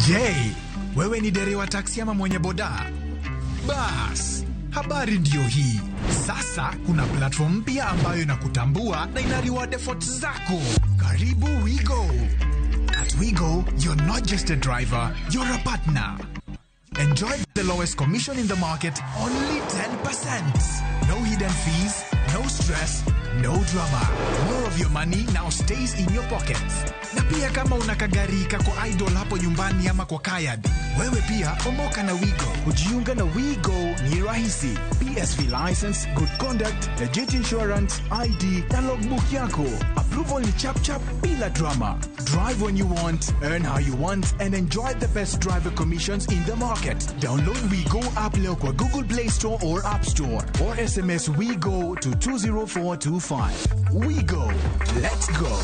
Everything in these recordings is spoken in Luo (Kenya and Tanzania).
Je, wewe ni dereva taksi ama mwenye boda? Bas, habari ndio hii. Sasa kuna platform mpya ambayo inakutambua na ina reward efforts zako. Karibu WeGo. At WeGo, you're not just a driver, you're a partner. Enjoy the lowest commission in the market, only 10%. No hidden fees, no stress, no drama. More of your money now stays in your pockets. Na pia kama unakagari kako idle hapo nyumbani ama kwa kayad, wewe pia omoka na WeGo. Kujiunga na WeGo ni rahisi. PSV license, good conduct, legit insurance, ID na logbook yako. Approval ni chap chap bila drama. Drive when you want, earn how you want, and enjoy the best driver commissions in the market. Download WeGo app leo kwa Google Play Store or App Store, or SMS WeGo to 20425. WeGo, let's go.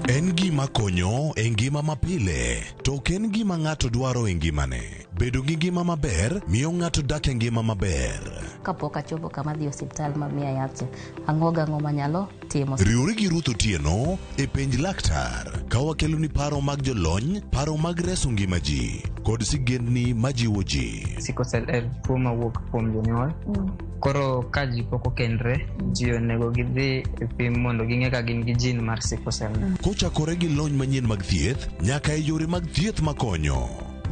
Engima konyo, engima mapile. Token gima ng'ato dwaro engimane. Bedo gi ngima maber, miyo ng'ato dak engima maber. Kapok achopo kama dhi osiptal mamiya yath, ang'oga ng'oma nyalo timo. Riwri gi Ruth Otieno e penj laktar. Ka wakelo ni paro mag jolony, paro mag reso ngima ji, kod sigendni majiwo ji. Sickle cell en tuo mawuok kuom jonyuol. Koro ka ji pok okendre, ji onego gidhi e pim mondo ging'e ka gin gi jin mar sickle cell. Kochakore gi lony manyien mag thieth, nyaka e yore mag thieth makonyo.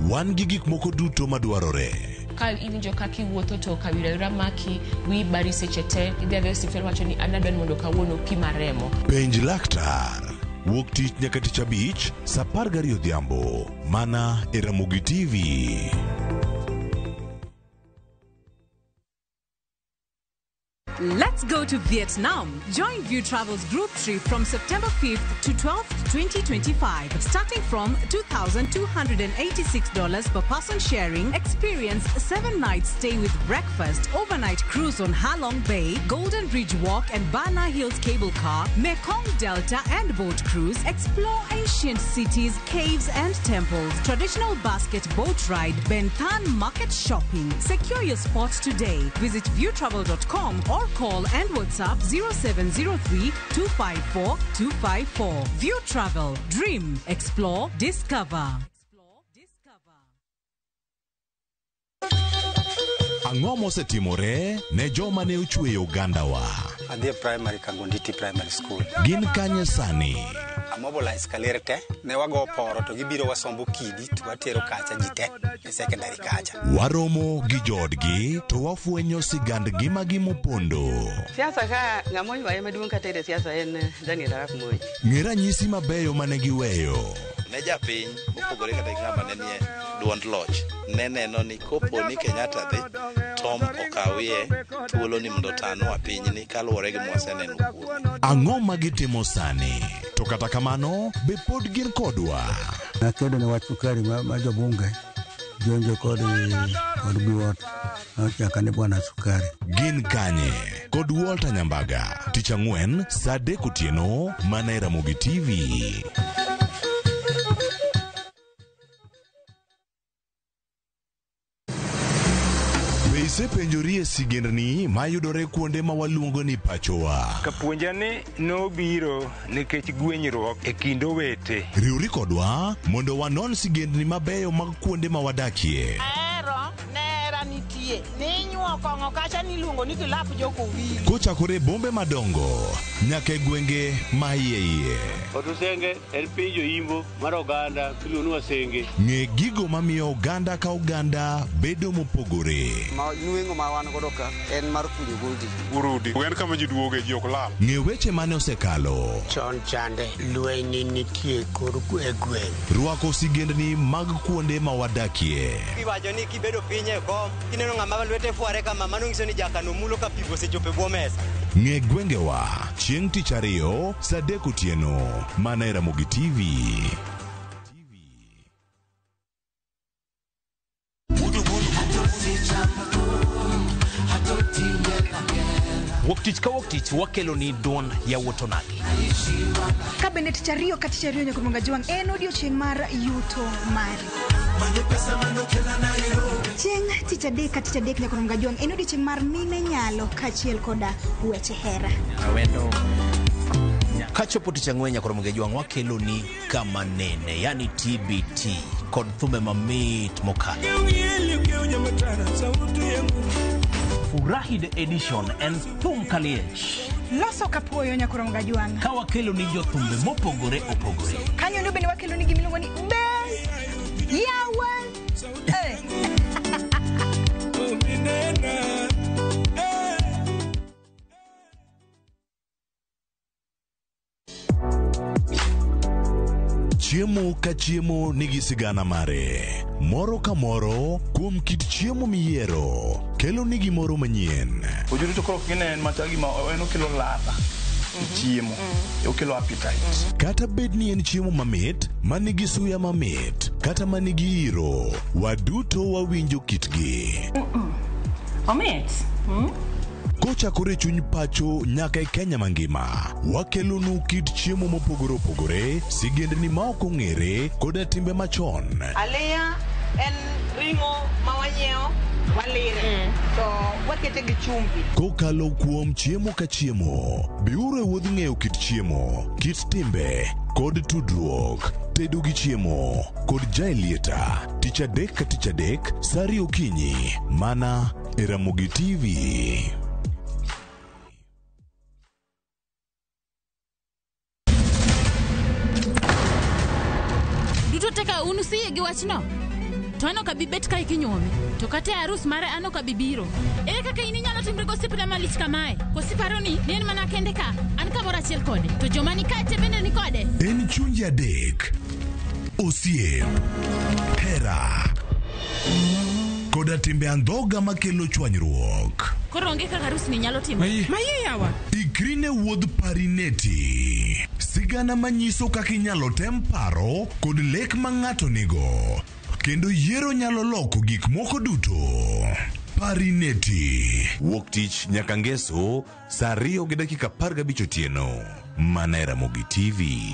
Wan gi gik moko duto madwarore. Ka iwinjo kaki wuotho to kawira maki wi bari seche te idhi osiptal wacho ni anadwan mondo kawuono pima remo. Penj laktar. Wuok tich nyaka tich abich, saa 12 odhiambo. Mana e Ramogi TV. Let's go to Vietnam. Join View Travel's group trip from September 5th to 12th, 2025. Starting from $2,286 per person sharing, experience 7 nights stay with breakfast, overnight cruise on Ha Long Bay, Golden Bridge Walk and Bana Hills cable car, Mekong Delta and boat cruise, explore ancient cities, caves and temples, traditional basket boat ride, Ben Thanh market shopping. Secure your spots today. Visit viewtravel.com or call and WhatsApp 0703 254 254. View Travel. Dream. Explore. Discover. Ang'o mosetimore ne joma ne ochweyo Ugandawa? Adhi primary Kangonditi Primary School. Gin kanye sani? Mobilize kalerte ne wago poro to gibiro wasombo kidi to watero kacha jite e secondary kacha. Waromo gi jodgi to wafwenyo sigand ngima gi mopondo. Siasa ka ng'amoi wae maduong' kata e siasa en Daniel Arap Moi. Ng'e ranyisi mabeyo mane giweyo. Ne japiny mopogore kata ng'ama ne nie duond loch ne neno ni kopo ni Kenyatta dhi Tom okawie thuolo ni mondo tano apinyni kaluwore gi mwaseneno kuom. Ang'o ma gitimo sani? To kata kamano be pod gin kodwa. Nakedo ne wach sukari ma jobunge jonjo kod biwot nochaka ne bwana sukari. Gin kanye kod Walter Nyambaga tich ang'wen saa 3 otieno mana e Ramogi TV. Isepenjori e sigendni mayudore kuonde ma waluongo ni pachowa. Kapuonjani nobiro nikech gwenyruok e kind owete. Riwri kodwa mondo wanon sigendni mabeyo mag kuonde ma wadakie. Nera nitie. Ninyuo kongo kacha niluongo ni kilap joko wili. Kochakore bombe madongo nyaka e gwenge ma iye. Otusenge en pinjo imbo mar oganda kiluonu wasenge. Ng'e gigo mamiyo oganda ka oganda bedo mopogore. Nuengo ma wan godo ka en mar kunyo goldi. Urudi. En kama ji duoge ji ok lal. Ng'e weche mane osekalo. Chon chande lweny nitie kor e gweng'. Rwako sigendni mag kuonde ma wadakie. Iwacho ni kibedo piny e kom, kineno ng'ama lwete fuare kama mano nyiso ni jakano mulo ka pigo sechope bwo mesa. Ng'e gwengewa chieng' tich ariyo saa 3 otieno mana e Ramogi TV. Wuok tich wakelo ni don ya wotonagi. Kabinet chario kati chario nyakumunga juang en odiochieng' mar yuto mari. Chieng' tich adek nyakoro mgajwang en odiochieng' mar mine nyalo kachiel koda weche hera. Awendo kachopo tich ang'wen nyakoro mgajwang wakelo ni kama nene yani TBT kod thumbe mamit mokalo. Furahi the edition and thum kaliech. Loso kapuoyo nyakoro mgajwang. Ka wakelo ni jo thumbe mopogore opogore. Kanyo ndio bende wakelo ni gimiluongo ni Bes Yawan. Chiemo ka chiemo nigi sigana mare. Moro ka moro kuom kit chiemo miyiero kelo ni gimoro manyien. Ojuru to koro kinen matagi ma en okelo ladha. Chiemo. Okelo appetite. Kata bed ni en chiemo mamit, manigi suya mamit, kata manigi iro, waduto wawinjo kitgi. Omit. Kochakore chuny pacho nyaka e Kenya mangima, wakelo nu kit chiemo mopogore opogore, sigendni ma ok ong'ere koda timbe machon. Aleya en ringo mawanyeo walire to wakete gi chumbi. Kokalo kuom chiemo ka chiemo, biuru e wuodh ng'eyo kit chiemo, kit timbe kod tudruok. Tedo gi chiemo kod jaelieta tich adek ka tich adek sari okinyi mana e Ramogi TV. Teka unusie gi wachno. To ano ka bibet ka ikinyuomi. To kate arus mare ano ka bibiro. Ere kaka inyalo timre gosipna malich kamae. Kosiparo ni en mana kende ka. An ka mora chiel kode. To joma ni kate bende ni kode. En chunje adek. Osiep. Hera. Koda timbe andhoga makelo chwanyruok. Koro onge kaka arus ni nyalo timo. Maye yawa. Ikrine wuodh parineti. Sigana manyiso kaka inyalo tem paro kod lek ma ng'ato nigo. Kendo yiero nyalo loko gik moko duto. Parineti. Wuok tich nyaka ngeso saa 2:15 otieno. Mana e Ramogi TV.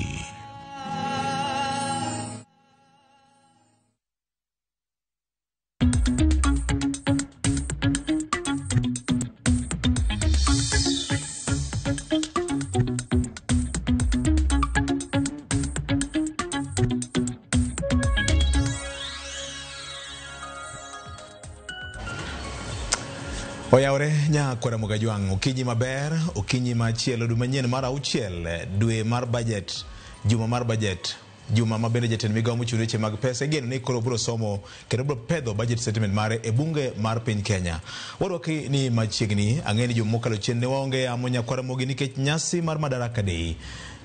Oyaore nya kwara Mugajwang okinyi maber okinyi machielo dwe manyien mar 6 dwe mar budget juma mar budget juma mabende jatend migawo mochung' weche mag pesa igeno ni koro biro somo kendo biro pedho budget statement mare e bunge mar piny Kenya. Wadwaki ni machiegni ang'eni jomokalo chien ne waonge amonya kwara mogi nikech nyasi mar Madaraka Day.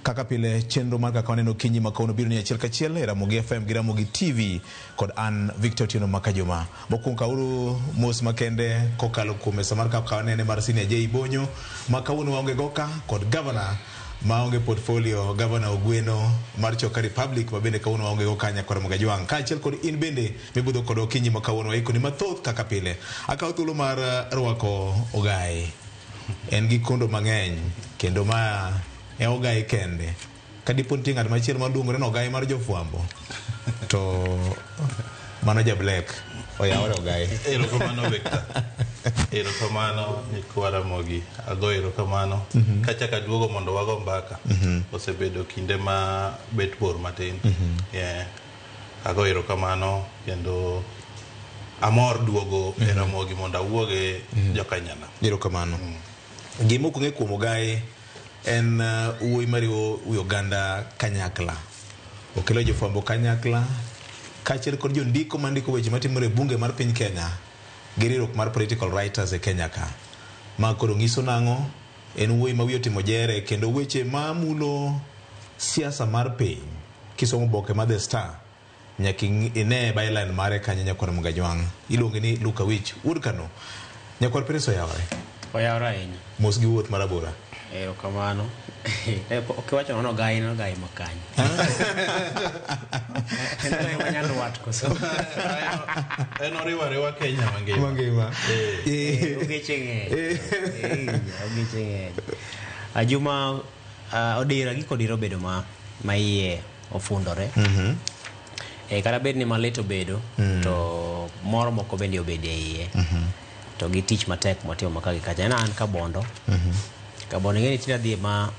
Kaka pile chenro mar kaka waneno kinyi makauno biro ni achiel kachiel e Ramogi FM gi Ramogi TV kod an Victor Tino Makajoma. Mokwongo kauru mos makende kokalo kuom mesa mar kaka wanene mar Senior J Bonyo makauno waonge goka kod governor maonge portfolio governor Ogweno mar Choka Republic mabende kauno waonge goka nya kwara Mugajwang kaachiel kod in bende mibudho kod okinyi makauno iko ni mathoth kaka pile. Akaw thuolo mar rwako Ogai. En gi kondo mang'eny kendo ma e Ogai kende kadipon tingat machiel maduongore no Ogai mar jofwambo to mano ja black oyawore Ogai. Erokamano Victor. Erokamano ni kwara mogi ago erokamano kachaka duogo mondo wago mbaka osebedo kinde ma bet bor matin ago erokamano kendo amor duogo e Ramogi mondo awuoge jokanyana. Erokamano. Gima okung'e kuom Ogai en uwi mariwo Uganda kanyakla. Okelo jofwambo kanyakla kaachiel kod jondiko mandiko weche matimore e bunge mar piny Kenya gi riwruok mar political writers e Kenya ka. Ma koro ng'iso nang'o en uwi ma wiye otimo jere kendo weche mamulo siasa mar piny kisomo boke mar The Star nyaka ine byline mare kanyo nyakwara Mugajwang. Iluonge ni Luka Wich Urkano. Nyakwara Pereso oyawore. Oyawore ahinya. Mos gi wuoth marabora. Erokamano. Okiwacho nono Ogai makany. En manyalo wat koso. En oriwa Kenya mangima. Ogechenge. Ajuma odira gi kodiro bedo ma iye ofundore. Kata bed ni maleto bedo to moro moko bende obede iye to gi tich matek motimo maka gi kacha an Kabondo Kabondo ngeni tina dhi ma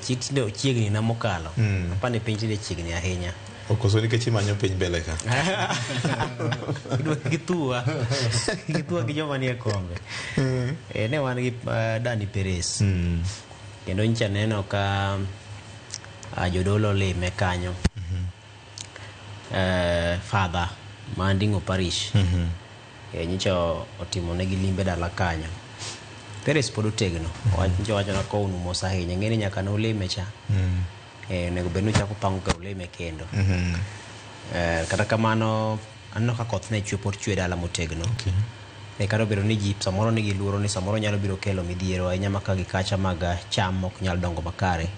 chik tindo chiegni na mokalo apani piny tinde chiegni ahinya okoso nikech imanyo piny mbele ka gitua gi joma nie kombe ne wan gi Dani Perez kendo nyicha neno ka jodolo lime kanyo Father Mandingo Parish nyicha otimo negi limbe dala kanyo Perez pod otegno wacho na ko unumo sahinya ngeni nyaka no lime cha nego benu chako pango ka uleme kendo kata kamano anno ka koth ne chwe por chwe dala motegno karo biro ni jip samoro ni giluoro ni samoro nyalo biro kelo midhiero ahinya maka gi kacha maga cham ok nyal dongo makare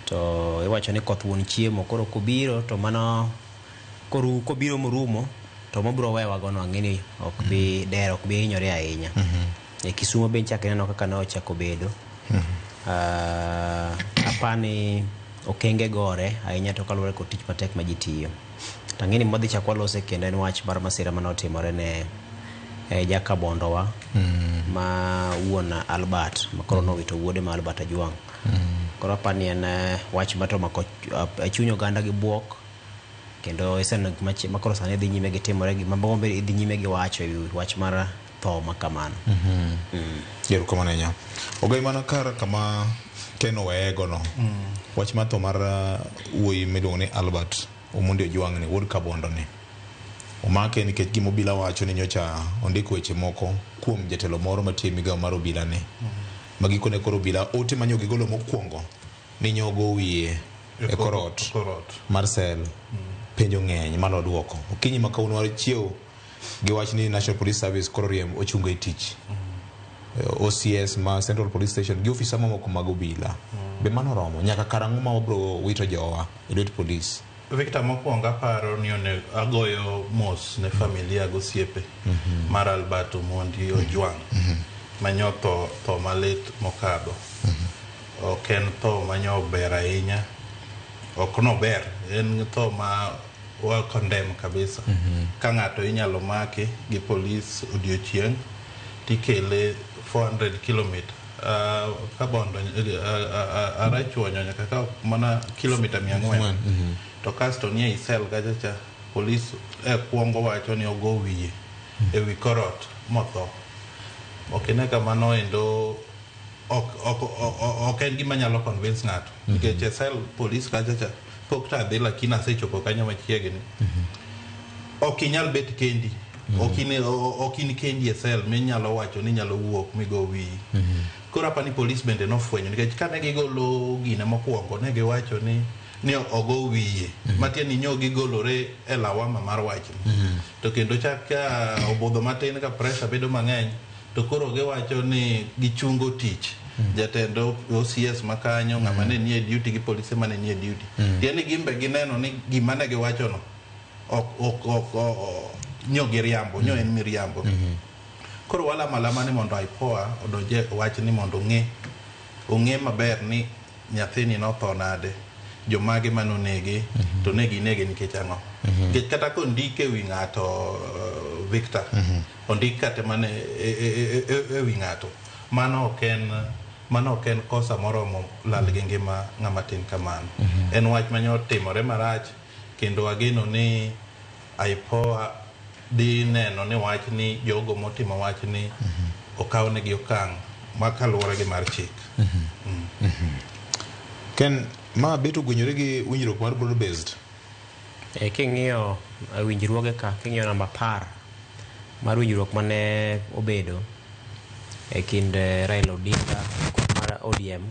to iwacho ni koth wuon chiemo koro kobiro to mano kobiro morumo to mabro wewa gono angeni ok bi dero ok bi hinyore ahinya Kisumo ben chake neno kaka no chako bedo apani okenge gore ahinya to kaluwore kod tich matek ma ji tiyo tangeni modhi chakwa lose kendo en wach mar masira manotimore ne Jakabondo wa ma wuon Albert makoro nowito wuode ma Albert Ajwang koro apani en wach mato mako chunyo ganda gi buok kendo esen makoro sane dhi nyime gi timore gi mabombe dhi nyime gi wacho wach mar tho makamano yero kama nenya ogai mana kar kama Ken Owego no wach ma tho mar wuoyi miluongo ni Albert Omondi Ojwang ni wuod Kabondo ni omake nikech gima obila wacho ni nyocha ondiko weche moko kuom jatelo moro matie migawo mar obila ni magikone koro obila ote manyo gigolo mokwongo ni nyogo wiye e korot Marcel penjo ng'eny mano duoko okinyi makauno war chiew gi wach ni National Police Service koro riem ochungo e tich OCS ma Central Police Station gi ofisa mamoko mag obila be mano romo nyaka karang'o ma wabro wito jowa e lwet police Victor mokwongo aparo ni agoyo mos ne familia gosiepe mar Albert Omondi Ojwang manyo tho malit mokadho ok en tho manyo ber ahinya ok no ber en tho ma wa condemn kabisa ka ng'ato inyalo maki gi police odiochieng tikele 400 km Kabondo arachuonyo nyaka ka mana kilomita 400 to kasto nie isel gacha police kuongo wacho ni ogo wiye e wi korot motho okene kamano endo ok en gima nyalo convince ng'ato nikech isel police gacha pok ta dhi lakini asechopo kanyo machiegni ok inyal bet kendi ok in kendi isel minyalo wacho ni nyalo wuok migo wiyi koro apani police bende nofwenyo nikech kane gigolo gine mokwongo ne giwacho ni ogo wiye matieni ni nyogi golore e lawama mar wachni to kendo chaka obudho matin ka pressure bedo mang'eny to koro giwacho ni gichungo tich jatendo OCS makanyo ng'ama ne nie duty gi police mane nie duty tieni gimbe gineno ni gima ne giwacho no nyogi riambo nyo en miriambo koro wala malama ni mondo IPOA odonje wach ni mondo ong'e maber ni nyathini notho nade jomage manonege to negi nikech ang'o nikech kata kondike wi ng'ato Victor ondik kate mane e wi ng'ato mano ok en kosa moromo lal gi ngima ng'ama tin kamano en wach manyo timore marach kendo ageno ni IPOA di neno ni wach ni jogo motimo wach ni okawnegi okang' makaluwore gi mar chik Ken ma beto gwenyore gi winjruok mar broad based king'iyo winjruoge ka king'iyo namba 10 mar winjruok mane obedo e kind Raila Odinga kod mar ODM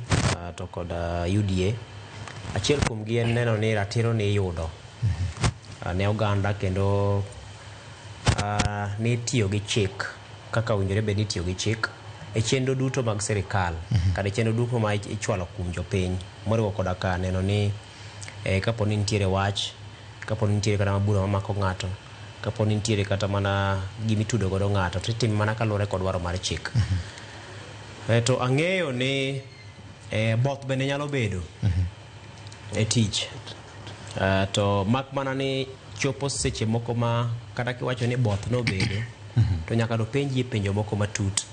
to kod UDA achiel kuom gi en neno ni ratiro ni yudo ne oganda kendo ni tiyo gi chik kaka winjore be ni tiyo gi chik e chenro duto mag serikal kada chenro duto ma ichwalo kuom jopiny moriwo koda ka neno ni kapo ni nitiere wach kapo ni nitiere kata mabura mamako ng'ato kapo ni nitiere kata mana gimitudo godo ng'ato to itimo mana kaluwore kod dwaro mar chik to ang'eyo ni both bende nyalo bedo e tich to mak mana ni chopo seche moko ma kata kiwacho ni both nobedo to nyaka do penji penjo moko matut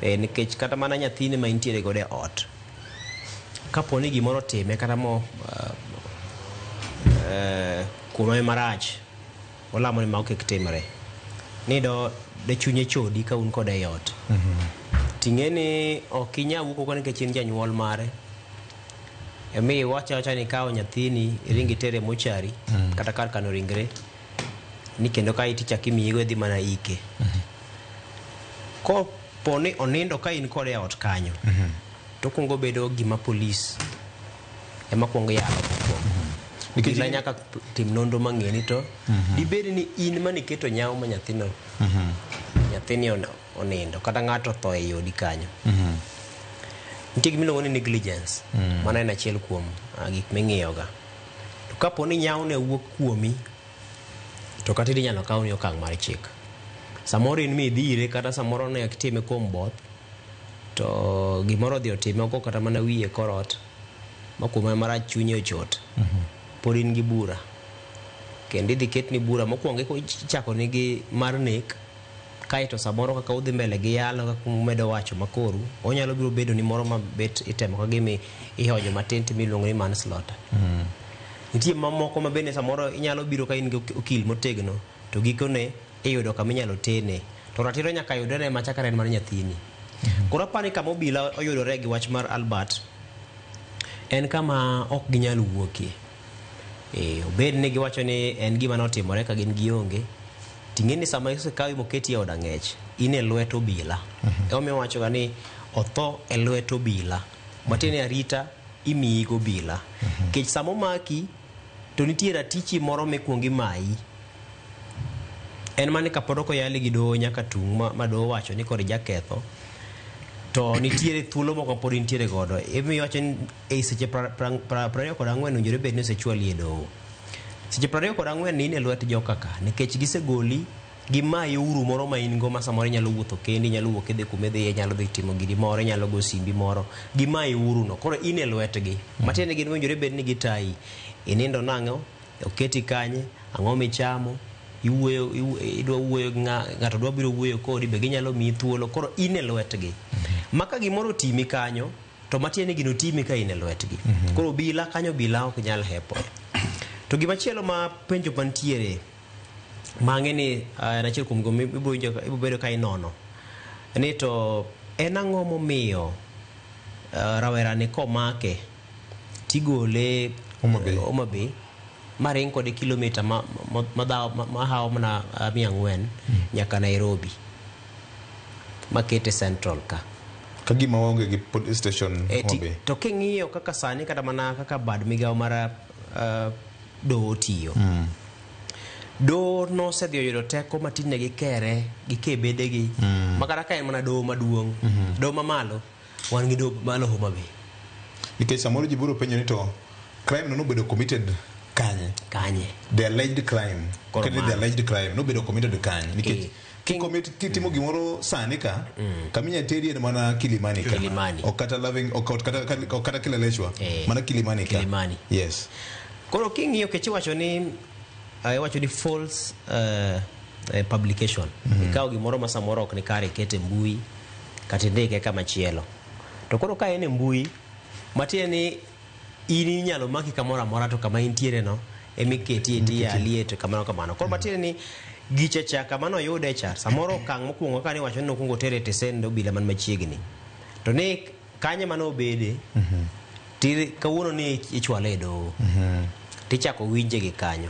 nikech kata mana nyathini ma intiere godo e ot kapo ni gimoro time kata mo kuno marach olamo ni ma ok timre ni do de chunye chodi ka un kode e ot ting'eni ok inyal wuok oko nikech in janyuol mare emi wacha ni kawo nyathini iringi tere mochari kata kar kano ringre ni kendo ka iticha kimiyigo dhi mana ike ko poni onindo ka in kode e ot kanyo to kungo bedo gima polis ema kuongo yalo nikech nyaka tim nonro mang'eni to dibed ni in mane keto nyawo ma nyathino nyathini onindo kata ng'ato tho e yodi kanyo nitie gimiluongo ni negligence mana en achiel kuom gik ming'iyoga to kapo ni nyawo ne wuok kuomi to kata inyalo kaw ni okang' mar chik samoro in midhire kata samoro ne kitime kuom both to gimoro dhi otime oko kata mana wiye korot ma kuome marach chunye ochot pod in gi bura kendo idhi ketni bura mokwongo ichako nigi mar nek kaeto samoro kaka udhi mbele gi yalo kaka umedo wacho makoru onyalo biro bedo ni moro mabet itemo ka gimi ihojo matin timiluongo ni manslaughter nitie mamoko ma bende samoro inyalo biro ka in gi okil motegno to gikone iyudo kama inyalo tene to ratiro nyaka yudore machakare mar nyathini koro apani kama obila oyudore gi wach mar Albert en kama ok ginyal wuokie obed ni giwacho ni en gima notimore ka gin gionge ting'eni sama isekawi moketi e od ang'ech in e lwet obila omiyo wachoga ni otho e lwet obila matiende arita imiyi go obila kech sama omaki to nitie ratichi moro mikwongo imayi en mane kapod ok oyali gi doho nyaka tung' ma doho wacho ni kod jaketho to nitiere thuolo moko pod nitiere godo imiyo wacho ni e seche 24 owinjore bed ni osechwali e doho seche 24 ni in e lwet jokaka nikech gisegoli gimayi uru moro ma in go ma samoro inyalo wuotho kendi inyalo wuok idhi kuma idhiye inyalo dhi timo giri moro inyalo go simbi moro gimayi uru no koro in e lwetgi matiende gin owinjore bed ni gitayi inindo nang'o oketi kanye ang'o michamo iwuoyo idwa wuoyo ng'ato dwa biro wuoyo kodi be ginyalo miyi thuolo koro in e lwetgi maka gimoro timi kanyo to matiende gino timi ka in e lwetgi koro bila kanyo bila ok nyal hepo to gimachielo ma penjo mantiere mang'eni achiel kuom go ibo bedo ka inono ni to en ang'o momiyo rawerani komake tigole Homabay maring kode kilomita mahawo mana 400 nyaka Nairobi makete Central ka gima waonge gi police station Homabay to king'iyo kaka sani kata mana kaka bad migawo mar doho tiyo doho nosedhi oyudo teko matine gi kere gi kebedegi makata ka en mana doho maduong' doho mamalo wan gi doho malo Homabay nikech samoro ji biro penjo ni to crime no nobedo committed kanye the alleged crime the alleged crime nobedo committed kanye nikech kitimo gimoro sani ka kaminya teri en mana Kilimani o kata loving o kata Kileleshwa mana Kilimani ka yes koro king'iyo kech wacho ni false publication ikawo gimoro ma samoro ok ni kare kete mbui kata ndike kama chielo to koro ka en e mbui matiende ni in inyalo maki kamoro amora to kama intiere no emiketi eti aliet kamano koro matiende ni giche cha kama no yude cha samoro kang' mokwongo ka ni wacho ni nokwongo tere tesen obila man machiegni to ni kanye mano obede kawuono ni ichwale e doho tichako winje gi kanyo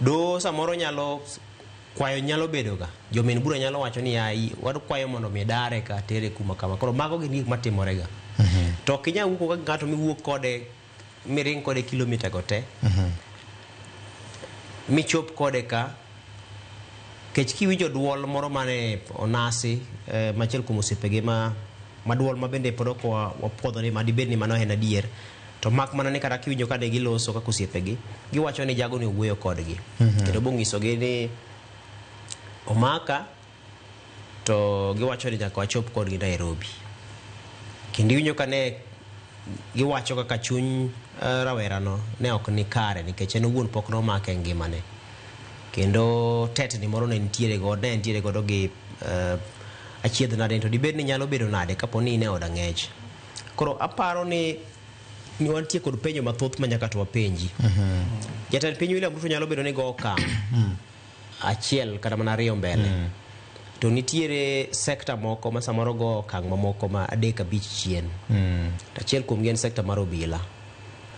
doho samoro nyalo kwayo nyalo bedo ga jomin bura nyalo wacho ni wadkwayo mondo mi dare ka tere kuma kama koro mago gin gik matimore ga to kinya wuko ka ng'ato miwuok kode miring kode kilomita go te michop kode ka kech kiwinjo duol moro mane onasi machiel kuom osiepege ma duol ma bende pod ok wapuodho ni madibed ni mano en adier to mak mana ni kata kiwinjo kade giloso kaka osiepegi giwacho ni jago ni owuoyo kodgi kendo bong'isogi ni omaka to giwacho ni nyaka wachop kodgi Nairobi kendo iwinjo ka ne giwacho kaka chuny rawerano ne ok ni kare nikech en owuon pok nomake ngimane kendo tetni moro ne nitiere godo gi achiedh nade to dibed ni nyalo bedo nade kapo ni ne oda ng'ech. Koro aparo ni wantie kod penjo mathoth ma nyaka to wapenji. Jatend piny William Ruto nyalo bedo ni go okang' achiel kata mana ariyo mbele. To nitiere sekta moko ma samoro go okang' mamoko ma 3-5 chien. Achiel kuom gen sekta mar obila.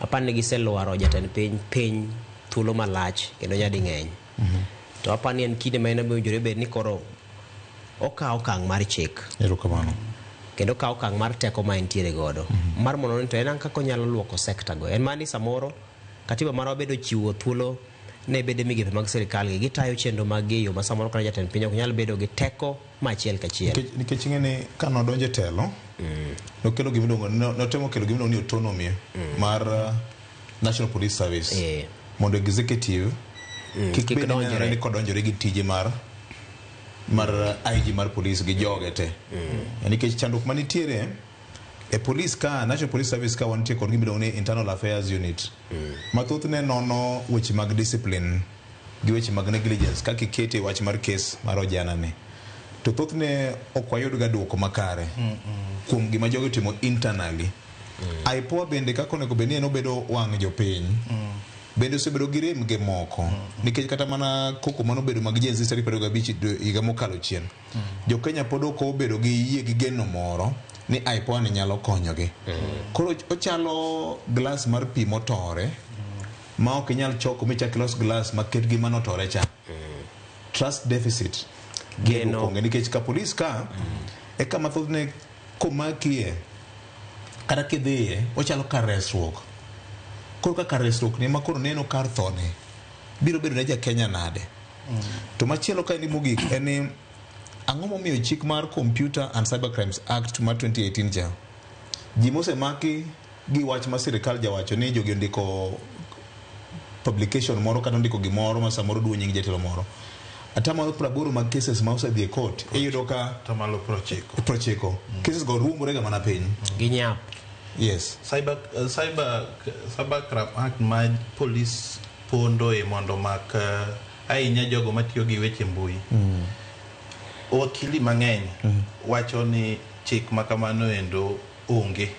Apani giselwaro jatend piny thuolo malach kendo nyadi ng'eny. To apani en kinde ma owinjore bed ni koro okawo okang' mar chik. Erokamano. Kendo okawo okang' mar teko ma entiere godo. Mar mondo ni to en kaka onyalo luoko sekta go. En mani samoro katiba mar wabedo chiwo thuolo ne bede migepe mag sirikal gi gitayo chenro mag yo ma samoro kata jatend piny ok nyal bedo gi teko machiel kachiel. Nikech ng'eni ka nodonjo e telo notemo kelo gimiluongo ni autonomy mar National Police Service mondo executive kik bed ni kodonjore gi tije mar IG mar police gi joge te. Nikech chandruok manitiere e police ka National Police Service ka wantie kod gimiluongo ni Internal Affairs Unit mathoth ne nono weche mag discipline gi weche mag negligence kaka ikete wach mar case mar ojana ni. To thoth ne ok wayud ga duoko makare kuom gima jogo timo internally. IPOA bende kako nego beni en obedo wang' jopiny. Bende osebedo gi rem ge moko nikech kata mana koko mano bedo mag Gen Z 25 higa mokalo chien. Jo Kenya pod ok obedo gi yie gi geno moro ni IPOA ni nyalo konyogi. Koro ochalo glass mar pi motore ma ok nyal choko michak los glass maket gi manotore cha. Trust deficit geno nikech ka police ka e kama thoth ne komakie kata kidhiye ochalo kar resruok. Koro kaka resruok ni makoro neno kar thone biro bedo ne ja Kenya nade. To machielo ka ni mogik en ni ang'o momiyo chik mar Computer and Cyber Crimes Act mar 2018 ja ji mosemaki gi wach ma sirikal jawacho ni jogi ndiko publication moro kata ndiko gimoro ma samoro duo nying jatelo moro atama 80 mag cases ma osedhi e court iyudo ka tamalo prochiko cases go ruomore ga mana piny gi nyap. Yes. Cyber Crime Act ma police pondo e mondo mak ahinya jogo matiyo gi weche mbui. Wakili mang'eny wacho ni chik makamano endo onge.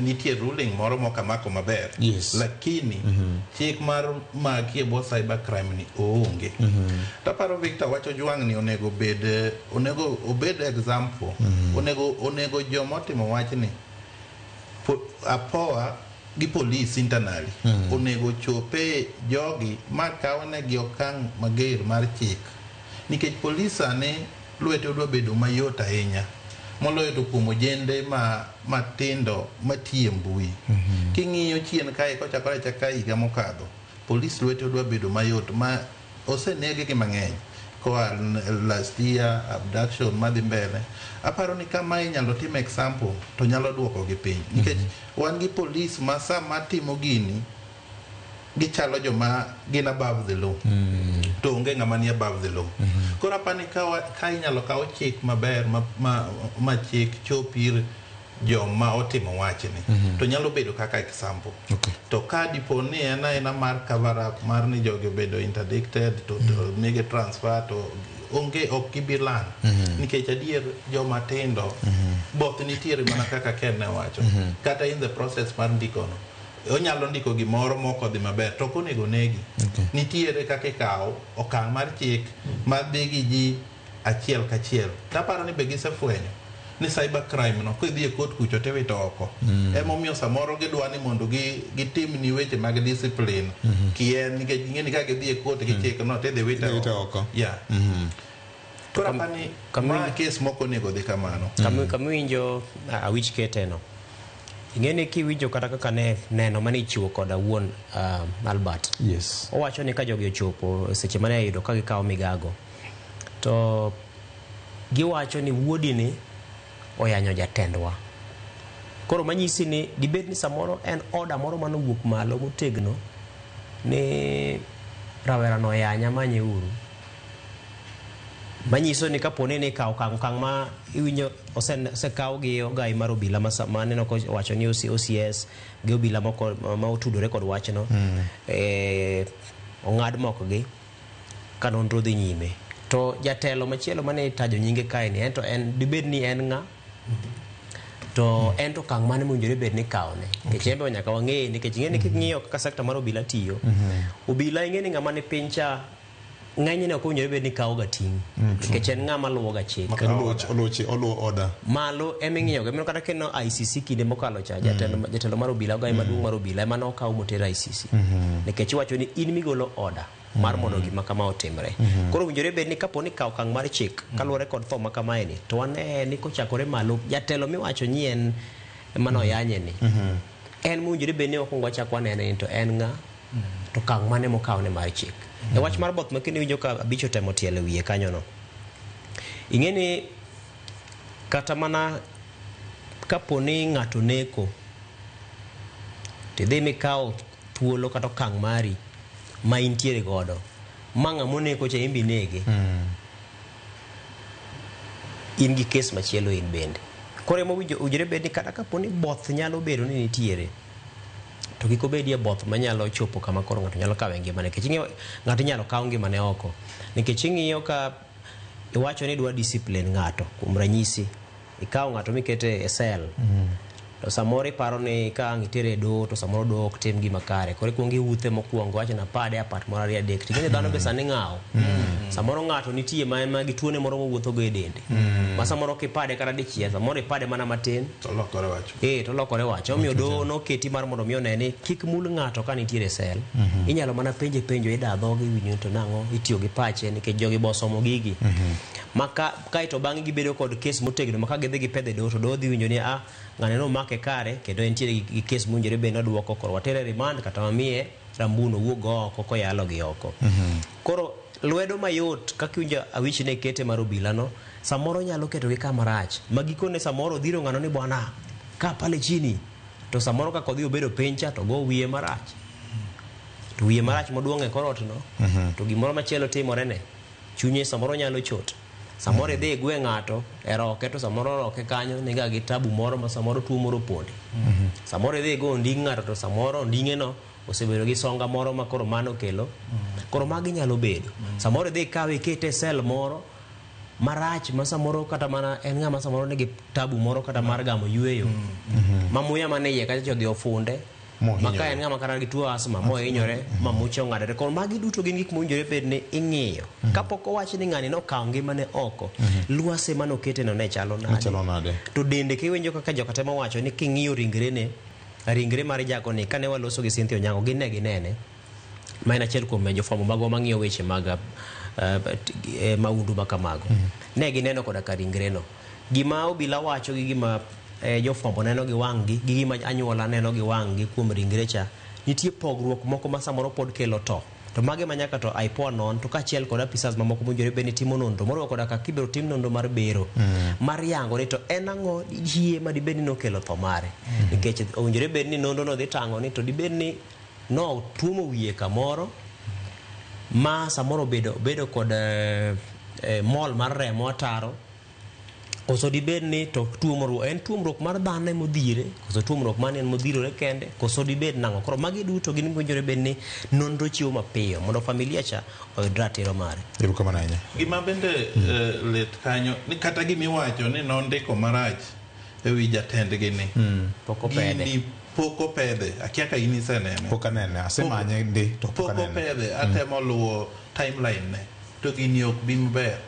Nitie ruling moro mokamako maber. Lakini chik mar maki e bo cyber crime ni onge. Taparo Victor wacho juang' ni onego obed example. Onego jomotimo wach ni APOA gi police internally onego chope jogi makawne gi okang' mager mar chik. Nikech police ane lwete odwa bedo mayot ahinya moloyo to kuom ojende matindo matiye mbui. King'iyo chien kae kochakore chaka higa mokadho police lwete odwa bedo mayot ma osenege gi mang'eny koa last year abduction madhi mbele. Aparo ni kama inyalo tim example to nyalo duoko gi piny nikech wan gi police ma sama timo gini gichalo joma gin above the law. To onge ng'ama ni above the law. Koro apani ka inyalo kawo chik maber ma chik chopir joma otimo wachni to nyalo bedo kaka example. To ka dipo ni ena mar cover up mar ni jogo bedo interdicted to mege transfer to onge ok gibilan nikech adier joma tindo both nitiere mana kaka Ken ne wacho kata in the process mar ndikono onyalo ndiko gimoro moko dhi maber to konego negi nitiere kaka ikawo okang' mar chik madhi gi ji achiel kachiel. Taparo ni be gisefwenyo ni cyber crime no kidhi e court kucho te wito oko. Emomiyo samoro gidwa ni mondo gitim ni weche mag discipline kien nikech ng'eni ka gidhi e court gi chik no te dhi wito oko. Koro apani ma case moko nego dhi kamano. Kamiwinjo awich keteno ing'eni kiwinjo kata kaka neno mane ichiwo koda wuon Albert. Owacho ni ka jogi ochopo seche mane ayudo ka gikawo migago to giwacho ni wuodi ni oyanyo jatendwa. Koro manyisi ni dibed ni samoro en order moro manowuok malo motegno ni rawera no yanya manye uru. Manyiso ni kapone ni kawo okang' ma iwinjo osekawo gi ogai mar obila ma neno ko wacho ni OCS gi obila moko ma otudore kod wachno ong'ad mokogi ka nonro dhi nyime. To jatelo machielo mane tajo nyinge kae ni ento en dibed ni en ng'a to ento kang' mane mowinjore bed ni kaone nikech embe nyaka wang'e nikech ing'e ni king'iyo kaka sekta mar obila tiyo obila ing'e ni ng'ama ni piny cha ng'enyne ok owinjore bed ni kawo ga ting' nikech en ng'ama luwo ga chik oluwo order malo eming'iyo ga mino kata keno ICC kinde mokalo cha jatelo mar obila ga maduong' mar obila ema ne okaw motero ICC nikech iwacho ni in migolo order mar mondo gima kama otimre. Koro winjore bed ni kapo ni kaw kang' mar chik kaluwore kod tho makamae ni to wane ni kochakore malo jatelo miwacho ni en mano yanye ni en winjore bed ni okwongo chako anene ni to en ng'a to kang' mane mokawne mar chik. E wach mar both makini winjo ka abicho temo tiele wiye kanyo no. Ing'e ni kata mana kapo ni ng'ato neko tidhi mikaw thuolo kata kang' mari ma intiere godo manga moneko cha imbi nege in gi kes machielo in bende kore mo ujire bed ni kata kapo ni both nyalo bedo ni nitiere to kiko bedie both manyalo chopo kama koro ng'ato nyalo kawe ngimane nikech ng'ato nyalo kaw ngimane oko nikech ing'iyo ka iwacho ni dwa discipline ng'ato kuom ranyisi ikaw ng'ato mikete e cell to samoro iparo ni ka ngitere do to samoro do ok tim gima kare kore kuongi uthe mokuongo wacho na pade apat moro ari adek ting'e dhano be sani ng'awo samoro ng'ato nitie ma gi tuone moro mowuotho go e dende ma samoro kipade kata dichiel samoro ipade mana matin to lokore wacho to lokore wacho omiyo do noketi mar mondo miyo ne ni kik mul ng'ato ka nitiere sel inyalo mana penjo idadhogi winyo to nang'o itiyo gi pache nikech jogi bosomo gigi maka kaito bang'e gibedo kod kes motegno maka gidhi gipedhe do to do dhi winjo ni ng'ane no make kare kendo entiere gi kes mwinjore be noduoko kor watere remand kata mamiye rambuno wuog oko koyalo gi oko koro lwedo mayot kaka winjo awich ne kete mar obila no samoro nyalo keto gi kama rach magikone samoro dhiro ng'ano ni bwana ka pale chini to samoro ka kodhi obedo pencha to go wiye marach to wiye marach moduong' e korot no to gimoro machielo timore ne chunye samoro nyalo chot samoro dhi gwe ng'ato eroke to samoro roke kanyo niga gi tabu moro ma samoro tuo moro ponde samoro dhi go nding' ng'ato to samoro nding'e no osebedo gi songa moro ma koro mano kelo koro magi nyalo bedo samoro dhi kawe kete sel moro marach ma samoro kata mana en ng'ama samoro nigi tabu moro kata mar gamo yueyo ma muya mane iye kacha chodhi ofunde maka en ng'ama kata gi tuo asma mohinyore ma muche ong'adore koro magi duto gin gik mowinjore bed ni ing'iyo kapok owach ni ng'ani nokawo ngimane oko lwase manokete no ne chalo nade to dende kiwinjo kaka joka temo wacho ni king'iyo ringre mar jako ni kane waloso gi Cynthia Onyango ginene ma en achiel kuom jofwambo mago mang'iyo weche mag maundu makamago ne gineno koda ka ringre no gima obila wacho gi gima jofwambo neno gi wang'gi gi gima anyuola neno gi wang'gi kuom ringre cha nitie pogruok moko ma samoro pod kelo to mage manyaka to IPOA non to kachiel kod apisas mamoko mowinjore bed ni timo nonro moro koda ka kibiro tim nonro mar bero mar yango ni to en ang'o hie ma dibed ni nokelo tho mare nikech owinjore bed ni nonro no dhi tang'o ni to dibed ni no tuomo wiye kamoro ma samoro bedo kod mol mar remo ataro koso dibed ni to tuomruok en tuomruok mar dhano modhire koso tuomruok mane en modhirore kende koso dibed nang'o koro magi duto gin winjore bed ni nonro chiwo mapiyo mondo familia cha oyud ratiro mare gima bende lit kanyo ni kata gimiwacho ni nondiko marach ewi jatendgi ni poko pedhe akia ka ini senene poko nene asemanye ndi to poko pedhe atemo luwo timeline ne to gini ok bi maber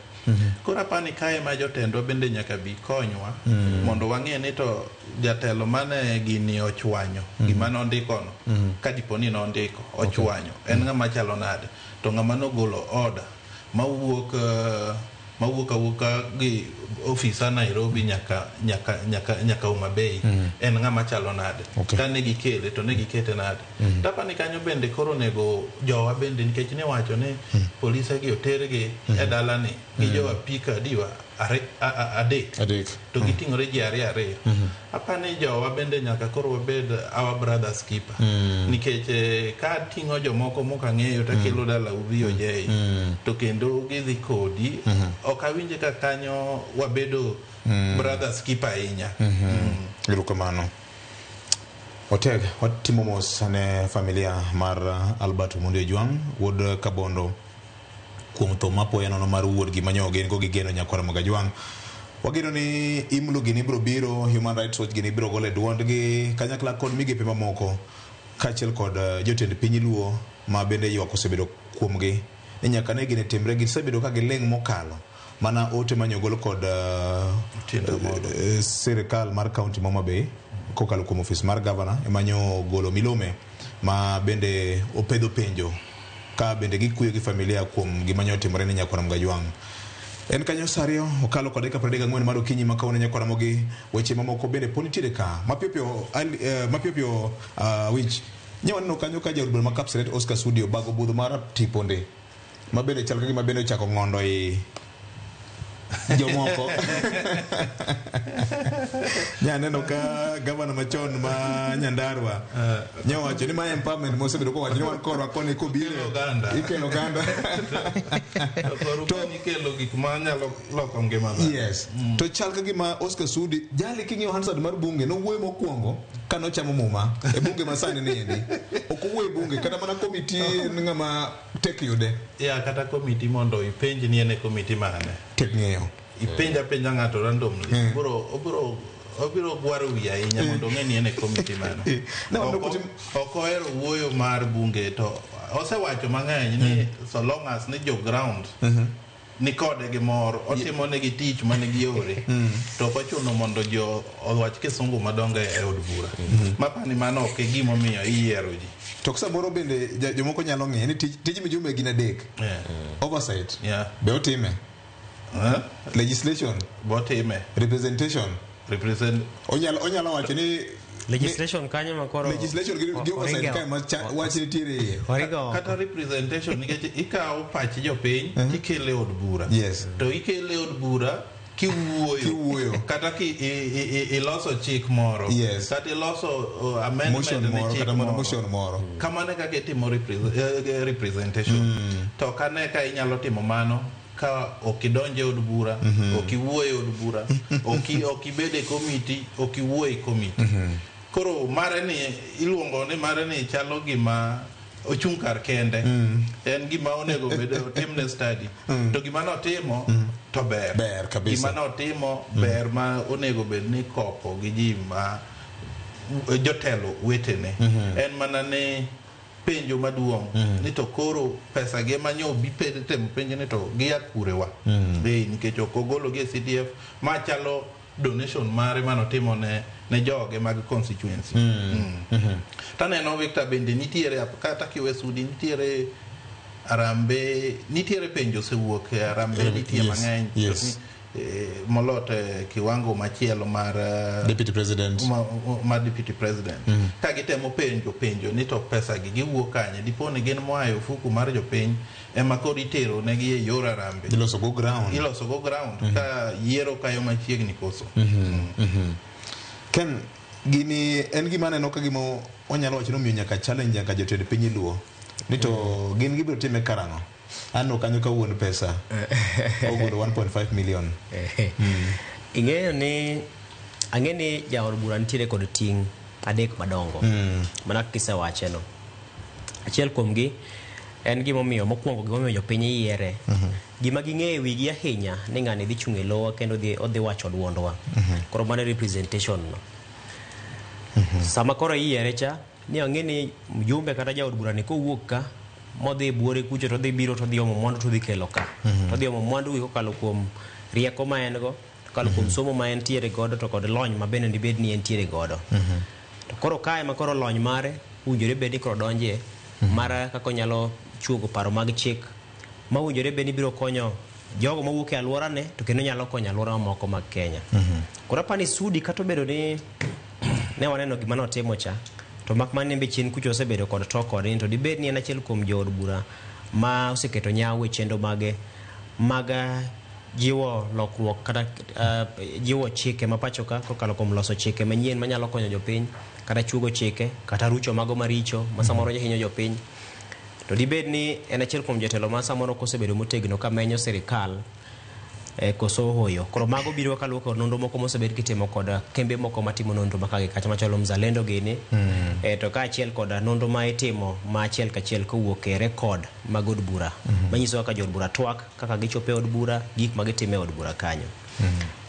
kora pani kae ma jotendwa bende nyaka bi konywa mondo wang'e ni to jatelo mane gini ochwanyo gima nondikono ka diponi nondiko ochwanyo en ng'ama chalo nade to ng'ama nogolo order mawuok awuoka gi ofisa Nairobi nyaka Homa Bay en ng'ama chalo nade ka ne gikele to ne gikete nade tapani kanyo bende koro nego jowa bende nikech ne wacho ni polise gi otergi e dalani gi jowa pika diwa adek to giting'ore ji ariyo apani jowa bende nyaka koro wabed our brothers keeper nikech ka ting'o jomoko mokang'eyo takelo dala udhiyo jei to kendo gidhi kodi ok awinje ka kanyo wabedo brothers keeper ahinya erokamano Oteg, watimo mos ne familia mar Albert Omondi Ojwang, wuod Kabondo, kuom tho mapoya nono mar wuodgi manyo gin go gigeno nyakwara mag Ojwang. Wageno ni imlu gini biro biro, Human Rights Watch gini biro gole duondgi kanyakla kod migepe mamoko kaachiel kod jotend piny luo ma bende ywak osebedo kuomgi ni nyaka ne gine timre gisebedo ka gileng mokalo mana ote manyogol kod sirikal mar kaunti Homa Bay kokalo kuom ofis mar gavana emanyo golo milome ma bende opedho penjo ka bende gikuyo gi familia kuom gimanyo timore ne nyakwara mga Ojwang. En kanyo sario okalo kod dakika 34 mar okinyi ma kawuono nyakwara mogi weche mamoko bende poni nitiere ka mapiopio wich nyawaneno kanyo ka jaod bura ma Kapseret Oscar Sudi obago budho mar tiponde ma bende chal ka gima bende ochako ng'ondo i jomoko. Nyaneno ka gavana machon ma Nyandarua nyawacho ni ma empowerment mosebedo ko wacho ni wan korwa koni kobiro ikelo ganda to ikelo gik ma nyalo loko ngima dhano. Yes. To chal ka gima Oscar Sudi jali king'iyo Hansard mar bunge no wuoyo mokwongo kano chamo muma e bunge masani ni endi ok owuoyo bunge kata mana komiti ng'ama tek yude ya kata komiti mondo ipenj ni ene komiti mane tek ng'eyo ipenja ng'ato randomly obiro gwaro wiya ahinya mondo ng'e ni ene komiti mane ok ohero wuoyo mar bunge to osewacho mang'eny ni so long as ni jo ground ni kode gimoro otimo negi tich mane giore to ochuno mondo jo owach kisungu madongo e od bura mapani mano ok gimo miyo iyiero ji to samoro bende jomoko nyalo ng'e ni tij mijume gin adek oversight be otime legislation botime representation onyalo wacho ni legislation kanyo makoro legislation gi oversight kai ma wach nitiere kata representation nikech ikawo pach jopiny ikele od bura to ikele od bura kiwuoyo kata iloso chik moro kata iloso amendment ne chik moro kamane kaka itimo representation to kane ka inyalo timo mano ka okidonje od bura okiwuoyo od bura okibede komiti okiwuoyo komiti koro mare ni iluongo ni mare ni chalo gima ochung' kar kende en gima onego bedo timne study to gima notimo to ber kabisa gima notimo ber ma onego bed ni kopo gi ji ma jotelo wetene en mana ne penjo maduong' ni to koro pesa ge manyo bi temo penjo ni to gia kurewa nikech ok ogolo gi CDF ma chalo donation mare manotimo ne joge mag constituency taneno Victor bende nitiere kata kiwe Sudi nitiere arambe nitiere penjo sewuok e arambe nitiere mang'eny molote kiwango machielo mar deputy president ka gitemo penjo ni to pesa gi giwuok kanye diponi gin moa e ofuku mar jopiny ema kod itero negi e yor arambe iloso go ground ka yiero kayo machiegni koso Ken gini en gima neno ka gimo onyalo wacho nomiyo nyaka challenge nyaka jotend piny luo ni to gin gibiro time karang'o ano kanyo ka wuon pesa ogolo 1.5 million ing'eyo ni ang'e ni jaod bura nitiere kod ting' adek madongo mana kisewache no achiel kuomgi en gimomiyo mokwongo gimomiyo jopiny yiere gima ging'eyo wigi ahinya ni ng'ani dhi chung' e lowa kendo odhi wacho duondwa koro mano representation no sama koro yiere cha ni ang'e ni mjumbe kata jaod bura ni kowuok ka modhi buore kucho to dhi biro to dhi omo mwandu to dhi kelo ka to dhi omo mwandu gi kokalo kuom rieko ma en go kokalo kuom somo ma en tiere godo to kod lony ma bende dibed ni en tiere godo to koro kae ma koro lony mare owinjore bed ni koro donje mara kaka nyalo chuogo paro mag chik ma owinjore bed ni biro konyo jogo mawuok e alworane to kendo nyalo konyo alwora mamoko mag Kenya koro apani Sudi kata obedo ni ne waneno gima notimo cha to mak man nembe chien kucho osebedo kod to kod to dibed ni en achiel kuom jood bura ma oseketo nyawo e chendo mag jiwo lokruok kata jiwo chike ma pacho ka kokalo kuom loso chike manyien manyalo konyo jopiny kata chugo chike kata rucho mago maricho ma samoro hinyo jopiny to dibed ni en achiel kuom jotelo ma samoro kosebedo motegno ka menyo sirikal koso hoyo. Koro mago biro kaluwo kod nonro moko mosebed kitimo kod kembe moko matimo nonro makagi kacha machalo Mzalendo gini. To kaachiel kod nonro ma itimo ma achiel kachiel kowuok e rekod mag od bura. Manyiso kaka jod bura twak, kaka gichopo e od bura, gik ma gitimo e od bura kanyo.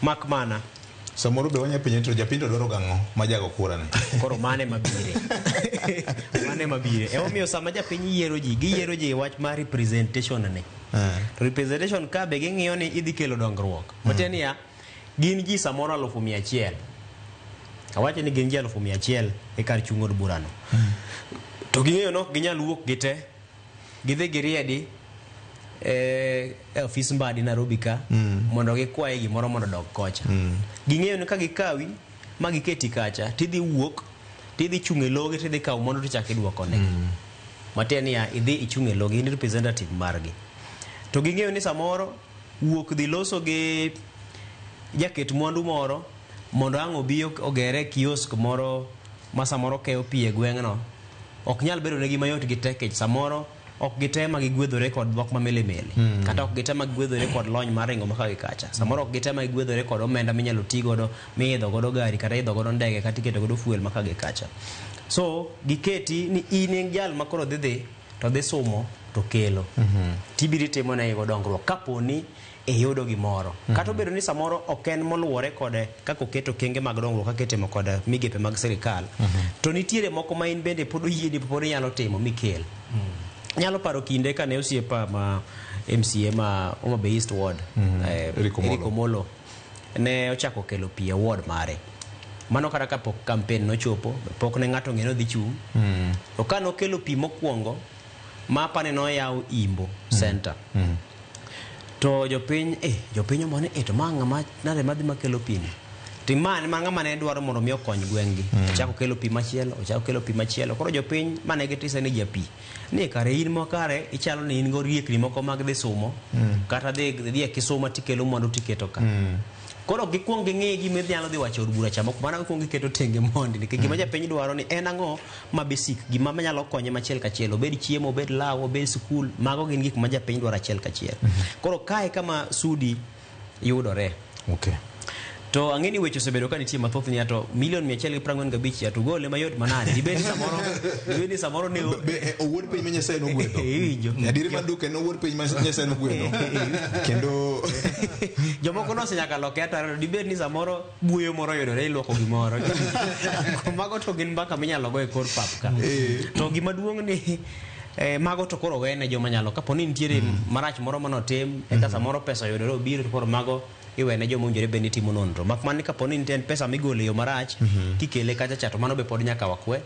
Mak mana samoro be wanya penjo to japindo dwaro gang'o ma jago kura ne. Koro mane mabire. Mane mabire. Omiyo sama japiny yiero ji, giyiero ji wach mar representation ne. To representation ka be ging'iyo ni idhi kelo dongruok. Matieni ya gin ji samoro 100,000. Awache ni gin ji 100,000 e kar chung' od burano. To ging'iyo no ginyal wuok gite. Gidhi giriedi office mbadi Nairobi ka mondo gikwaye gimoro mondo dog kocha. Ging'eyo ni ka gikawi ma giketi kacha tidhi wuok tidhi chung' e loge tidhi kaw mondo tichak iduoko ne. Matieni ya idhi ichung' e loge in representative margi. To ging'eyo ni samoro wuok dhi loso gi jaket mwandu moro mondo ang' obi ogere kiosk moro ma samoro keyo pi e gweng'no ok nyal bedo negi mayot gi tekech samoro ok gitema gigwedhore kod dhok ma mele kata ok gitema gigwedhore kod lony mar ringo makagi kacha. Samoro ok gitema gigwedhore kod omenda minyalo ti godo miidho godo gari kata idho godo ndege kata iketo godo fuel makagi kacha. So giketi ni in jal makoro dhi to dhi sumo to kelo. Tibiri timo na igo dongruok kaponi e yudo gimoro. Kata obedo ni samoro ok en moluwore kod kaka oketo kenge mag dongruok kaka itimo kod migepe mag sirikal. To nitiere moko ma in bende pod oyieni pod inyalo timo mikel. Nyalo paro kinde ka ne osiepa ma MCA ma Homa Bay East Ward Eriko Molo ne ochako kelo pi e ward mare. Mano kata kapok campaign nochopo pok ne ng'ato ng'eno dhi chung'. To ka nokelo pi mokwongo mapa ne noyaw Imbo Center. To jopiny omone to ma ng'ama nade madhi makelo pi ni. Timane ng'ama ne dwaro mondo mi okony gweng'gi. Ochako kelo pi machielo. Koro jopiny mane gitise ni japi ni kare in mokare ichalo ni in go riekni moko mag dhi sumo kata dhi e kisuma tikelo mwandu tiketo ka. Koro gikwong ging'e gima nyalo dhi wacho od bura chamo mana gikwong giketo tenge mondi nikech gima japiny dwaro ni en ang'o ma basic gima nyalo konye machiel kachiel obed chiemo obed law obed skul mago gin gik ma japiny dwaro achiel kachiel. Koro kae kama sudi yudore. Okay. To ang'eni weche osebedo ka nitie mathoth ni ato $145,000 ya to gole mayot manade dibedi samoro ne owuod piny ma Nyasaye nogwedho. Adiri maduke no owuod piny ma Nyasaye nogwedho. Kendo jomoko no senyaka loke ataro dibedi samoro buoyo moro yudore iloko gimoro. Mago to gin mbaka minyalo go e kor pap ka. To gima duong' ni mago to koro wene joma nyalo kaponi nitiere marach moro manotim eka samoro pesa yudore obiro to koro mago iwene joma owinjore bende timo nonro. Makmana kaponi nitie pesa migolo e yo marach kikele kacha chato mano be pod nyaka wakwer.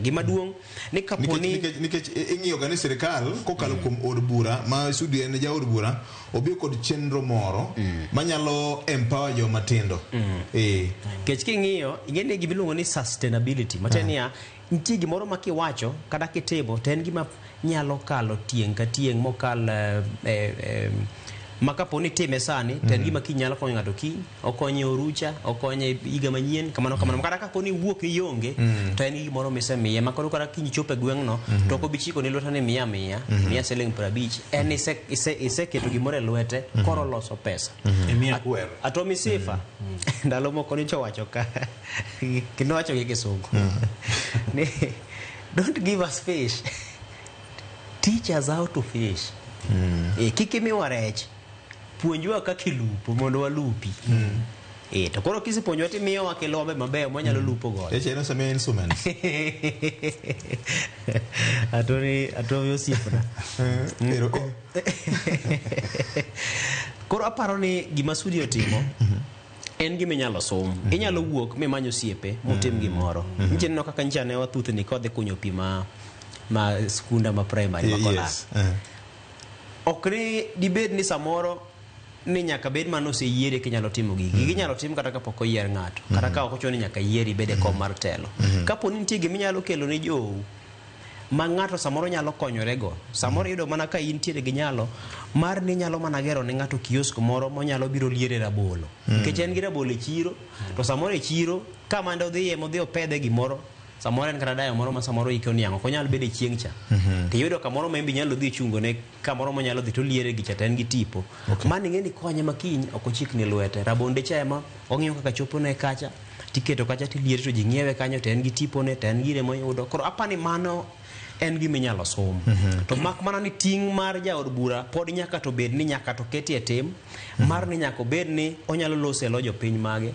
Gima duong' ni kaponi nikech ing'iyo ga ni sirikal kokalo kuom od bura ma sudi en ja od bura obi kod chenro moro manyalo empower joma tindo. Kech king'iyo ing'eni gimiluongo ni sustainability. Matenia nitie gimoro ma kiwacho kata kitimo to en gima nyalo kalo tieng' ka tieng' mokal makaponi time sani ten gima kinyalo konyo ng'ato ki okonye orucha okonye higa manyien kamano kata kaponi wuok ionge to en gimoro misemiye makoro kata kiny chope gweng'no to ok obichiko ni lweta ni mia $50 en iseketo gimoro e lwete koro loso pesa atomi sifa ndalo moko ni chowacho ka kino wacho gi Kisungu ni don't give us fish teach us how to fish. Kikimiwa rech puonjwa kaka ilupo mondo walupi. To koro kisipuonjwa timiyo wakilombe mabeyo mwanyalo lupo godo. Eno same instruments. Atoni osipna. Koro aparo ni gima sudi otimo en gima inyalo som. Inyalo wuok mimanyo osiepe mutim gimoro. Nitie no kaka ncha ne wathuthni kodhi kunyo pi ma skunda ma primary makolas. Okni dibed ni samoro ni nyaka bed mano se yiere kinyalo timo gigi. Ginyalo tim kata kapok oyier ng'ato. Kata ka ok ochuno nyaka yieri bede kom mar telo. Kaponi nitie gima inyalo kelo ni jou ma ng'ato samoro nyalo konyorego. Samoro yudo mana ka intiere gi nyalo mar ni nyalo mana gero ne ng'ato kiosk moro monyalo biro liere rabolo. Nikech en gi rabolo e chiro to samoro e chiro kama ndo dhiye modhi opedhe gimoro samoro en kata dayo moro ma samoro ike oniang'o ok onyal bedo chieng' cha tiyudo kamoro ma imbe nyalo dhi chungo ne kamoro monyalo dhi to liere gi cha en gi tipo mano ing'e ni konye makiny ok ochikni lwete rabonde cha ema ong'iyo kaka chopo ne kacha tiketo kacha tiliere to ji ng'iewe kanyo to en gi tipone to en gire moyudo koro apani mano en gima inyalo som to mak mana ni ting' mar jaod bura pod nyaka to bed ni nyaka to ketie tim mar ni nyaka bed ni onyalo lose lo jopiny mage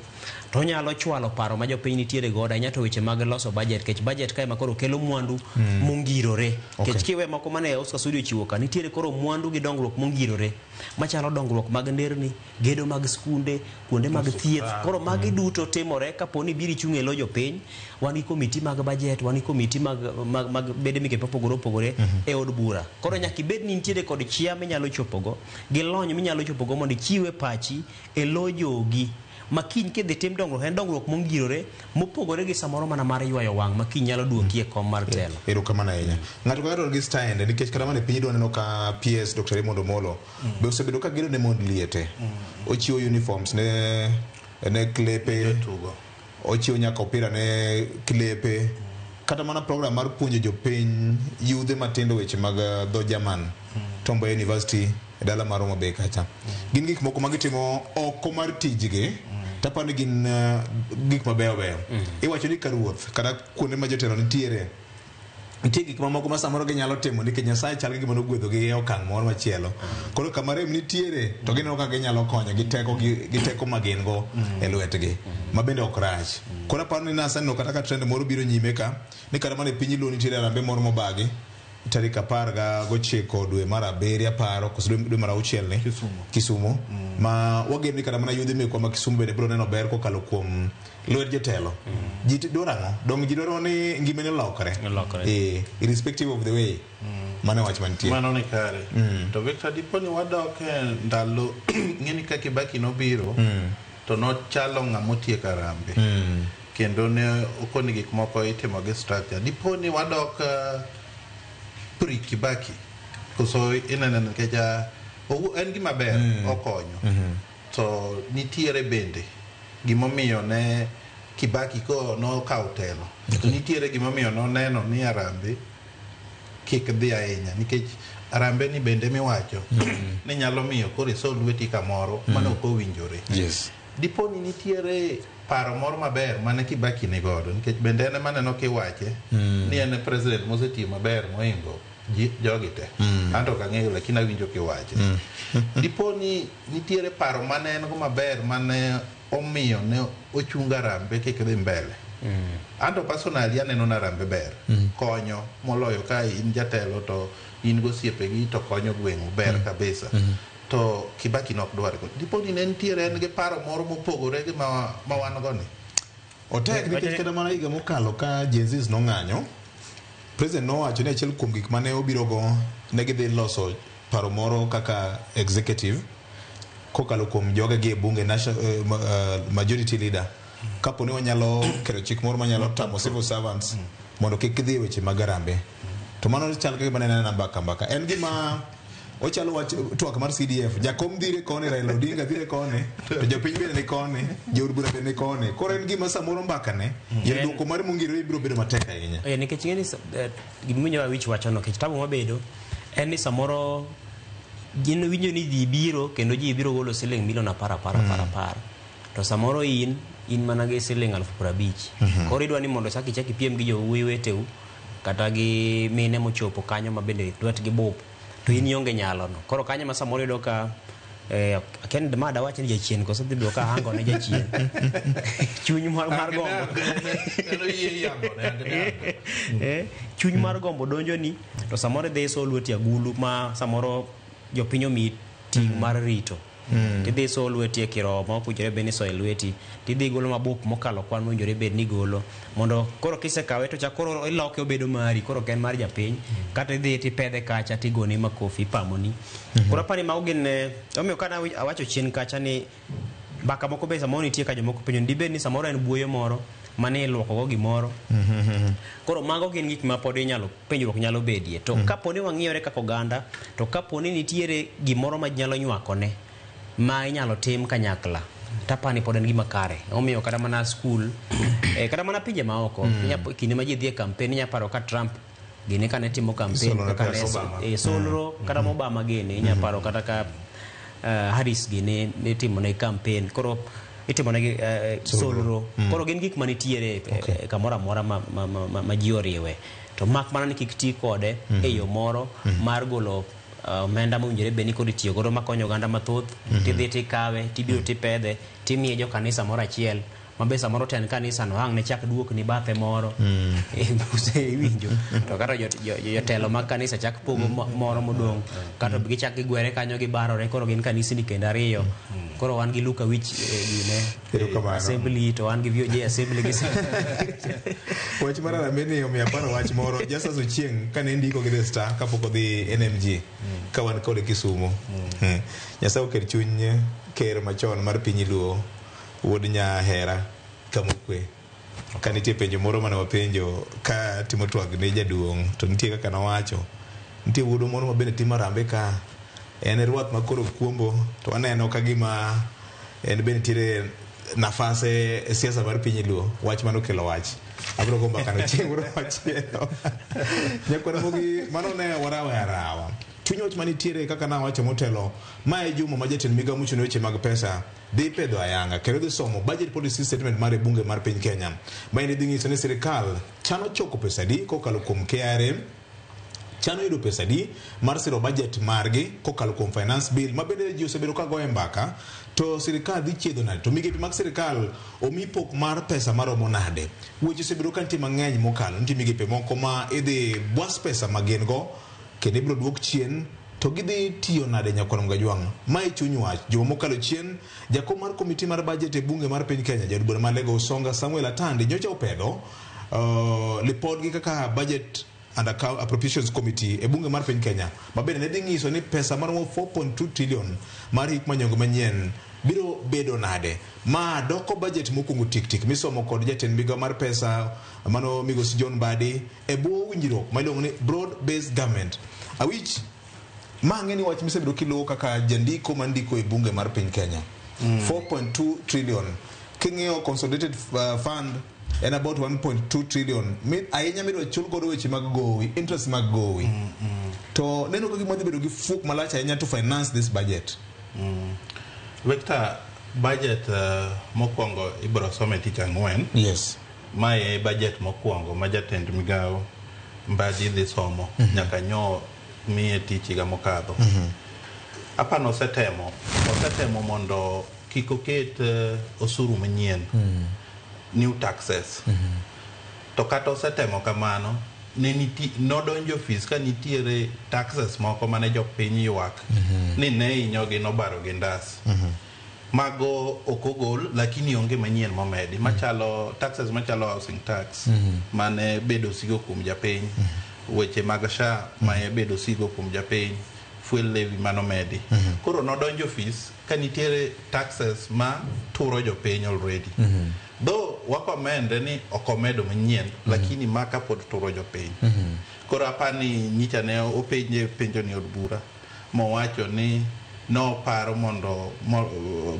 to onyalo chwalo paro ma jopiny nitiere godo ahinya to weche mag loso budget kech budget kae ma koro kelo mwandu mongirore kech kiwe moko mane Oscar Studio chiwo ka nitiere koro mwandu gi dongruok mongirore machalo dongruok mag nderni gedo mag skunde kuonde mag thieth koro magi duto timore kaponi biri chung' e lo jopiny wan gi komiti mag budget wan gi komiti mag bede migepe opogore e od bura koro nyaka ibed ni nitiere kod chia minyalo chopogo gi lony minyalo chopogo mondo ichiwe pachi e lo jogi makiny kidhi tim dongruok en dongruok mongirore mopogore gi samoro mana mar ywayo wang' makiny nyalo duoki e kom mar telo erokamano ahinya ng'ato ka ng'ato gi style nikech kata mana piny dwa neno ka PS Dr. Raymond Omolo be osebedo ka gedo ne mond liete ochiwo uniforms ne klepe ochiwo nyaka opira ne klepe kata mana program mar puonjo jopiny yudhe matindo weche mag dho Jerman Tom Mboya University e dala mar Homa Bay kacha gin gik moko magitimo oko mar tijgi tapani gin gik mabeyo beyo iwacho ni ka ruoth kata kuonde ma jotelo nitie gik mamoko ma samoro ginyalo timo nikech Nyasaye chal gi gima nogwedhogi e okang' moro machielo koro kama rem nitiere to gineno ka ginyalo konyo gi teko ma gin go e lwetgi ma bende ok rach koro aparo ni nasaneno kata ka trend moro biro nyime ka ni kata mana e piny Luo nitiere arambe moro mobagi tarik 19 dwe mar abiriyo aparo koso dwe mar auchiel ni Kisumu ma wageno ni kata mana yudhe mekwa ma Kisumu bende biro neno ber kokalo kuom lwet jotelo ji dwaro ang'o dong ji dwaro ni ngimane lokore irrespective of the way mano wach mantie mano ni kare to Victor dipo ni wadok ndalo ng'eni ka Kibaki nobiro to nochalo ng'amotieko arambe kendo ne okoni gik moko itimo gi structure dipo ni wadok pri Kibaki koso inene keja en gima ber okonyo to nitiere bende gimomiyo ne Kibaki ko no kawo telo to nitiere gimomiyo no neno ni arambe kik dhi ahinya nikech arambe ni bende miwacho ni nyalo miyo koro iso lweti kamoro mano ok owinjore dipo ni nitiere paro moro maber mane Kibaki ni godo nikech bende ene maneno kiwache ni ene president mosetiyo maber moingo jogi te anto kang'eyo lakini awinjo kiwache dipo ni nitiere paro mane en go maber mane omiyo ne ochunga arambe kik dhi mbele anto personally aneno na arambe ber konyo moloyo ka in jatelo to in gosiepegi to konyo gweng'u ber kabisa to Kibaki nok dwar go dipo ni ne nitiere en gi paro moro mopogore gi ma wan go ni otek nikech kata mana higa mokalo ka Gen Z nong'anyo President nowacho ni achiel kuom gik mane obiro go ne gidhi loso paro moro kaka executive kokalo kuom joga gi bunge majority leader kapo ni wanyalo kero chik moro manyalo tamo civil servants mondo kik gidhi weche mag arambe to mano chal ka gima nena mbaka en gima ochalo wach twak mar CDF jakom dhire kone Raila Odinga dhire kone to jopiny bende ni kone jood bura bende ni kone koro en gima samoro mbaka ne duoko mar mongirore biro bedo matek ahinya nikech ng'eni gimiwinjo wich wachono kech tabu mabedo en ni samoro gin winjo ni ji biro kendo ji biro golo siling milion apar to samoro in mana gi siling 50,000 koro idwa ni mondo chaki piem gi jowuoyi weteu kata gi mine mochopo kanyo ma bende lwetgi bup to in ionge nyalo no koro kanyo ma samoro ido ka aken mada wacho ni jachien koso dhi ka hango ne jachien chuny mar gombo chuny mar gombo donjo ni to samoro dhi so lweti agulu ma samoro jopiny omi ting' mar rito tidhi so lweti e kiromo opujore bed ni so e lweti tidhi golo mabup mokalo kwan mowinjore bed ni golo mondo koro kisekawe to cha koro iloke obedo mari koro ken mar japiny kata idhi tipedhe kacha tigone makofi pamoni koro apani mago gin omiyo kana awacho chien kacha ni mbaka moko be samoro nitie ka jomoko penjo dibed ni samoro en buoyo moro mane ilwokogo gimoro koro mago gin gik ma pod inyalo penjruok nyalo bedie to kaponi wang'iyore kaka oganda to kaponi nitiere gimoro ma nyalo nywakone ma inyalo tim kanyakla tapani pod en gima kare. Omiyo kata mana school kata mana pinje maoko kinde ma ji dhi e campaign nya paro ka Trump gini kane timo campaign kaka ne Solro kata Obama gini nya paro kata ka Harris gini ne timo ne campaign koro itimo ne Solro koro gin gik manitiere kamora mora ma ji oriwe to mak mana ni kik ti kode e yo moro mar golo omenda mowinjore beni kod tiyo godo makonyo oganda mathoth tidhi tikawe tibiro tipedhe timiye jo kanisa moro achiel mabe samoro ten kanisa no hang ne chak duok ni bathe moro winjo to kata jotelo mag kanisa chak pogo moro modong kata gichak gigwere kanyo gibarore koro gin kanisa ni kendo ariyo koro wan gi Luka Wich gine assembly to wan gi VOJ assembly gi wach mara na meni omiya paro wach moro Justus Ochieng kane ndiko gi The Star kapok odhi NMG ka wan kod Kisumu Nyasaye okel chuny ker machon mar piny Luo wuod Nyahera Kamukwe ka nitie penjo moro mane wapenjo ka timo twag ne jaduong' to nitie kaka nawacho nitie wuodo moro ma bende timo rambe ka en ruath makoro kuombo to aneno ka gima en bende nitiere nafase e siasa mar piny Luo wach mano kelo wach abro gomba kano chieng' moro machielo nyakwana mogi mano ne warawa arawa chuny wach manitiere kaka nawacho motelo mae Juma ma jatend migawo mochung' weche mag pesa dhi pedho ayanga kendo dhi somo budget policy statement mar bunge mar piny Kenya ma en dhi nyiso ni sirikal chano choko pesa di kokalo kuom KRA chano yudo pesa di mar siro budget margi kokalo kuom finance bill ma bende ji osebedo ka goye mbaka to sirikal dhi chiedho nade to migepe mag sirikal omi pok mar pesa maromo nade weche osebedo ka nitie mang'eny mokalo nitie migepe moko ma idhi bwas pesa ma gin go kendo ibiro duok chien to gidhi tiyo nade nyakwana Mgajwang' mae chuny wach juma mokalo chien jakom mar komiti mar budget e bunge mar piny Kenya jaod bura mar Lagos Songa Samuel Atandi nyocha opedho lipod gi kaka budget and appropriations committee e bunge mar piny Kenya ma bende ne dhi nyiso ni pesa maromo 4.2 trillion mar hik manyongo manyien biro bedo nade ma doko budget mokwongo tik misomo kod jatend migawo mar pesa mano Migosi John Mbadi e bwo winjruok ma iluongo ni broad based government awich ma ng'eni wach misebedo kiluwo kaka jandiko mandiko e bunge mar piny Kenya 4.2 trillion king'iyo consolidated fund en about 1.2 trillion ahinya midwa chul godo weche mag gowi interest mag gowi to neno ka gima dhi bedo gi fuk malach ahinya to finance this budget Victor budget mokwongo ibro some tich ang'wen yes mae budget mokwongo ma jatend migawo Mbadi dhi somo nyaka nyo miye tich ga mokadho apano osetemo mondo kik oket osuru manyien new taxes to kata osetemo kamano nodonjo ofis ka nitiere taxes moko mane jopiny ywak ni ne inyogi nobaro gi ndas mago okogol lakini onge manyien momedi machalo taxes machalo housing tax mane bedo sigo kuom japiny weche mag SHA mae bedo sigo kuom japiny fuel levy manomedi koro nodonjo ofis ka nitiere taxes ma turo jopiny already though wakomende ni okomedo manyien lakini maka pod turo jopiny koro apani nyicha ne openje penjo ni od bura mowacho ni no paro mondo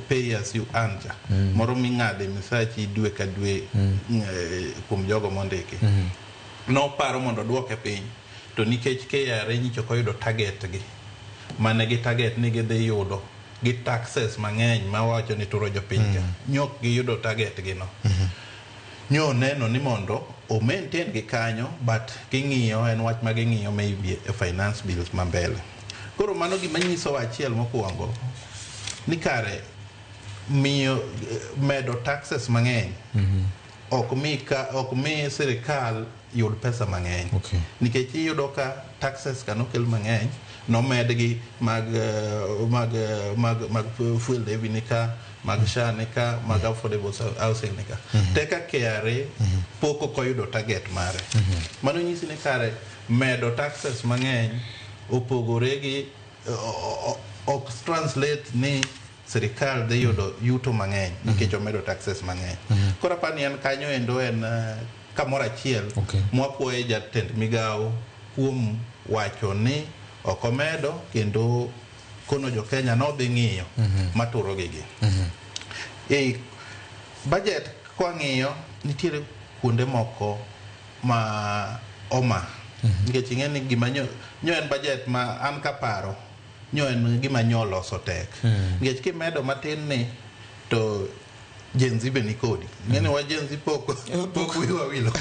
pay as you earn moro ming'ade misachi dwe ka dwe kuom jogo mondiki no paro mondo duoke piny to nikech KRA nyicho koyudo target gi mane gi target ni gidhi yudo gi taxes mang'eny ma wacho ni turo jopiny ka nyok gi yudo target gi no nyo neno ni mondo o maintain gi kanyo but ging'iyo en wach ma ging'iyo maybe e finance bills ma mbele koro mano gima nyiso achiel mokwongo ni kare miyo medo taxes mang'eny ok mi sirikal yud pesa mang'eny nikech iyudo ka taxes kanokel mang'eny nomedgi mag fuel levy nika mag SHA nika mag affordable housing nika teka KRA poko koyudo target mare mano nyisi ni kare medo taxes mang'eny opogore gi ok translate ni sirikal dhi yudo yuto mang'eny nikech omedo taxes mang'eny koro apani en kanyo endo en kamoro achiel mwapuoye jatend migawo kuom wacho ni okomedo kendo kono jo Kenya no dhi ng'iyo maturo gigi Budget kwang'iyo nitiere kuonde moko ma oma nikech ing'e ni gima nyo en budget ma an kaparo nyo en gima nyo loso tek nikech kimedo matin ni to Gen Z be nikodi ng'e ni wa Gen Z pok wiwa wilo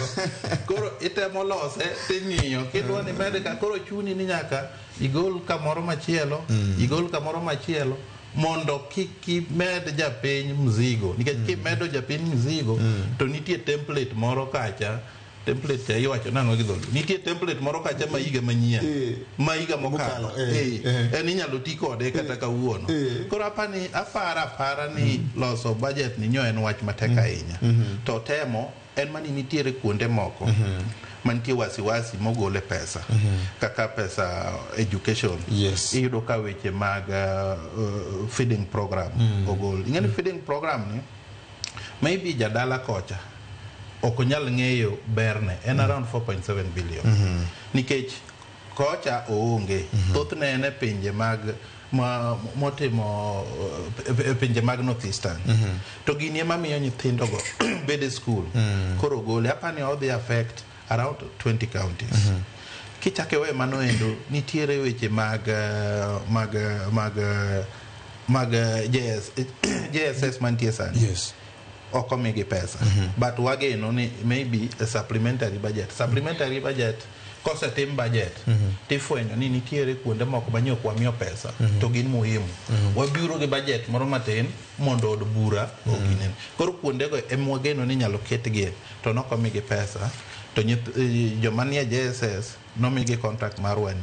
koro itemo lose ting'iyo kidwa ni mede ka koro chuni ni nyaka igol kamoro machielo mondo kimed japiny mzigo nikech kimedo japiny mzigo to nitie template moro kacha template cha iwacho nang'o gi dholuo nitie template moro kacha ma higa manyien ma higa mokalo en inyalo ti kode kata kawuono koro apara ni loso budget ni nyo en wach matek ahinya to temo en mani nitiere kuonde moko mantie wasiwasi mogole pesa kaka pesa education iyudo ka weche mag feeding program ogol ing'eni feeding program ni maybe jadala kocha ok onyal ng'eyo berne en around 4.7 billion nikech kocha oonge thothne en e pinje mag motimo pinje mag northeastern to gini ema miyo nyithindogo bede school koro gole apani odhi affect around 20 counties kichake we mano endo nitiere weche mag JSS mantie sani oko migi pesa but wageno ni maybe a supplementary budget kose tim budget tifwenyo ni nitiere kuonde moko manyo kwamiyo pesa to gin muhimu wabiro gi budget moro matin mondo od bura oginen koro kuonde go emwageno ni nyalo ketgie to nokomigi pesa to joma nie JSS nomigi contract mar 1 year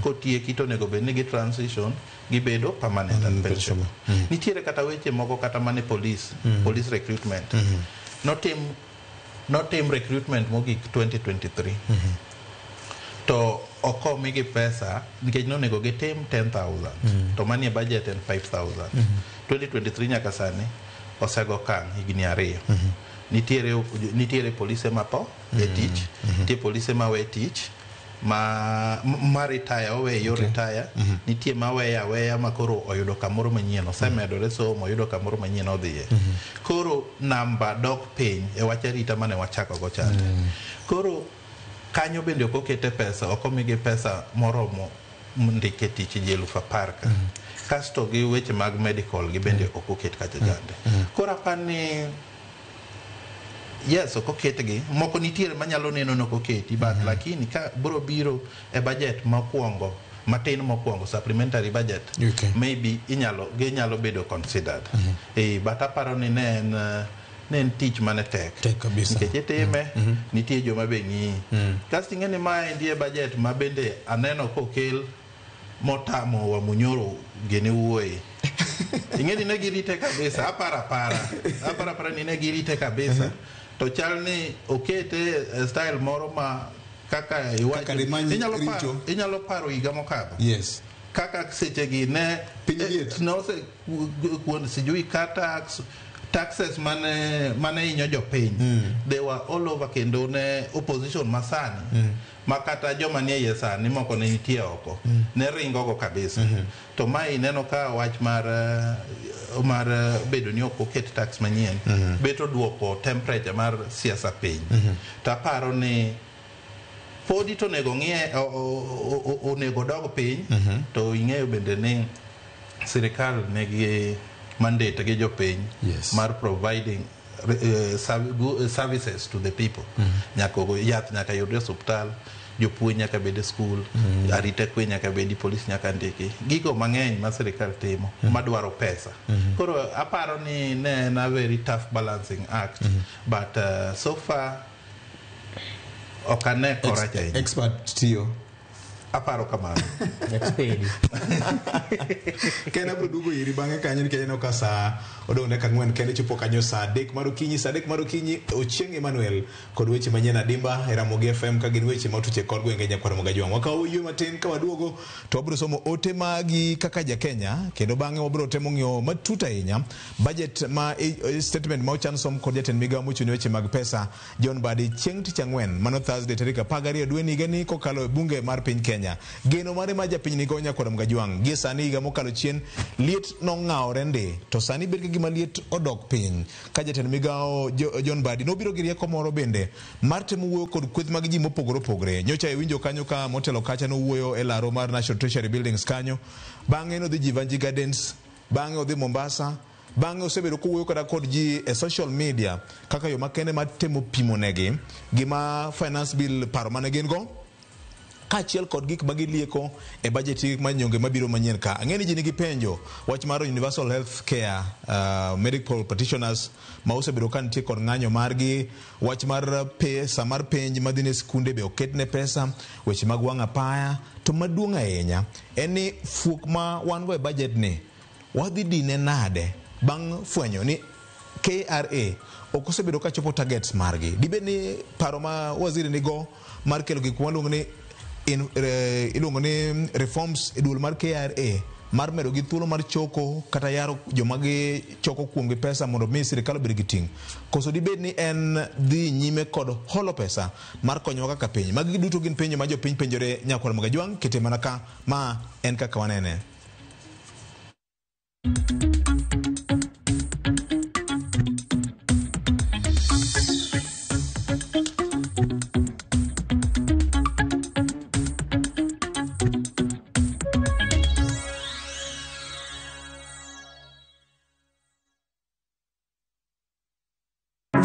kotieki to nego bed ni gi transition gibedo permanent and pension nitiere kata weche moko kata mane police recruitment notim recruitment mogik 2023 to okomigi pesa nikech nonego gitim 10,000 to manie budget en 5,000 2023 nyaka sani osego kang higni 2 nitiere polise mapo e tich nitie polise mawe tich ma retire oweyo retire nitie maweya makoro oyudo kamoro manyien osemedore somo oyudo kamoro manyien odhiye koro namba dok piny e wach arita mane wachako go chande koro kanyo bende ok okete pesa ok omigi pesa moromo ndike tich ji 10,000 ka kasto gi weche mag medical gi bende ok oket kacha chande koro apani yes ok oketgi moko nitiere manyalo neno nok oketi but lakini ka bro biro e budget mokwongo matin mokwongo supplementary budget maybe inyalo bedo considered but aparo ni ne en tich mane tek kabisa nikech itime nitie joma be ng'i kasto ing'eni mae ndie budget ma bende aneno kokel motamo wa munyoro gene wuoyi ing'eni ne girite kabisa apara ni ne girite kabisa to chal ni okete style moro ma kaka inyalo paro higa mokadho kaka sechegi ne nose kuond sijui ka taxes mane inyo jopiny they were all over kendo ne opposition masani makata joma nie iye sani moko ne nitie oko ne ringo go kabisa to mai neno ka wach mar bedo ni ok oket tax manyien beto duoko temperature mar siasa piny to aparo ni podi to nego ng'ie onego dog piny to ing'eyo bende ni sirikal negi mandate gi jopiny mar providing services to the people yath nyaka yudre osuptal jopuonj nyaka bede school arita kwe nyaka bedi police nyaka ndiki gigo mang'eny ma sirikal timo madwaro pesa koro aparo ni ne na very tough balancing act but so far okane korach ahinya expert tiyo aparo kamano kena bro dugo iri bang'e kanyo nikech no ka saa odong' dakika 4 kende chopo kanyo saa 3 mar okinyi Ochieng' Emmanuel kod weche manyien adimba e Ramogi FM ka gin weche matuche kod gwenge nyakwar Mogajwang' wakawo yue matin ka waduogo to wabro somo ote magi kaka ja Kenya kendo bang'e wabro temo ng'iyo matut ahinya budget ma statement ma ochan som kod jatend migawo mochuni weche mag pesa John Badi chieng' tich ang'wen mano Thursday tarik 12 dwe ni gani kokalo e bunge mar piny Kenya Kenya. Geno mare ma japiny ni gonya kod Mgajwang. Gie sani higa mokalo chien liet nong'awore ndi. To sani ber gima liet odok piny. Ka jatend migao John Badi nobiro gi rieko moro bende mar temo wuoyo kod kweth mag ji mopogore opogore. Nyocha e winjo kanyo ka motelo kacha no wuoyo e laro mar National Treasury Buildings kanyo. Bang'e no dhi Jivanji Gardens, bang'e odhi Mombasa, bang'e osebedo kowuoyo kod ji e social media kaka yo makende mar temo pimo negi gima finance bill paro mane gin go kaachiel kod gik magilieko e budget manyonge mabiro manyien ka. Ang'eni ji nigi penjo wach mar Universal Health Care medical practitioners ma osebedo ka nitie kod ng'anyo margi, wach mar pesa mar penj madhi ne skunde be oketne pesa, weche mag wang' apaya, to maduong' ahinya en ni fuok ma wan go e budget ni wadhi dine nade bang' fwenyo ni KRA ok osebedo ka chopo targets margi. Dibed ni paro ma waziri nigo mar kelo gik maluongo ni iluongo ni reforms e duol mar KRA mar medo gi thuolo mar choko kata yaro joma gi choko kuom gi pesa mondo mi sirikal obed gi ting'. Koso dibed ni en dhi nyime kod holo pesa mar konyowa kaka piny. Magi duto gin penjo ma jopiny penjore Nyakwar Mgajwang, kete mana ka ma en kaka wanene.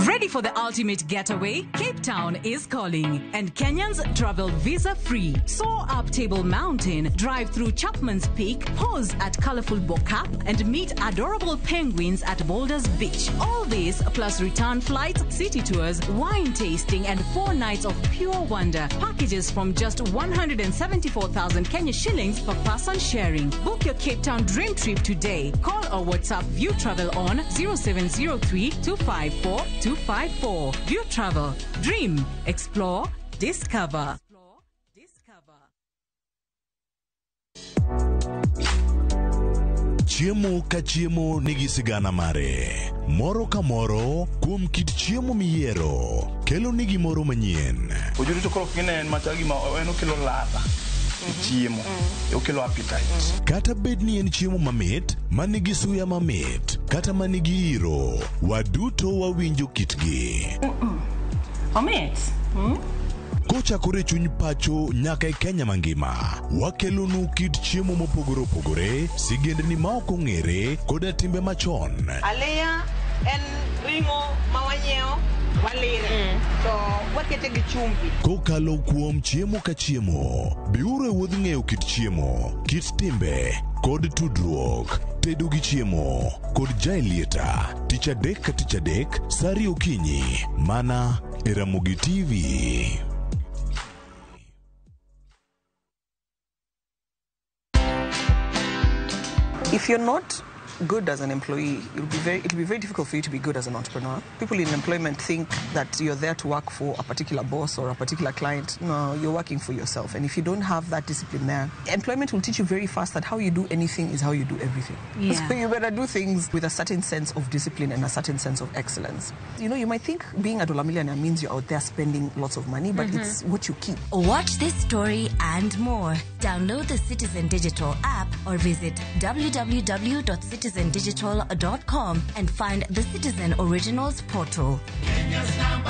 Ready for the ultimate getaway? Cape Town is calling, and Kenyans travel visa-free. Soar up Table Mountain, drive through Chapman's Peak, pause at colorful Bokap, and meet adorable penguins at Boulders Beach. All this plus return flights, city tours, wine tasting, and 4 nights of pure wonder. Packages from just 174,000 Kenya shillings per person sharing. Book your Cape Town dream trip today. Call or WhatsApp View Travel on 0703 254 254. View Travel. Dream. Explore. Discover. Chiemo ka chiemo nigi sigana mare. Moro ka moro kuom kit chiemo miyiero kelo nigi moro manyien. Ojuri to koro kinen machagi ma en okelo ladha. Chiemo. Okelo appetite. Kata bed ni en chiemo mamit, manigi suya mamit, kata manigi iro, waduto wawinjo kitgi. Mamit. Kochakore chuny pacho nyaka e Kenya mangima, wakelonu kit chiemo mopogore opogore, sigendni ma ok ong'ere koda timbe machon. Aleya en ringo mawanyeo walire to wakete gi chumbi. Kokalo kuom chiemo ka chiemo, biuru e wuodh ng'eyo kit chiemo, kit timbe kod tudruok. Tedo gi chiemo kod Jailieta, tich adek ka tich adek, sari okinyi, mana e Ramogi TV. If you're not good as an employee, it'll be very difficult for you to be good as an entrepreneur. People in employment think that you're there to work for a particular boss or a particular client. No, you're working for yourself. And if you don't have that discipline there, employment will teach you very fast that how you do anything is how you do everything. Yeah. So you better do things with a certain sense of discipline and a certain sense of excellence. You know, you might think being a dollar millionaire means you're out there spending lots of money, but it's what you keep. Watch this story and more. Download the Citizen Digital app or visit www.citizendigital.com and find the Citizen Originals portal. Kenya's #1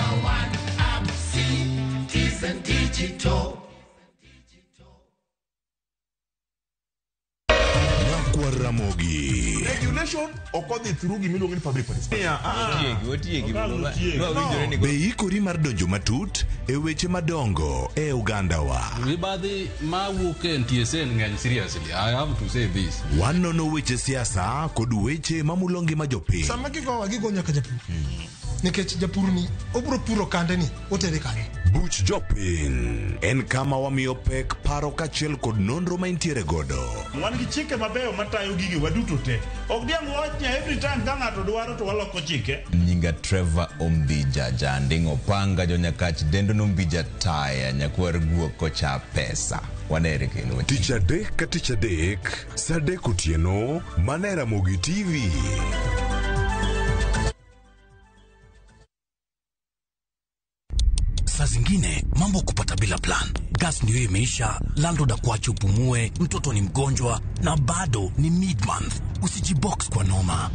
app, Citizen Digital. Nyakwar Ramogi. Regulation occurred through Gimilu public policy. Be ikori mar donjo matut e weche madongo e Uganda wa. Mibadhi ma wuke NTSN ng'eny seriously. I have to say this. Wanono weche siasa kod weche mamulongi majopiny. Sama gigo nyaka japur. Nikech japur ni obro puro kande ni otere kanye. Buch jopiny en kama wamiyo pek paro kachiel kod nonro ma intiere godo. Wan gi chike mabeyo matayo gigi waduto te. Ok diang wachnya every time ka ng'ato dwaro to waloko chike. Nyinga Trevor Ombija jandingo panga jo nyakach dendo nombija taya nyakwar guok kocha pesa. Wanere kendo. Tich adek ka tich adek, sadek otieno, mana e Ramogi TV. saa zingine mambo kupata bila plan. Gas ndio imeisha, landlord akuache upumue, mtoto ni mgonjwa na bado ni mid-month. Usijibox kwa noma.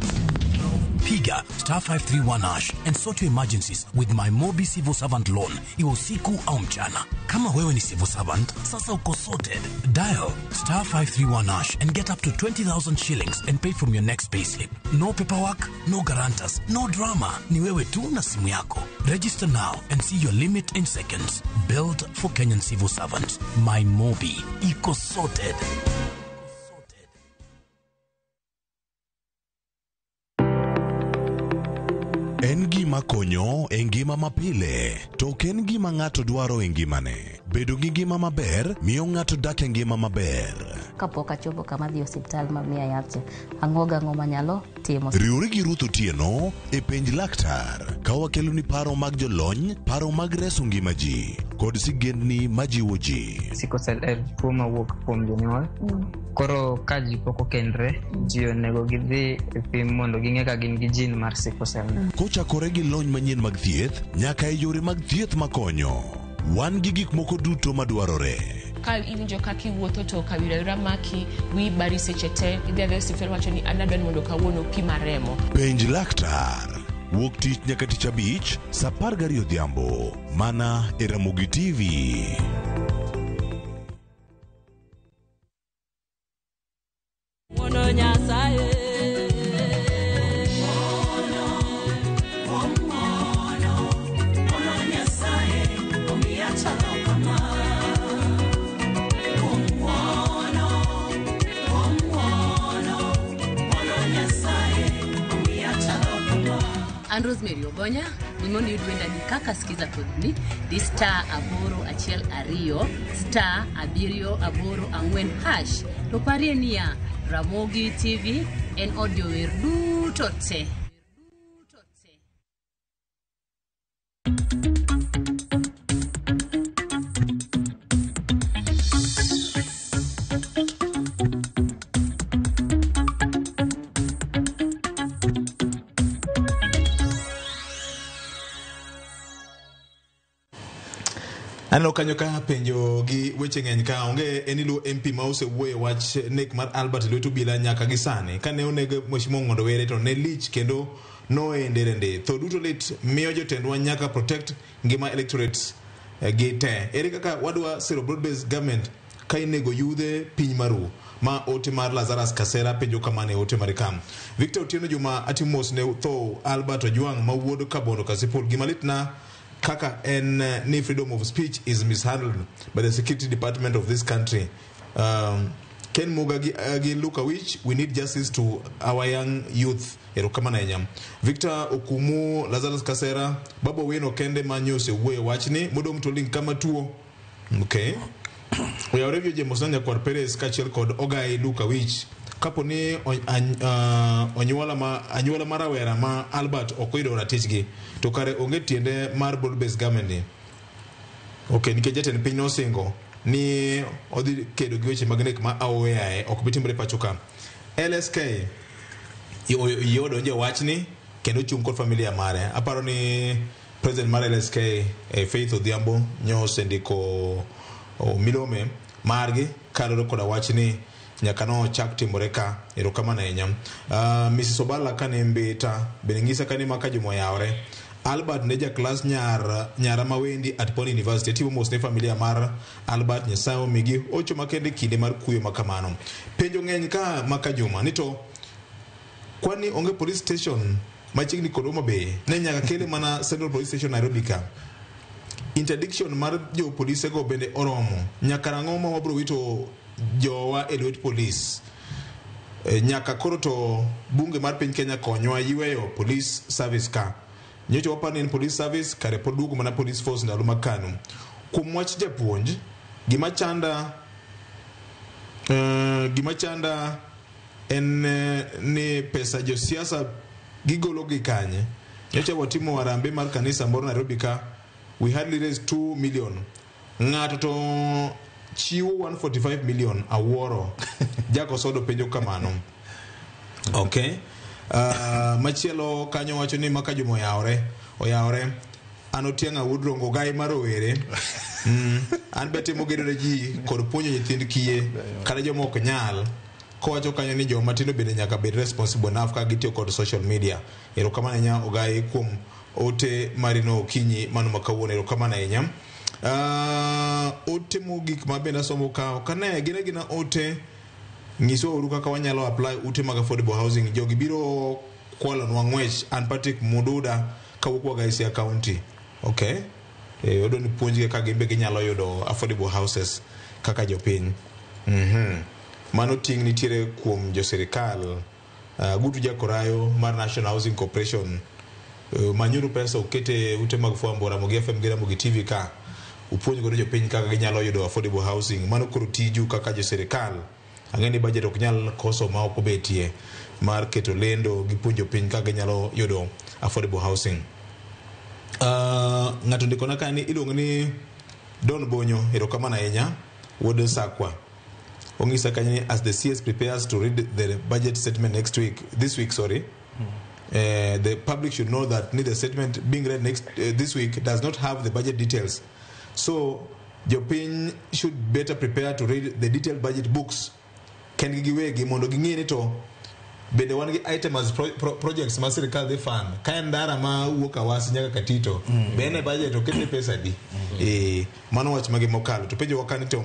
Piga *531# and sort your emergencies with my Mobi Civil Servant Loan, iwe usiku au mchana. Kama wewe ni civil servant, sasa uko sorted. Dial *531# and get up to 20,000 shillings and pay from your next payslip. No paperwork, no guarantors, no drama. Ni wewe tu na simu yako. Register now and see your limit in seconds. Built for Kenyan civil servants. My Mobi, iko sorted. En gima konyo e ngima mapile, to ok en gima ng'ato dwaro e ngimane. Bedo gi ngima maber miyo ng'ato dak e ngima maber. Kapok achopo kama dhi osiptal mamiya yath, ang'oga ang'o manyalo timo. Riwri gi Ruth Otieno e penj laktar, ka wakelo ni paro mag jolony, paro mag reso ngima ji, kod sigendni majiwo ji. Sickle cell en tuo mawuok kuom jonyuol. Koro ka ji pok okendre, ji onego gidhi e pim mondo ging'e ka gin gi gene mar sickle cell. Kochakore gi lony manyien mag thieth, nyaka e yore mag thieth makonyo. Wan gi gik moko duto madwarore. Ka iwinjo kaka iwuotho to kawira maki, wi bari seche te, idhi adhi osiptal wacho ni anadwa ni mondo kawuono pima remo. Penj laktar. Wuok tich nyaka tich abich, saa 12 odhiambo, mana e Ramogi TV. Mono Nyasaye. An Rosemary Ogonya, nimoni yudwenda ni kaka sikiza kodni, di *112*2, *784#. To parie niya, Ramogi TV en audio wer duto te. Anlo kanyo ka penjo gi weche ng'eny ka onge enilu MP ma osewuoyo wach nek mar Albert Lwetu Bila nyaka gi sani kane onege Mheshimiwa Ng'ondo Were to ne lich kendo no enderende tho duto lit miyo jotendwa nyaka protect ngima electorates gi te. Ere kaka wadwa sero broad based government ka inego yudhe piny maru ma ote mar Lazarus Kasera penjo kamane ote marikam. Victor Otieno Juma atimos ne tho Albert Ojwang ma wuod Kabondo Kasipul gimalitna kaka ni freedom of speech is mishandled by the security department of this country. Ken Mugagi Lukawich, we need justice to our young youth. Victor Okumu, Lazarus Kasera, Babo Weno Kende Manyose, we watch ni, Mudom Toling Kama tuo. Okay. We are reviewing Mosanya Kwarperes Kachel called Ogai Lukawich. Kapo ni anyuala marawera ma Albert Okoido ratijgi to kare onge tiende mar broad based government. Okay, nikejete ni piny no singo ni odhi kedo gi weche mag nek ma aoyae ok bitimre pachoka. LSK yodo nje wachni kendo chung kod familia mare. Aparo ni president mar LSK Faith Odhiambo nyose ndiko milome margi kaloro koda wachni nyaka no chak timore ka erokamano ahinya. Mrs. Obala kane mbita beningisa kane makaji moyawre Albert neja class nyara mawendi at Pony University timo mos ne familia mar Albert Nyasayo migi ocho makende kinde mar kuyo makamano. Penjo ng'eny ka makajuma nito kwani onge police station machiegni kod Homa Bay ne nyaka kele mana Central Police Station Nairobi ka. Interdiction mar jo police go bende oromo nyaka rang'o ma wabro wito jowa elwet police. Nyaka koro to bunge mar piny Kenya konywa yweyo police service ka. Nyocho wapani en police service kare podugo mana police force ndalo makano. Kuom wach japuonj gima chanda en ni pesa josiasa gigolo gi kanye. Nyocho watimo warambe mar kanisa moro Nairobi ka we hardly raise 2 million. Ng'ato to chiwo 145 million awuoro. Jako sodo penjo kamano. Okay. Machielo kanyo wacho ni maka jumo oyawre anotianga Woodrongo gai marowere. An bete mogedo ne ji kod puonjo nyithind kiye kata joma ok nyal. Kowacho kanyo ni joma tindo bende nyaka bed responsible enough ka gitiyo kod social media. Erokamano nya ogai kuom ote marino okinyi mano makawuono. Erokamano ahinya. Ote mogik mabende asomo ka kane gina ote nyiso uru kaka wanyalo apply ute mag affordable housing. Jogi biro kwalo nwa ngwech an Patrick Mududa kawuok wa Gaisia County. Okay. Odo ni puonjge ka gimbe ginyalo yudo affordable houses kaka jopiny. Mano ting nitiere kuom jo serikal. Gutu Jakorayo mar National Housing Corporation manyuru pesa ukete ute mag fwambo Ramogi FM gi Ramogi TV ka upuonj godo jopiny kaka ginyalo yudo affordable housing. Mano koro tiju kaka jo serikal. Ang'eni budget ok nyal koso ma ok obetie mar keto lendo gi puonjo piny kaka ginyalo yudo affordable housing. Ng'ato ndikona ka ni iluongo ni Don Bonyo. Erokamano ahinya wuod Sakwa. Ongisa kanyo ni as the CS prepares to read the budget statement this week, the public should know that the statement being read this week does not have the budget details. So jopiny should better prepare to read the detailed budget books. Ken giwegi mondo ging'e ni to bende wan gi items projects ma sirikal dhi fund ka en ndara ma wuok Awasi nyaka Katito bene budget oketne pesa di. Mano wach mage mokalo to penjo wakani to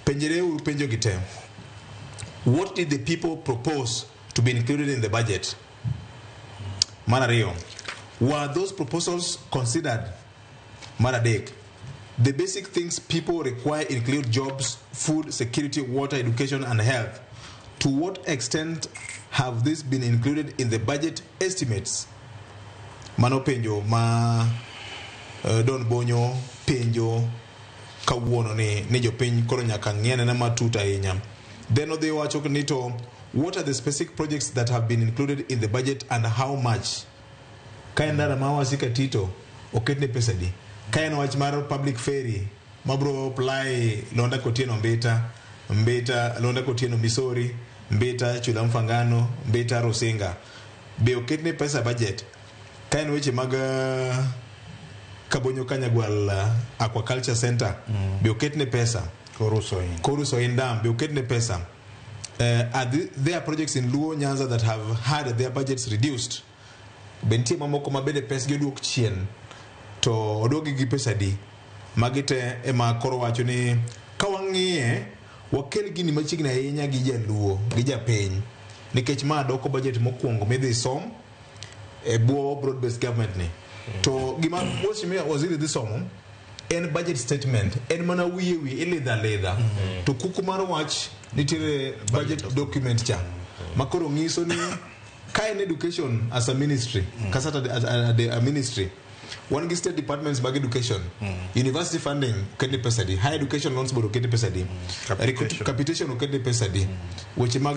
penjere uru penjo gite. What did the people propose to be included in the budget? Marario, were those proposals considered? Maradek, the basic things people require include jobs, food, security, water, education, and health. To what extent have these been included in the budget estimates? Mano penjo ma Don Bonyo penjo kawuono ni jopiny koro nyaka ng'ene na matuta ahinya. Then they wacho ni to what are the specific projects that have been included in the budget and how much? Ka en ndara ma Awasi Katito oketne pesa di. Ka en wach mar public ferry mabro apply Londa Kotieno Mbeta Londa Kotieno Misori, Mbeta Chula Mfangano, Mbeta Rosenga. Be oketne pesa budget. Ka en weche mag Kabonyo Kanyagwal Aquaculture Center be oketne pesa. Koruso in Dam be oketne pesa. Are there projects in Luo Nyanza that have had their budgets reduced? Bentie mamoko mabede pesa joduok chien to odogi gi pesa di magite ema koro wacho ni ka wang'iye wakel gini machiegni ahinya gi jaluo gi japiny nikech ma doko budget mokwongo midhi som e bwo broad based government ni to gima mheshimiwa waziri dhi somo en budget statement en mana wiye ilidha to kuku mar wach nitiere budget document cha makoro ng'iso ni ka en education as a ministry kasata a ministry one gi state departments mag education university funding oketne pesa di, higher education loans board oketne pesa di, capitation oketne pesa di, weche mag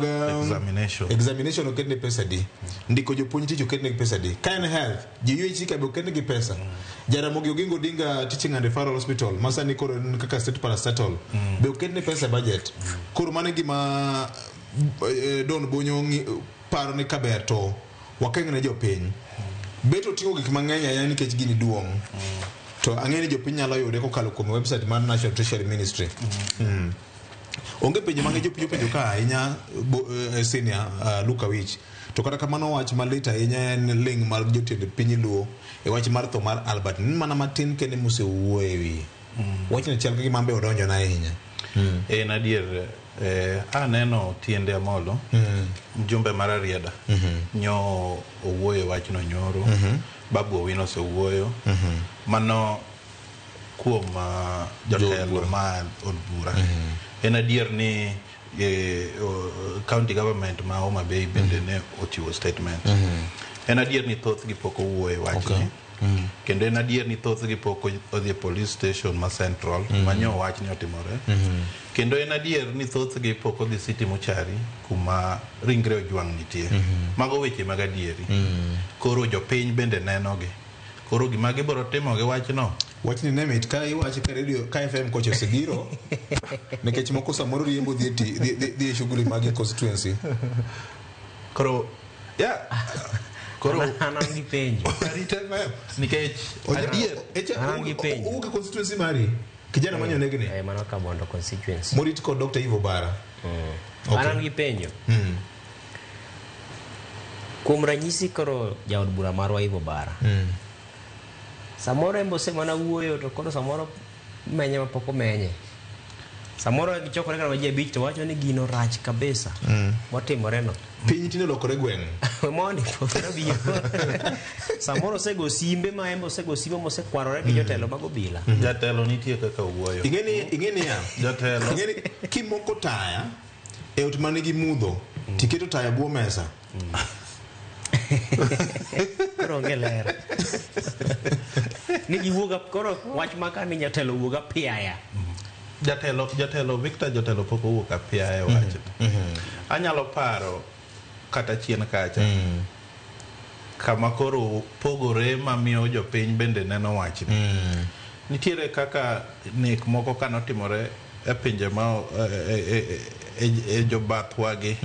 examination oketne pesa di, ndiko jopuonj tich oketne pesa di, ka en health GUH ka be oketne gi pesa. Jaramogi Oginga Odinga Teaching and Referral Hospital masani koro kaka state parastatal be oketne pesa budget. Koro mane gima Don Bonyo paro ni kaber to wakeng'ne jopiny beto tingo gik mang'eny ahinya nikech gini duong' to ang'eni jopiny nyalo yude kokalo kuom website mar National Treasury Ministry. Onge penjo mang'eny jopiny penjo ka ahinya senior Luka Wich to kata kamano wach malit ahinya en ling mar jotend piny Luo e wach mar tho mar Albert ni mana matin kende mosewuoyo ewi wach ni chal ka gima be odonjo na ahinya. En adier aneno Tiende Amolo mjumbe mar Arieda nyo owuoyo wachno nyoro Babu Owino osewuoyo mano kuom jotelo ma od bura. En adier ni county government ma Homa Bay bende ne ochiwo statement. En adier ni thoth gi pok owuoyo wachni kendo en adier ni thoth gi pok odhi police station ma Central manyo wach ni otimore. Kendo en adier ni thoth gi pok odhi city mochari kuma ringre ojwang' nitie. Mago weche mag adieri. Koro jopiny bende nenogi. Koro gima gibiro timo gi wachno wachni ne mit ka iwacho ka radio ka FM kocho segiro nikech moko samoro riembo dhi shughuli mag constituency. Koro Koro an gi penjo. Nikech uke constituency mari kijana manyo negni mano Kabondo constituency morit ko Dr. Ivo Bara. An gi penjo. Kuom ranyisi koro jaod bura marwa Ivo Bara. Samoro embo se mana wuoyo to koro samoro menye mapoko menye. Samoro gichokore kana waje bich to wacho ni gino rach kabisa. Motimore no. Piny tinde lokore gweng. Mondi profera biyo. Samoro sego simbe ma embo sego simbe mo se kwarore gi jotelo mago bila. Jatelo nitie kaka wuoyo. Ingeni ya. Jatelo. Ingeni kimoko taya e ot manigi mudho tiketo taya buo mesa. Koro ngelera. Ni giwuoga koro wach makani jatelo wuoga piaya. Jatelo Victor jatelo poko wuok apia e wacho. Anyalo paro kata chien kacha. Kama koro pogore mamiyo jopiny bende neno wachni. Nitiere kaka nek moko kanotimore e pinje ma e jobath wagi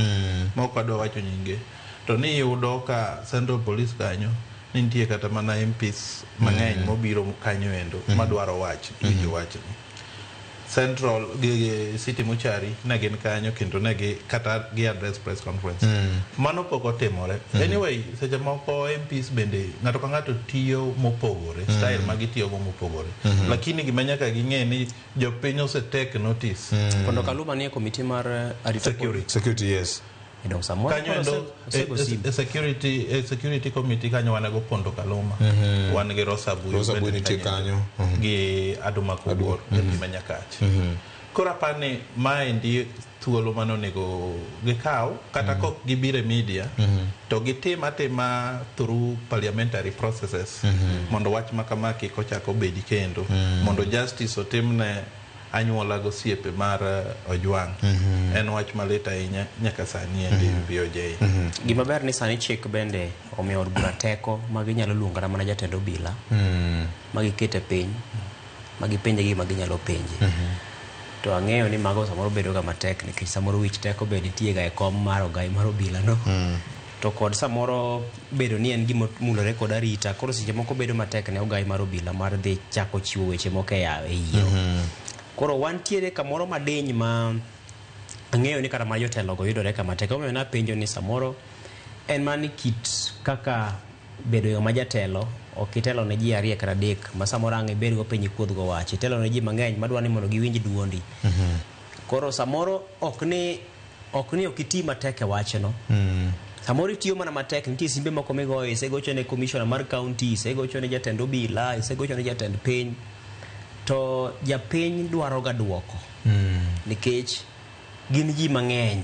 moko adwa wacho nyinge. To ni yudo ka Central Police kanyo nitie kata mana MPs mang'eny mobiro kanyo endo madwaro wach winjo wachni. Central City Muchari ne gin kanyo kendo ne gi kata gi address press conference. Mano poko timore. Anyway, seche moko MPs bende ng'ato ka ng'ato tiyo mopogore, style magitiyo go mopogore. Lakini gima nyaka ging'e ni jopiny osetake notice. Kondo Kaluma nie komiti mar security yes. Security committee kanyo wan go Pondo Kaluma. Wan gi Rosa Buyi nitie kanyo. Gi Aduma Kubor ma Nyakach. Kora pane maendi thuolo manonego gikaw kata kok gibire media to gitima through parliamentary processes mondo wach makama kik ochako bedi kendo mondo justice otimne anyuola go siepe mar Ojwang. En wach maleta ahinya nyaka sani endi BOJ. Gima ber ni sani chik bende omiyo od bura teko maginyalo luongana mana jatend obila magikete piny magipenje gi maginyalo penje. To ang'eyo ni mago samoro bedo ga matek nikech samoro wich teko bende nitie ga e kom mar ogai mar obila no. To kod samoro bedo ni en gima mulore kod arita koro seche moko bedo matek ne ogai mar obila mar dhi chako chiwo weche moko e iyo. Koro wantiere kamoro madiny ma ang'eyo ni kata ma jotelo go yudore kama tek. Omiyo na penjo ni samoro en mani kit kaka bedo yo ma jatelo okitelo ne ji ariyo kata adek ma samoro ang'e bedo go penyi kuodh go wach itelo ne ji mang'eny madwa ni mondo giwinj duondi. Koro samoro ok ni okiti matek e wachno. Samoro itiyo mana matek nitie simbe moko migoyo isegocho ne commissioner mar county isegocho ne jatend obila isegocho ne jatend piny. To japiny dwaro ga duoko nikech gin ji mang'eny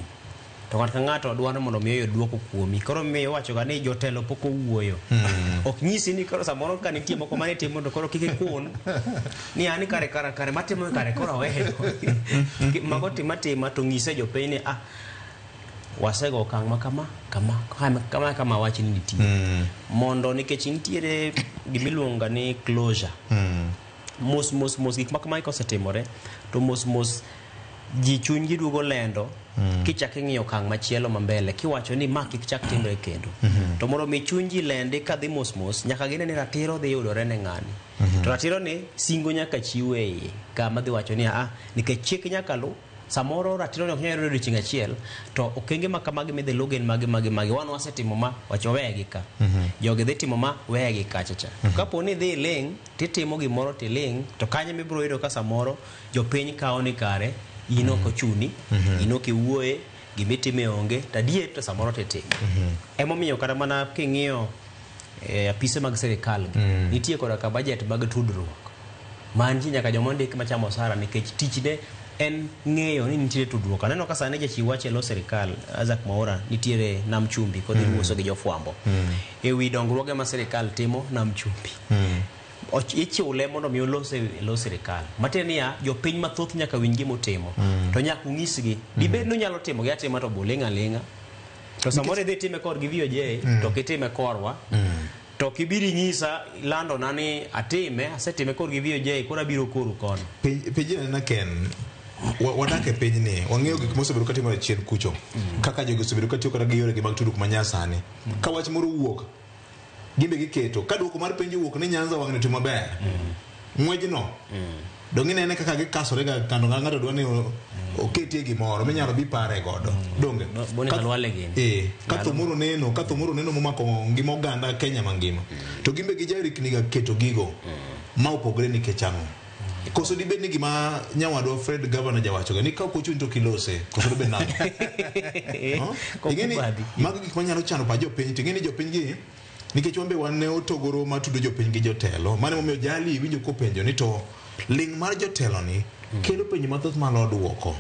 to ng'ato ka ng'ato dwaro mondo miyo duoko kuomi. Koro miyo wacho ga ni jotelo poko wuoyo. Ok nyisi ni koro samoro ka nitie moko mane timo to koro kike kun ni ani kare matimo kare koro wehe mago timatima to ng'ise jopiny ni wasego kang kama wach ni nitie mondo nikech nitiere gimiluonga ni closure. Mos gik makama kosetimore to mos ji chunygi duogo lendo kichako ng'iyo kang machielo mambele kiwacho ni ma kik chak timre kendo. To mondo mi chunygi lendi kadhi mos nyaka gine ni ratiro dhi yudore ne ng'ani. To ratiro ni singo nyaka chiwe iye kama dhi wacho ni nikech chik nyaka lu samoro ratiro ni ok nyalo yudo odiochieng' achiel to okenge makamagi midhi lugen magi wan wasetimo ma wacho wegi ka jogi dhi timo ma wegi kachacha. Kapo ni dhi ling titimo gimoro tiling to kanye mibiro yudo ka samoro jopiny kawo ni kare in ok ochuni in ok iwuoye gimitime onge tadier to samoro titimo. Emomiyo kata mana king'iyo apise mag sirikal nitie koda ka budget mag tudruok manji nyaka jomondik machamo osara nikech tichne en ng'eyo ni nitiere tudruok. Aneno ka sani jachiw wach e lo sirikal Isaac Mwaura nitiere Nam Chumbi kodhi wuoso gi jofwambo e wi dongruoge ma sirikal timo Nam Chumbi. Ichiwle mondo mi olose lo sirikal matiende niya jopiny mathoth nyaka winj gimotimo to nyaka ung'isgi dibed ni unyalo timo gi atima to buling' aling'a to samoro idhi time kod gi VOJ to kitime korwa to kibiri nyisa lando nani atime asetime kod gi VOJ koro abiro koru kono pejina na ken wadake piny ni wang'eyo gik mosebedo katimore chien kucho kaka jogo osebedo katiyo kata gi yore gi mag tudruok manyasani ka wach moro wuok gimbe giketo ka duoko mar penjo wuok ni Nyanza wang'ne timo maber ng'wejno dongi nene kaka gikasore ga kando ng'ato dwani oketie gimoro minyalo bi pare godo donge ka thumuru neno momako ngima oganda Kenya mangima to gimbe gijarikni ga keto gigo ma opogre nikech ang'o koso dibed ni gima nyawadwa Fred Governor jawacho ga ni ka okochun to kilose koso dibed nang'o magi gik manyalo chano pa jopiny ting'eni jopiny gi nikech wambe wan ne otogoro matudo jopiny gi jotelo mane momiyo jali winjo kopenjo ni to ling mar jotelo ni kelo penjo mathoth malo duoko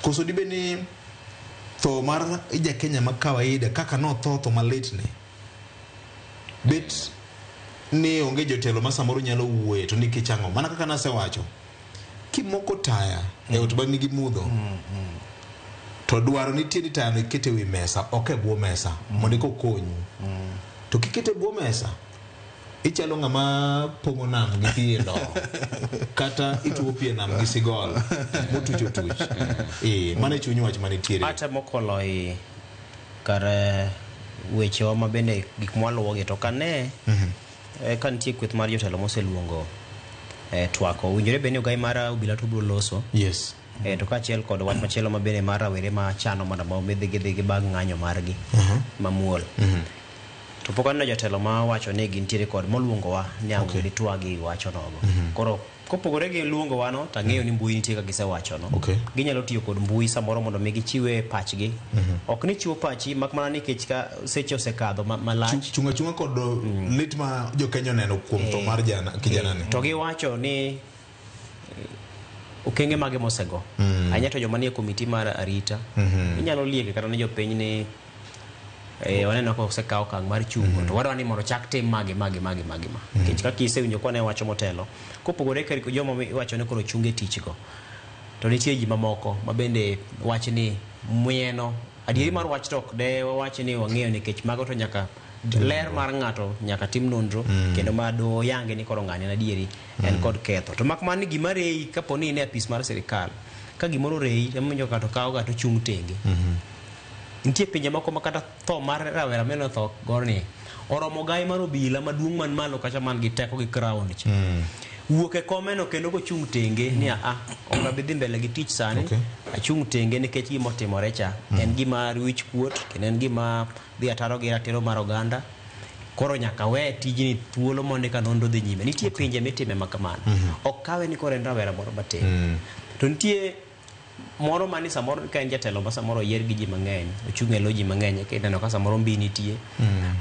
koso dibe ni tho mar ja Kenya ma kawaida kaka no tho malit ni bet ni onge jotelo ma samoro nyalo wuoye to nikech ang'o mana kaka nasewacho kimoko taya e ot bang' nigi mudho to dwaro ni tieni taya no ikete wi mesa ok e bwo mesa mondo kokonyi to kikete bwo mesa ichalo ng'ama pongo nam gi pielo kata ituo pie nam gi sigol motucho tuch mane chunyi wach mane tiere ata mokolo kar weche ma bende gik mwaluwogi to kane kan tie kweth mar jotelo moseluongo twako winjore bende ogai mara obila to bro loso yes to kachiel kod wach machielo ma bende mar rawere ma chano mondo omedhi gi bag ng'anyo margi mamuol to pok aneno jotelo ma wacho ni gintiere kod moluongowa ni ango ni twagi wacho nogo koro kopogore gi luongowa no tang'eyo ni mbui nitie ka gisewacho no ginyalo tiyo kod mbui samoro mondo mi gichiwe pachgi ok ni chiwo pachi mak mana nikech ka seche osekadho malach chunga kod lit ma jo Kenya neno kuom to mar kijana ni to giwacho ni okenge mage mosego anya to joma nie komiti mar arita inyalo lieke kata ne jopiny ni waneno ko osekawo kang' mar chungo to wadwa ni mondo chak tim mage nikech kaka isewinjo kone wacho motelo kopogore kar joma wacho ni koro chunge tich go to nitie ji mamoko ma bende wach ni mwieno adieri mar wach tok de wach ni wang'eyo nikech mago to nyaka ler mar ng'ato nyaka tim nonro kendo ma do yange ni koro ng'ane na adieri en kod ketho to mak man gima rei kapo ni ne apis mar sirikal ka gimoro rei emojo kato kawo gato chung tenge nitie pinje moko makata tho mar rawera meno tho gorni oromo gai mar obila maduong' man malo kacha man gi teko gi crown cha wuok e komeno kendo go chung tenge ni onga bidhi mbele gi tich sani achung tenge nikech gima otimore cha en gima wich kuot kendo en gima dhi ataro gi ratiro mar oganda koro nyaka we tijni thuolo mondo ka nondo dhi nyime nitie pinje mitime makamano ok kawe ni koro en rawera moro matin to nitie moro mani samoro ka en jatelo ma samoro yier gi ji mang'eny ochung' e lo ji mang'eny kendo ka samoro mbi nitie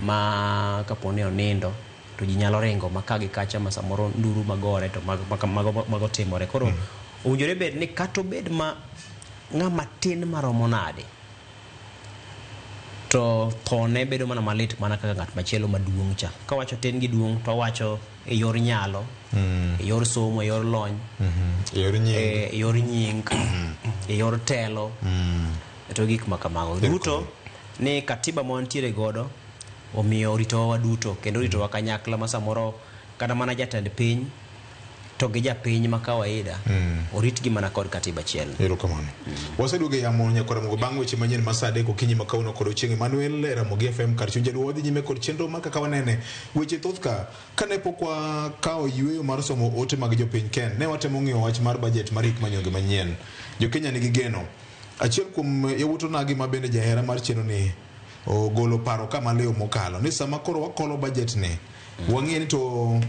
ma kapone onindo to ji nyalo ringo makagi kacha ma samoro nduru magore to mago timore koro owinjore bed ni kato bed ma ng'ama tin maromo nade to thone bedo mana malit mana kaka ng'at machielo maduong' cha ka wacho tin gi duong' to wacho e yor nyalo e yor somo e yor lony e yor nying e yor telo to gik makamago duto ni katiba ma wantiere godo omiyo ritowa duto kendo ritowa kanyakla ma samoro kada mana jatend piny to gi japiny ma kawaida orit gi mana kod katiba chiel erokamano waseduoge yamo nyakora mogo bang' weche manyien ma saa adek okinyi ma kawuono kod ochieng' Emmanuel Ramogi FM kar chunje wadhi nyime kod chenro ma kaka wanene weche thoth kane pok wakawo yweyo mar somo ote mag jopiny ken ne watemo ng'iyo wach mar bajet mar hik manyonge manyien jo Kenya nigi geno achiel kuom yawuotonagi ma bende jahera mar chenro ni ogolo paro kama leo mokalo ni sama koro wakolo bajet ni wang'e ni to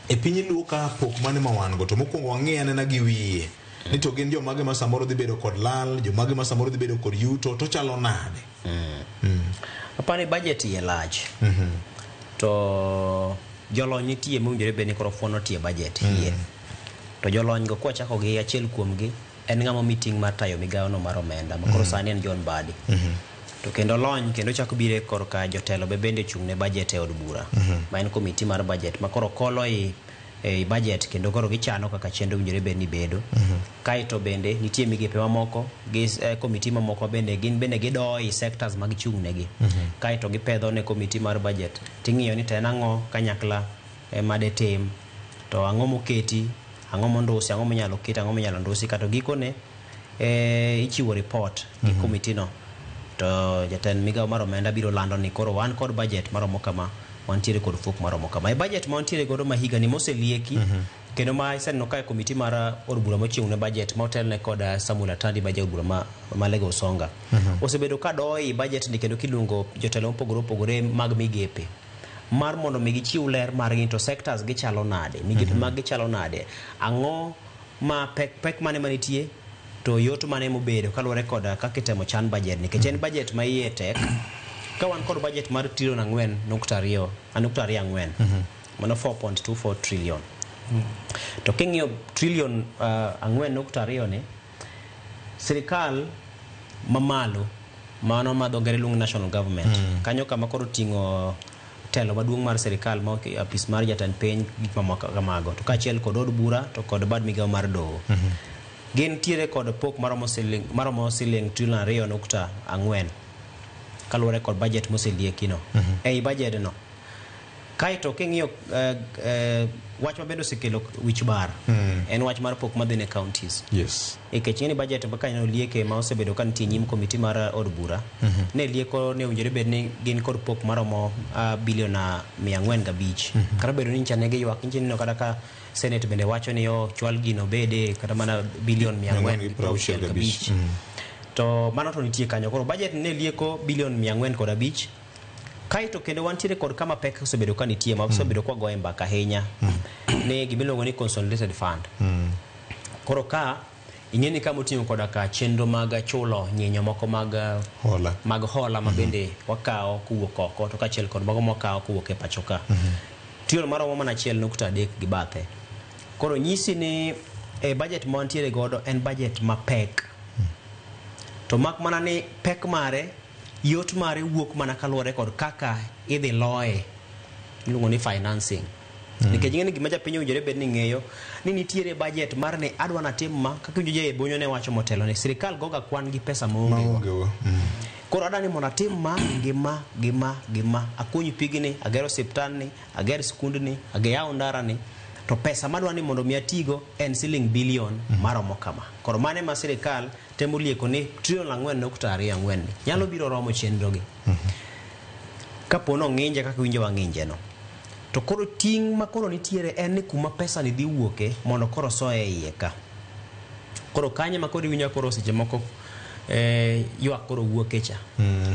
e piny luo ka pok mane ma wan go to mokwongo wang'e anena gi wiye ni to gin jomage ma samoro dhi bedo kod lal jomage ma samoro dhi bedo kod yuto to chalo nade apani budget ye large to jolony nitie mowinjore bed ni koro fuono tie budget hie to jolony go kwachako gi achiel kuomgi en ng'ama meeting mar tayo migawo no mar omenda ma koro sani en John Badi to kendo lony kendo chako bire korka jotelo be bende chung ne budget e od bura ma en komiti mar budget ma koro kolo e budget kendo koro gichano kaka chenro winjore bed ni bedo kaito bende nitie migepe mamoko gi komiti mamoko bende gin bende gido e sectors mag chung negi kaito gipedho ne komiti mar budget ting'iyo ni tena ang'o kanyakla made tim to ang'o moketi ang'o mondusi ang'o monyalo keti ang'o monyalo ndusi kato gikone ichiwo report gi komiti no to jatend migawo mar omenda biro lando ni koro wan kod budget maromo kama wantiere kod fuok maromo kama. E budget ma wantiere godo ma higa ni moselieki kendo ma iseneno ka komiti mar od bura mochung' ne budget ma otelne kod Samuel Atandi ma jaod bura ma Lego Songa osebedo ka doi budget ni kendo kiluongo jotelo opogore mag migepe mar mondo mi gichiw ler mar into sectors gichalo nade migepe mag gichalo nade ang'o ma pek mane manitie to yot mane mobedo kaluwore kod kaka itemo chan budget ni nikech en budget ma iye tek ka wan kod budget mar trilion 4.4 mano 4.24 trillion to king'iyo trilion 4.2 ni sirikal mamalo mano ma dho ngere luongo national government kanyo kama koro ting'o telo maduong' mar sirikal ma apis mar jatend piny gik mamoko kamago to kaachiel kod od bura to kod bad migawo mar doho gin tiere kod pok maromo siling trilion 2.4 kaluwore kod budget moselieki no ei budget no kaito king'iyo wach mabedo osekelo wich bar en wach mar pok madhi ne counties nikech ni budget baka ne olieke ma osebedo ka nitie nyim komiti mar od bura ne lieko ne owinjore bed ni gin kod pok maromo bilion 405 kata bedo ni nchane gi ywak nchini no kata ka Senate bende wacho ni chwal gino bede kata mana bilion 465 to mano to nitie kanyo koro budget ne lieko bilion 405 kaito kendo wantiere kod kama pek osebedo ka nitie ma osebedo kwa goye mbaka ahinya ne gimiluongo ni consolidated fund koro ka ing'eni kama oting'o koda ka chenro mag chulo nyinyo moko mag hola ma bende wakawo kuwuok oko to kaachiel kod mago mwakawo kuwuok e pacho ka tiyo maromo mana 1.3 gi bathe koro nyisi ni budget ma wantiere godo en budget ma pek to mak mana ni pek mare yot mare wuok mana kaluwore kod kaka idhi loye iluongo ni financing nikech ng'eni gima japiny owinjore bed ni ng'eyo ni nitiere budget mar ni adwa natim ma kaka winjo bonyo ne wacho motelo ni sirikal goga kwan gi pesa maonge koro adwa ni mondo atim ma gima akunyi pigni agero osiptal ni ager skund ni ageyaw ndara ni to pesa madwa ni mondo mi atigo en siling bilion maromo kama koro mane ma sirikal temo lieko ni trilion 4.24 ni nyalo biro romo chenrogi kapono ng'inje kaka winjo wa ng'inje no to koro ting' ma koro nitiere en ni kuma pesa ni dhi wuoke mondo koro soe iye ka koro kanye ma koro winjo koro seche moko ywak koro wuoke cha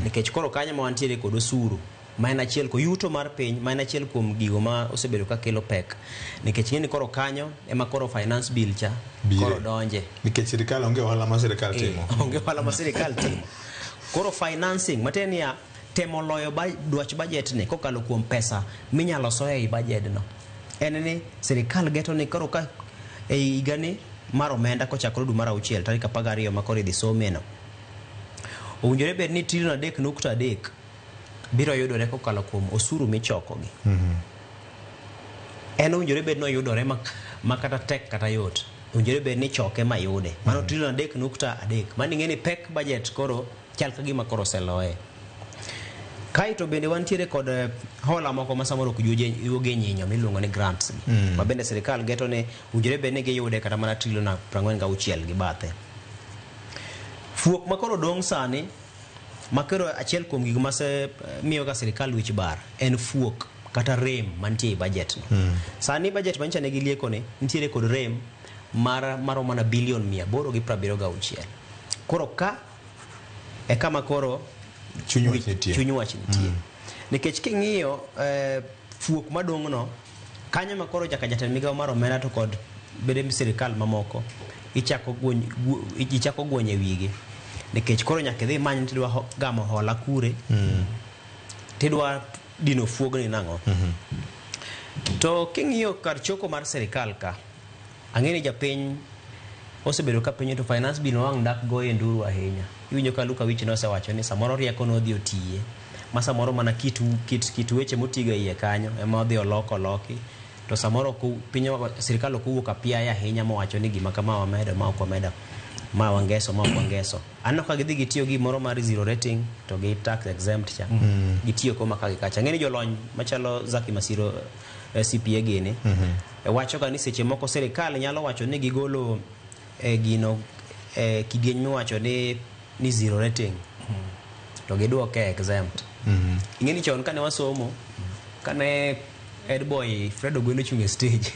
nikech koro kanye ma wantiere kod osuru ma en achiel ko yuto mar piny ma en achiel kuom gigo ma osebedo ka kelo pek nikech ng'eni koro kanyo ema koro finance bill cha koro donje nikech sirikal onge ohala ma sirikal timo koro financing mateni ya temo loyo dwach budget ni kokalo kuom pesa minyalo soe i budget no en ni sirikal geto ni koro ka e higa ni mar omenda kochakore dwe mar 6 tarik 12 ma koro idhi some no owinjore bed ni trilion 3.3 biro yudore kokalo kuom osuru michokogi en owinjore bed no yudore makata tek kata yot owinjore bed ni choke mayude mano trilion 3.3 mani ng'eni pek budget koro chal ka gima koro seloe kaito bende wantiere kod hola moko ma samoro yuge nyinyo miluongo ni grants ma bende sirikal geto ne owinjore bed ni giyude kata mana trilion 46 gi bathe fuok ma koro dong' sani makero achiel kuom gik ma se miyo ka sirikal wich bar en fuok kata rem mantie i budget no sani budget mancha ne gilieko ne nitiere kod rem maro mana bilion 876 koro ka e kama koro chuny wach nitie nikech king'iyo fuok madong' no kanyo ma koro jaka jatend migawo mar omenda to kod bede sirikal mamoko ichako gwonye wigi nikech koro nyaka idhi many tidwa gamo hola kure tidwa dino fuogni nang'o to king'iyo kar choko mar sirikal ka ang'eni japiny osebedo ka pinyo to finance bill wang' dak goye nduru ahinya iwinjo ka Luka Wich nosewacho ni samoro rieko nodhi otiye ma samoro mana kit weche motigo iye kanyo ema odhi oloki to samoro pinyo sirikal okuwuok apiaya ahinya mowacho ni gima kama wamedo ma ok wamedo ma wangeso anno ka gidhi gitiyo gi moro mar zero rating to gi tax exempt cha gitiyo koma ka gikacha ng'eni jolony machalo Zaki Masiro CPA gene wacho ka ni seche moko sirikal nyalo wacho ni gigolo gino kidieny miwacho ni zero rating to giduoke exempt ing'eni chon kane wasomo kane head boy Fred Ogweno chung e stage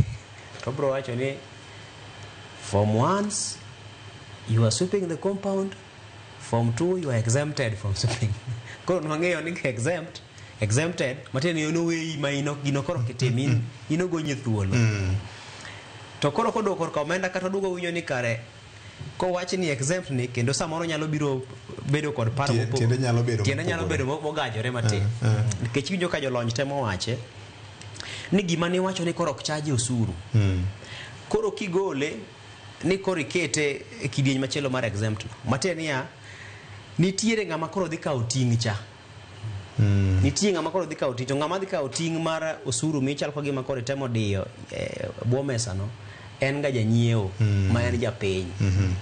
to bro wacho ni form 1 you are sweeping the compound, form 2 you are exempted from sweeping. Koro nwangeyo ni exempted mateni yono wei ma gino koro kitimin ino gonye thuolo. To koro kodoko ka omenda kata dugo winyo ni kare ko wachi ni exempt ni kendo samoro nyalo biro bedo kod paro tiende nyalo bedo mogajore matin. Nikech winjo ka jolony temo wache ni gima ni wacho ni koro ok chaji osuru. Koro kigole ni koro ikete e kidieny machielo mar exempt mateni ya nitiere ngama koro dhi kawo ting' cha. Nitie ngama koro dhi kawo ting' to ngama dhi kawo ting' mar osuru michal ka gima koro temo diyo bwo mesa no en ga janyiewo ma en japiny.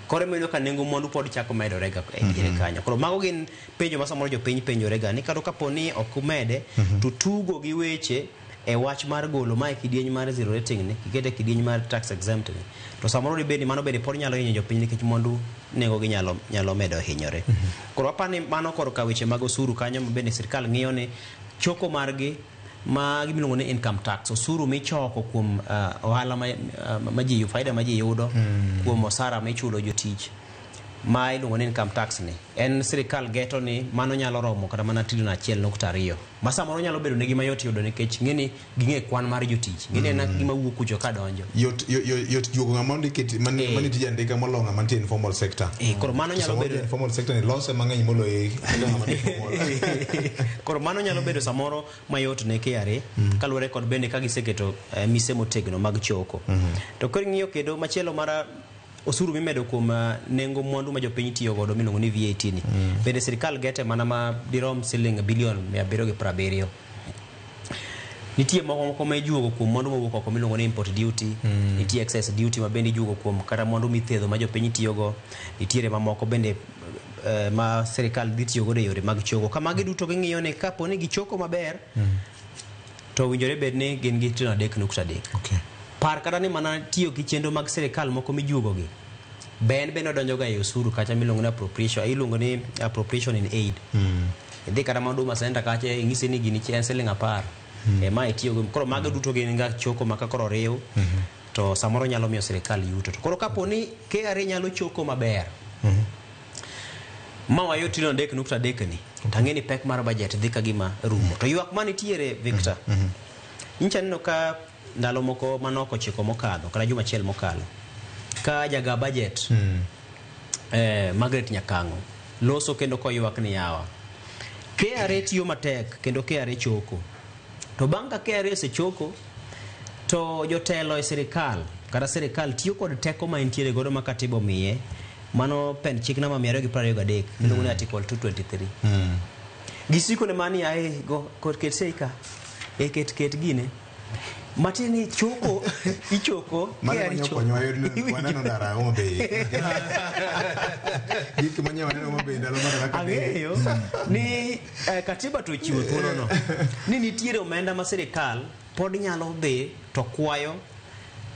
Koro meno ka nengo mwandu pod chako medore ga e diere kanyo. Koro mago gin penjo ma samoro jopiny penjore ga ni kado kaponi ok umede to tugo gi weche e wach mar golo ma e kidieny mar zero rating ni kikete kidieny mar tax exempt ni to samoro ribedi mano bede pod nyalo hinyo jopiny nikech mwandu nengo gi nyalo medo hinyore. Koro apani mano koro ka weche mag osuru kanyo bende sirkal ng'iyo ni choko margi ma gimiluongo ni income tax, osuru michoko kuom ohala ma ji faida ma ji yudo kuom osara michulo jotich ma iluongo ni income tax ni en sirkal geto ni mano nyalo romo kata mana trilion 1.2 ma samoro nyalo bedo ne gima yot yudo nikech ng'eni ging'e kwan mar jotich ng'eni na gima wuok kucho ka donjo yot juogo ng'ama ndiketi mani tija ndika molonga mantie informal sector. Koro mano nyalo bedo informal sector ni lose mang'eny molo koro mano nyalo bedo samoro mayot ne KRA kaluwore kod bende ka giseketo mise motegno mag choko. To koro ng'iyo kendo machielo mara osuru mimedo kuom nengo mwandu ma jopiny tiyo godo miluongo ni VAT ni bende sirkal gete mana ma dirom siling bilion 770. Nitie moko ma ijuogo kuom mwandu mawuok oko miluongo ni import duty, nitie excess duty ma bende ijuogo kuom kata mwandu mithedho ma jopiny tiyo go, nitiere mamoko bende ma sirkal dhi tiyo godo e yore mag choko. Kama giduto ging'iyo ni kapo ni gichoko maber to winjore bed ni gin gi trilion 3.3. Par kata ni mana tiyo gi chenro mag sirkal moko mijuogo gi ben odonjo ga e osuru kacha miluongo ni appropriation, iluongo ni appropriation in aid. Idhi kata Huduma Center kacha ing'isi ni gini chen siling 10 ma itiyo go. Koro mago duto gin ga choko maka koro riw to samoro nyalo miyo sirkal yuto. Koro kapo ni KRA nyalo choko maber ma wayo trilion 3.3 ni tang'eni pek mar budget dhi ka gima rumo. To ywak manitiere Victor incha neno ka ndalo moko manoko chiko mokadho kata juma chiel mokalo ka jaga budget Margaret Nyakango loso kendo ko ywak ni yawa KRA tiyo matek kendo KRA choko to bang' ka KRA se choko to jotelo e sirkal kata sirkal tiyo kod teko ma intiere godo ma katibo miye mano pen chik namba 223 miluongo ni article 223 gisiko ne mani ae go kod ketseika e ket gine matini choko ichoko KRA choko wanano ndara omo be gik manya wanano omo be ndalo mara kaka ang'eyo ni katiba to chiwo thuolo no ni nitiere omenda ma sirkal pod nyalo dhi to kwayo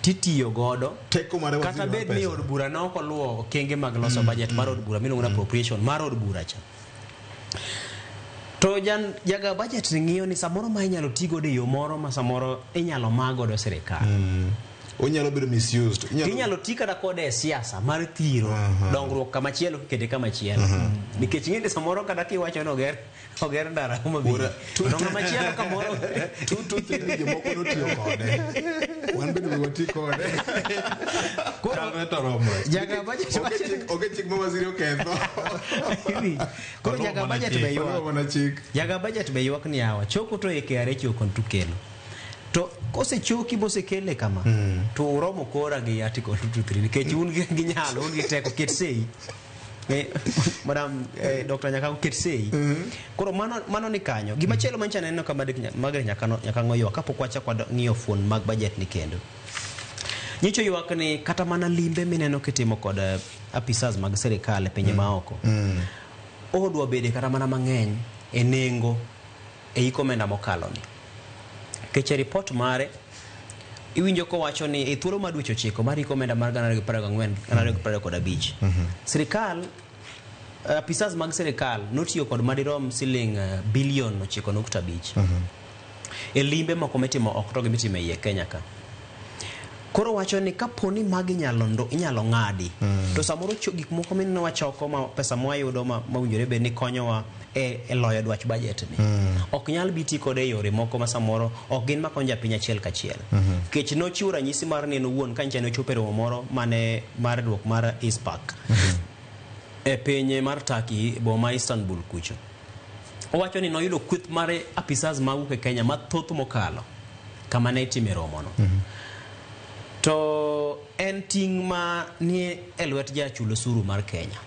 titiyo godo kata bed ni od bura no ko luwo kenge mag loso budget mar od bura miluongo ni appropriation mar od bura cha. To jaga budget ng'iyo ni samoro ma inyalo tigo de yo moro ma samoro inyalo mago do sirkal. Onyalo bedo misused. Inyalo tika da kode siasa mar thiro dongruok kama chielo kete kama chielo. Nikech ng'ende samoro kada kiwacho no oger ndara kuma bi. To kama chielo kamoro 2 jomoko no tiyo kode. Wan bende we wati kode. Jaga budget oke chik mo waziri oketho. Koro jaga budget be ywak. Jaga budget be ywak ni yawa. Choko to e KRA choko tukelo. To kose choki bose kele kama to uromo kora gi article 223 nikech un gi nyalo un gi teko ket sei madam Dr. Nyakango ket sei. Koro mano ni kanyo gima chelo mancha neno kama Margaret Nyakango yo kapok wacha kwa ng'iyo fuon mag budget ni kendo nyicho ywak ni kata mana limbe mineno kitimo kod apisas mag sirkal e pinje maoko odwa bede kata mana mang'eny e nengo e ikomenda mokalo ni. Keche report mare iwinjo ko wacho ni e thuolo ma dweche 9 mar ikomenda mar 2024-2025 sirkal apisas mag sirkal notiyo kod madirom siling bilion 9.5 e limbe moko mitimo oko to gimitimo e Kenya ka. Koro wacho ni kaponi magi inyalo ng'adi to samoro gik moko mineno wachoko ma pesa mwayudo ma winjore be ni konyowa e loyo dwach budget ni. Ok nyal biti kode e yore moko ma samoro ok gin makonja piny achiel kachiel. Kech nochiwo ranyisi mar neno wuon ka nchane ochopo e romo moro mane mar duok mar ISPAC e piny mar Turkey boma Istanbul kucho. Owacho ni noyudo kweth mar apisas mawuok e Kenya mathoth mokalo kama ne itime romo no. To en ting ma ni e lwet jachul osuru mar Kenya.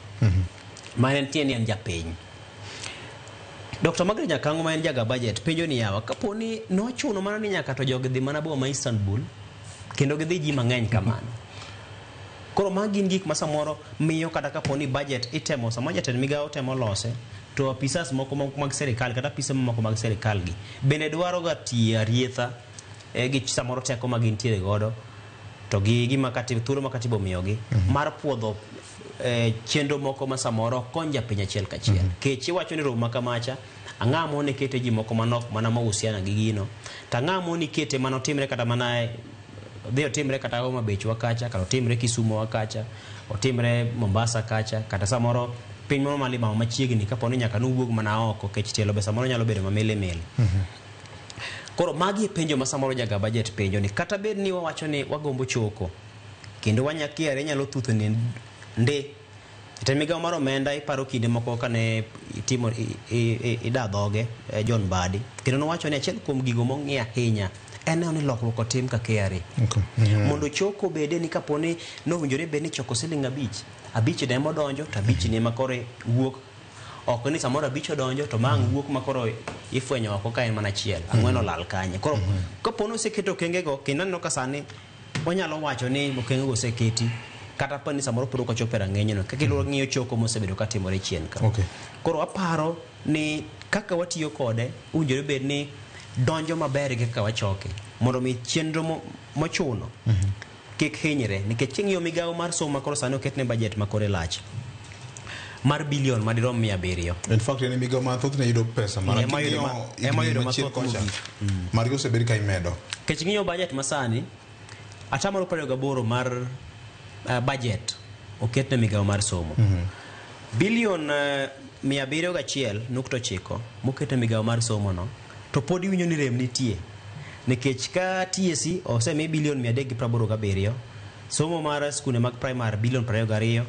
Ma en tieni en japiny. Dr. Margaret Nyakango ma en jaga budget penjo ni yawa kaponi nochuno mana ni nyaka to jogi dhi mana boma Istanbul kendo gidhi ji mang'eny kamano. Koro magi gik ma samoro miyo kata kaponi budget itemo sama jatend migawo temo lose to apisas moko mag serikal kata apisa moko mag serikal gi bende dwaro ga tiyo arietha gi samoro teko ma gintiere godo to gi gima katiba thuolo ma katiba omiyogi mar puodho chenro moko ma samoro konja piny achiel kachiel. Kech iwacho ni romo kamacha ang'amo ne kete ji moko manok mana mahusiana gi gino to ang'amo ni kete manotimre kata mana dhi otimre kata Homa Bay kacha kata otimre Kisumu kacha otimre Mombasa kacha kata samoro piny moro malima machiegni kaponi nyaka nuwuog mana oko kech tielo be samoro nyalo bedo mamele mele. Koro magi penjo ma samoro jaga budget penjo ni kata bed ni wawacho ni wagombo choko kendo wanyakiare nyalo thutho ni nde ite migawo mar omenda iparo kinde moko kane itimo ida dhoge John Badi kendo nowacho ni achiel kuom gigo mong'i ahinya en ni lokruok otim ka KRA mondo choko bede ni kaponi nowinjore bed ni choko siling abich ne modonjo to abich ne makore wuok ok ni samoro abich odonjo to mang wuok makoro ifwenyo oko ka en mana achiel ang'wen olal kanye. Koro kaponi oseketo okengego kendo aneno ka sani onyalo wacho ni okengego oseketi kata pani samoro puro ko chopera ng'enyno kaka ilo ng'iyo choko mosebedo katimore chien ka. Koro aparo ni kaka watiyo kode unjore bed ni donjo maber gi kaka wachoke mondo mi chenro mochuno kik hinyre nikech king'iyo migawo mar somo koro sani oketne budget makore lach mar bilion madirom 700. In fact en migawo mathoth ne yudo pesa mar yudo mathoth mar osebed ka imedo. Kech ng'iyo budget masani atamalo 28 mar budget oketne migawo mar somo. Bilion 701.9 moketne migawo mar somo no to pod iwinjo ni rem nitie nikech ka TSC osemi bilion 387, somo mar skunde mag primary bilion 22,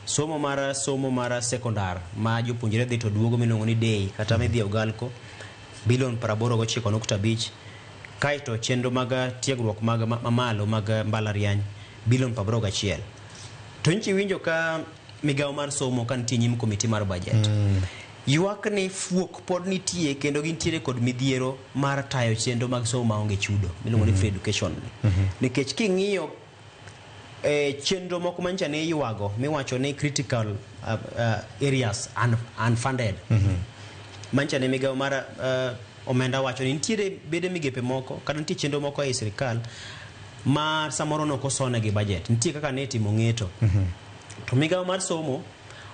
somo mar sekondar ma jopuonjre dhi to duogo miluongo ni day kata midhi ogalko bilion 89.5, kaito chenro mag tiegruok mag mamalo mag mbalariany bilion 81. To nchi winjo ka migawo mar somo kan tie nyim komiti mar budget. Yuak ni fuok pod nitie kendo gintiere kod midhiero mar tayo chenro mag somo maonge chudo miluongo ni free education. Nikech king'iyo chenro moko mancha ne yuago miwacho ni critical areas unfunded. Mancha ne migawo mar omenda wacho ni nitiere bede migepe moko kata nitie chenro moko e sirikal ma samoro no kosone gi budget nitie kaka ne timo ng'eto. To migawo mar somo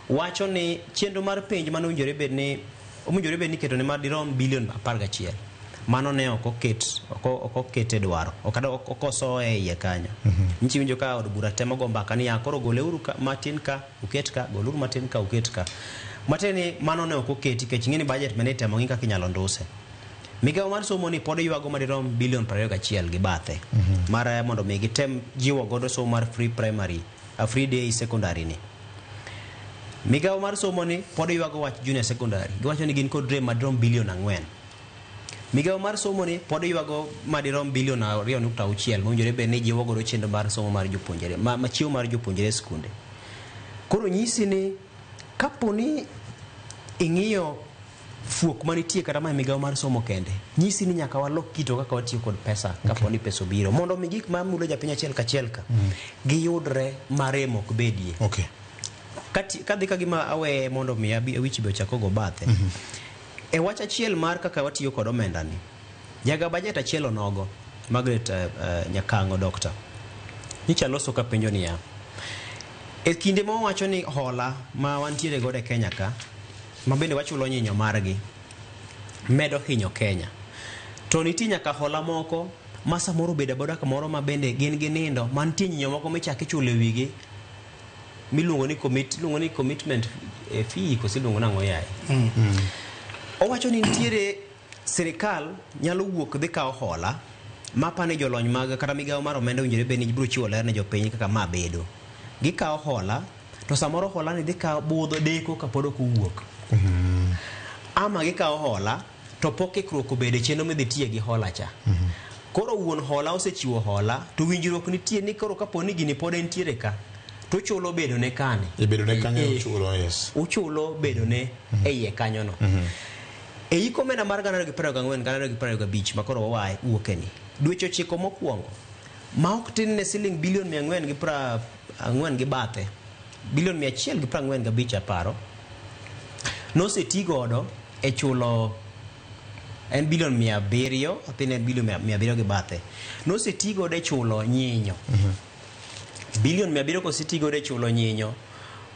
wacho ni chenro mar penj mano winjore bed ni keto ne mar dirom bilion 11. Mano ne ok okete dwaro ok oso e iye kanyo. Nchi winjo ka od bura temo go mbaka ni yakoro goleuru matin ka uket ka goluru matin ka uket ka mateni mano ne ok oketi kech ng'eni budget mane temo ng'ika kinyalo nduse. Migawo mar somo ni pod yuago madirom bilion 21 gi bathe mar mondo mi gitem jiwo godo somo mar free primary free day secondary ni. Migawo mar somo ni pod yuago wach junior secondary giwacho ni gin kod rem madirom bilion 4. Migawo mar somo ni pod yuago madirom bilion 2.6 mowinjore bed ni jiwo godo chenro mar somo mar jopuonjre machiwo mar jopuonjre skunde. Koro nyisi ni kaponi ing'iyo fuok manitie kata ma migawo mar somo kende nyisi ni nyaka walok kito kaka watiyo kod pesa kaponi pesa obiro mondo mi gik ma mulo japiny achiel kachiel ka giyudre maremo ok bedie. Kadhi ka gima awe mondo mi wich be ochako go bathe. E wach achiel mar kaka watiyo kod omenda ni jaga budget achiel onogo Margaret Nyakango Dr. Nicha loso ka penjo ni ya e kinde mo wacho ni hola ma wantiere godo e Kenya ka ma bende wachulo nyinyo margi medo hinyo Kenya. to nitie nyaka hola moko masa moro beda boda kamoro ma bende gin gi nindo mantie nyinyo moko michake chule wigi miluongo ni commitment fee ko siluongo nango yae owacho ni nitiere sirikal nyalo wuok dhi kawo hola mapane jolony mag kata migawo mar omenda winjore bende biro chiwo ler ne jopiny kaka ma bedo gikawo hola to samoro hola ni dhi kawo budho deko kapod ok owuok ama gikawo hola to pok ikruok obede chenro midhi tiye gi hola cha koro wuon hola osechiwo hola to winjruok nitie ni koro kapo ni gini pod entiere ka to chulo bedo ne kane bedo ne kanyo chulo yes uchulo bedo ne eiye kanyo no e iko mena mar 2024 makoro wawae wuokeni dweche 9 mokwongo ma ok tin ne siling bilion 440 gi bathe bilion 145 aparo noseti godo e chulo en bilion 700 atin en bilion 700 gi bathe noseti godo e chulo nyinyo bilion 700 koseti godo e chulo nyinyo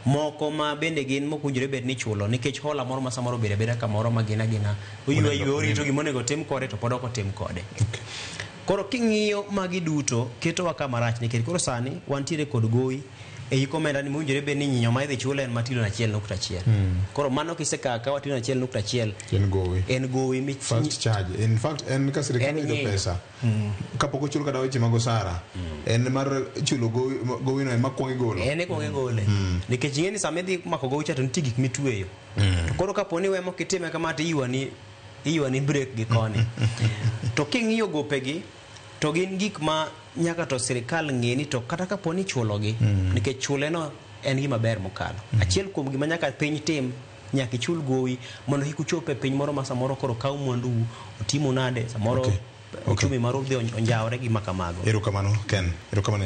moko ma bende gin mokunjore bed ni chulo nikech hola moro ma samoro beda kamoro ma gina oyuayo orito gimonego tim kode to pod ok otim kode koro king'iyo magi duto ketowa kama rach nikech koro sani wantiere kod gowi e iko menda ni mowinjore bed ni nyinyo ma idhi chule en matilo 1.1 koro mano kisekaka watilo 1.1 en gowi first charge in fact en ka sirikal yudo pesa kapok ochulo kada weche mag osara en mar chulo gowi no en makwongi golo en kwongi gole nikech ing'eni sama idhi mako gowi cha to nitie gik mitweyo to koro kapo ni wemo kitime kama to iywani break gi koni to king'iyo gopegi to gin gik ma nyaka to sirikal ng'eni to kata kapo ni chulogi nikech chuleno en gima ber mokalo achiel kuom gima nyaka piny tim nyaka ichul gowi mondo kik uchope piny moro ma samoro koro kaw mwandu otimo nade samoro ochumi mar udhi onjawre gi makamago erokamano Ken erokamano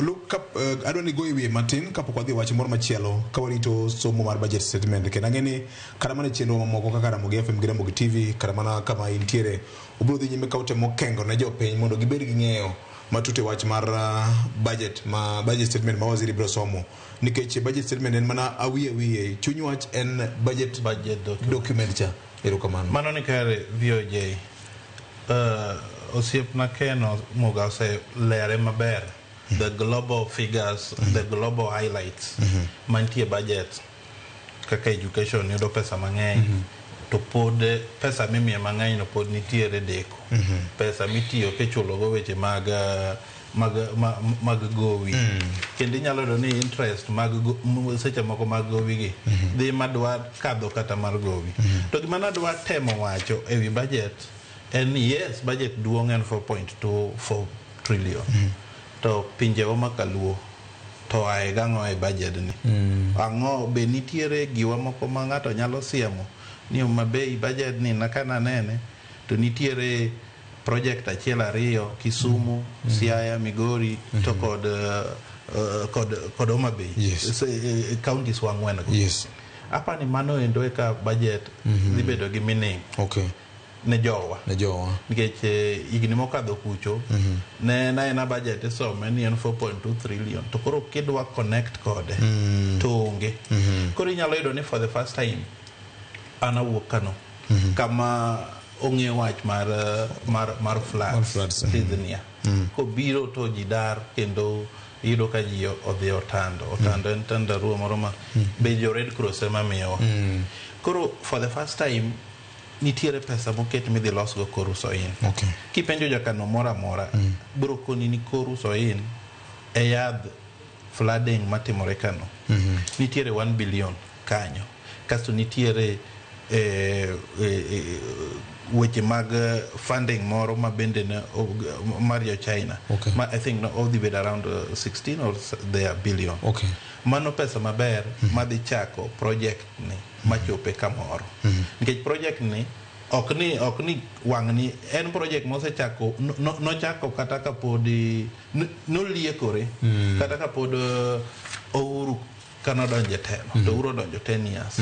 look up adwani gowi wiye matin kapok wadhi wach moro machielo ka warito somo mar budget statement kendo ang'eni kata mana chenro mamoko kaka Ramogi FM gi Ramogi TV kata mana kama intiere ubiro dhi nyime ka utemo kengo ne jopiny mondo gibed gi ng'eyo matute wach mar budget statement ma waziri biro somo nikech budget statement en mana awiye chuny wach en budget document cha erokamano mano ni kare VOJ osiepna Ken Muga ose lere maber the global figures the global highlights mantie budget kaka education yudo pesa mang'eny to pod pesa mimiye mang'eny no pod nitiere deko pesa mitiyo kechulo go weche mag gowi kendo inyalo yudo ni interest mag seche moko mag gowi gi dhi madwa kadho kata mar gowi to gima nadwa temo wacho ewi budget en yes budget duong' en 4.24 trillion to pinjewa makaluo to ae gang'o e budget ni ang'o be nitiere giwa moko ma ng'ato nyalo siemo ni mabei budget ni nakana nene to nitiere project achiel ariyo Kisumu Siaya Migori to kod Homa Bay counties wang'wen go apa ni mano endo eka budget dhi bedo gi meaning ne jowa nikech igni mokadho kucho ne na budget isome ni en 4.2 trillion to koro kidwa connect kode to onge koro inyalo yudo ni for the first time ana wuok kano kama ong'e wach mar floods Tanzania ko biro to jidar kendo yudo ka ji odhi otando en tandaruo moro ma be jo Red Cross ema miyowa koro for the first time nitiere pesa moket midhi losgo kor uso in kipenjo jakano moro amora biro koni ni kor uso in e yadh flooding matimore kano nitiere 1 billion kanyo kasto nitiere weche mag funding moro ma bende Mario China I think no all the way around 16 or there billion mano pesa maber madhi chako project ni machope kamoro nikech project ni ok ni wang' ni en project mosechako nochako kata kapod noliekore kata kapod Uhuru kanodonje telo to Uhuru donjo 10 years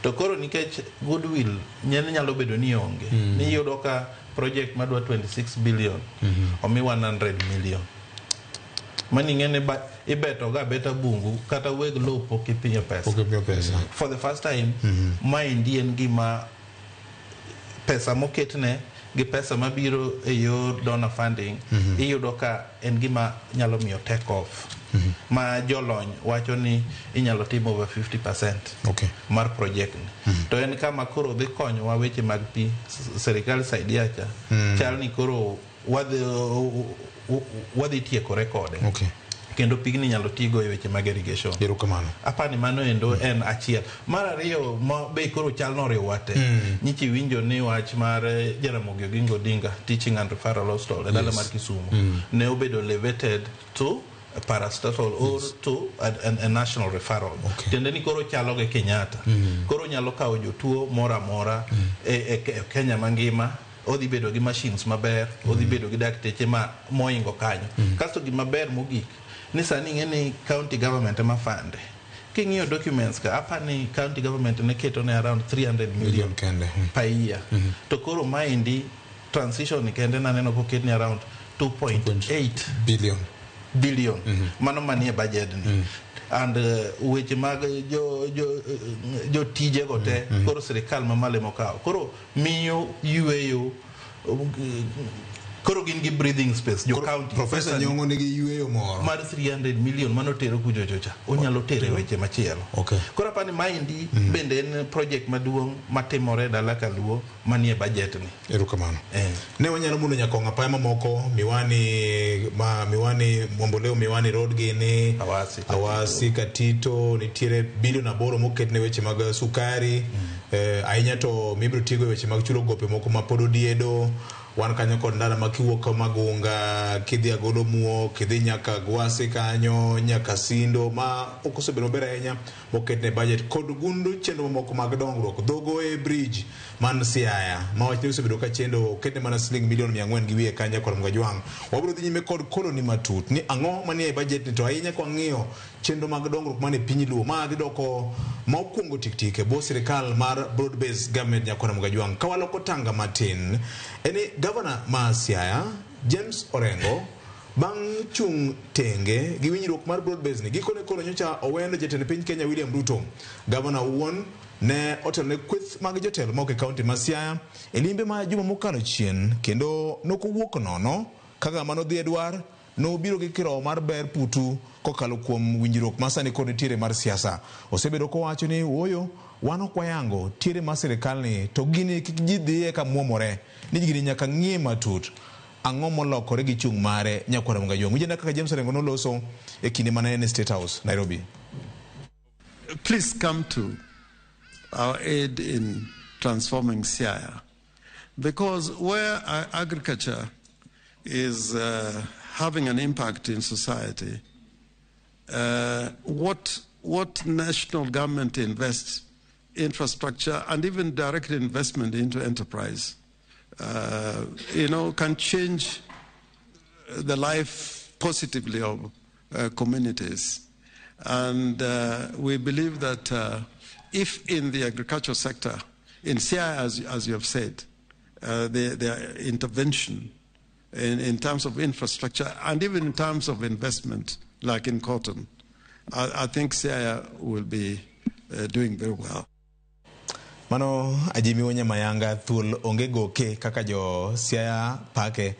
to koro nikech goodwill nyalo bedo ni onge ni yudo ka project madwa 26 billion omi 100 million mani ng'ene ibeto ga beta bungu kata weg lopo kipinyo pesa for the first time ma indien gima pesa moketne gi pesa mabiro e yor donor funding iyudo ka en gima nyalo miyo take off ma jolony wacho ni inyalo tim over 50% mar project ni to en kama koro dhi konyowa weche mag pi serikal saidia cha chal ni koro wadhi tieko rekode kendo pigni nyalo tigo e weche mag irrigation. Erokamano. Apani mano endo en achiel. Mar ariyo ma be koro chal no riwate. Nyichi winjo ni wach mar Jaramogi Oginga Odinga teaching and referral hospital e dala mar Kisumu ne obedo elevated to a parastatal or to a national referral. Tiende ni koro chalo ge Kenyatta. Koro nyalo kawo jotuo mora mora e Kenya mangima. Odhi bedo gi machines maber, odhi bedo gi dakteche ma moingo kanyo. Kasto gi maber mogik ni sani ng'eni county government ema fande. King'iyo documents ka apani county government ne keto ne around 300 million per year. To koro maendi transition kende naneno koket ni around 2.8 billion. Mano manie budget ni. And weche mag jo tije gote koro serikal mamale mokao koro miyo yueyo koro gin gi breathing space jo county Professor Nyong'o nigi yueyo moro mar 300 million mano tero kujochocha onyalo tere weche machielo koro apani maendi bende en project maduong' matimore dala Kaluo manie budget ni. Erokamano. Ne wanyalo mulo nyakong' apaya mamoko Miwani Momboleo Miwani Road gini Awasi Katito nitiere bilion 8 moket ne weche mag sukari ahinya to mibiro tigo weche mag chulo gope moko ma pod odiedo wan kanyo kod ndara makiwuok Magunga kidhi Agolo Muo kidhi nyaka Gwase kanyo nyaka Sindo ma okosebedo maber ahinya moket ne budget kod gundu chenro moko mag dongruok Dhogoe Bridge man Siaya ma wachni osebedo ka chendo oketne mana siling milion 400 gi wiye kanya kod Mgajwang'. Wabiro dhi nyime kod koloni matut ni ang'o manie budget ni to ahinya kwa ng'iyo chenro mag dongruok mane piny Luo ma dhi doko ma okwongo tiktike bo sirikal mar broad based government nyakona Mgajwang'. Kawaloko tanga matin eni Governor ma Siaya James Orengo bang' chung tenge gi winjruok mar broad based ni gikone koro nyocha owendo jatend piny Kenya William Ruto. Governor wuon ne otelo ne kweth mag jotelo moko e kaunti ma Siaya e limbe ma juma mokalo chien kendo nokowuok nono kaka mano dhi Edward nobiro gi kirowo mar ber putu kokalo kuom winjruok ma sani kod nitiere mar siasa. Osebedo kowacho ni woyo wan ok wayango tiere mar sirikal ni to gini kik ji dhiye ka muomore ni gini nyaka ng'ie matut ang'o molokore gi chung' mare nyakwara Mgajwang'. Wijenda kaka James Orengo noloso e kinde mane en State House Nairobi. Please come to our aid in transforming Siaya, because where agriculture is having an impact in society, what national government invests infrastructure and even direct investment into enterprise can change the life positively of communities. And we believe that if in the agricultural sector, in Siaya, as you have said, the intervention in terms of infrastructure and even in terms of investment, like in cotton, I think Siaya will be doing very well. Mano ajimi wonya mayanga thul onge goke kaka jo Siaya pake.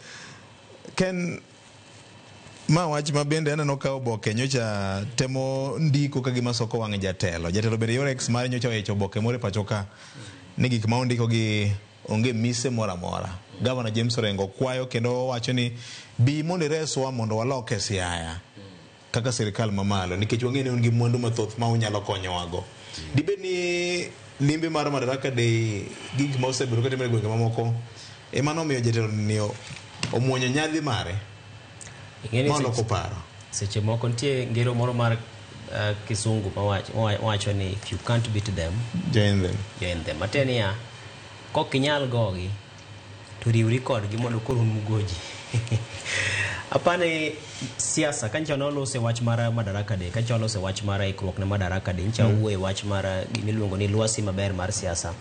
Ken ma wach mabende aneno ka oboke nyocha temo ndiko ka gima soko wang'e jatelo bende Yorex mar nyocha ohecho oboke more pachoka ni gik ma ondiko gi onge mise mora mora. Governor James Orengo kwayo kendo wacho ni bi mondo reswa mondo waloke Siaya kaka sirikal mamalo nikech wang'e ni mwandu mathoth ma unyalo konyowago. Dibed ni limbe mar Madaraka Day gik ma osebedo katimore gwenge mamoko ema nomiyo jatelo ni omuonyo nyadhi mare maloko paro. Seche moko nitie ngero moro mar kisungu wacho ni if you can't beat them, join them. Mateni ya kok inyal gogi to riwri kodgi mondo koro mugoji. Apane siasa kancha nolose wach mara Madaraka Day, kancha nolose wach mara ikruok na Madaraka Day, ncha uwe wach mara gimiluongo ni lwasi maber mar siasa.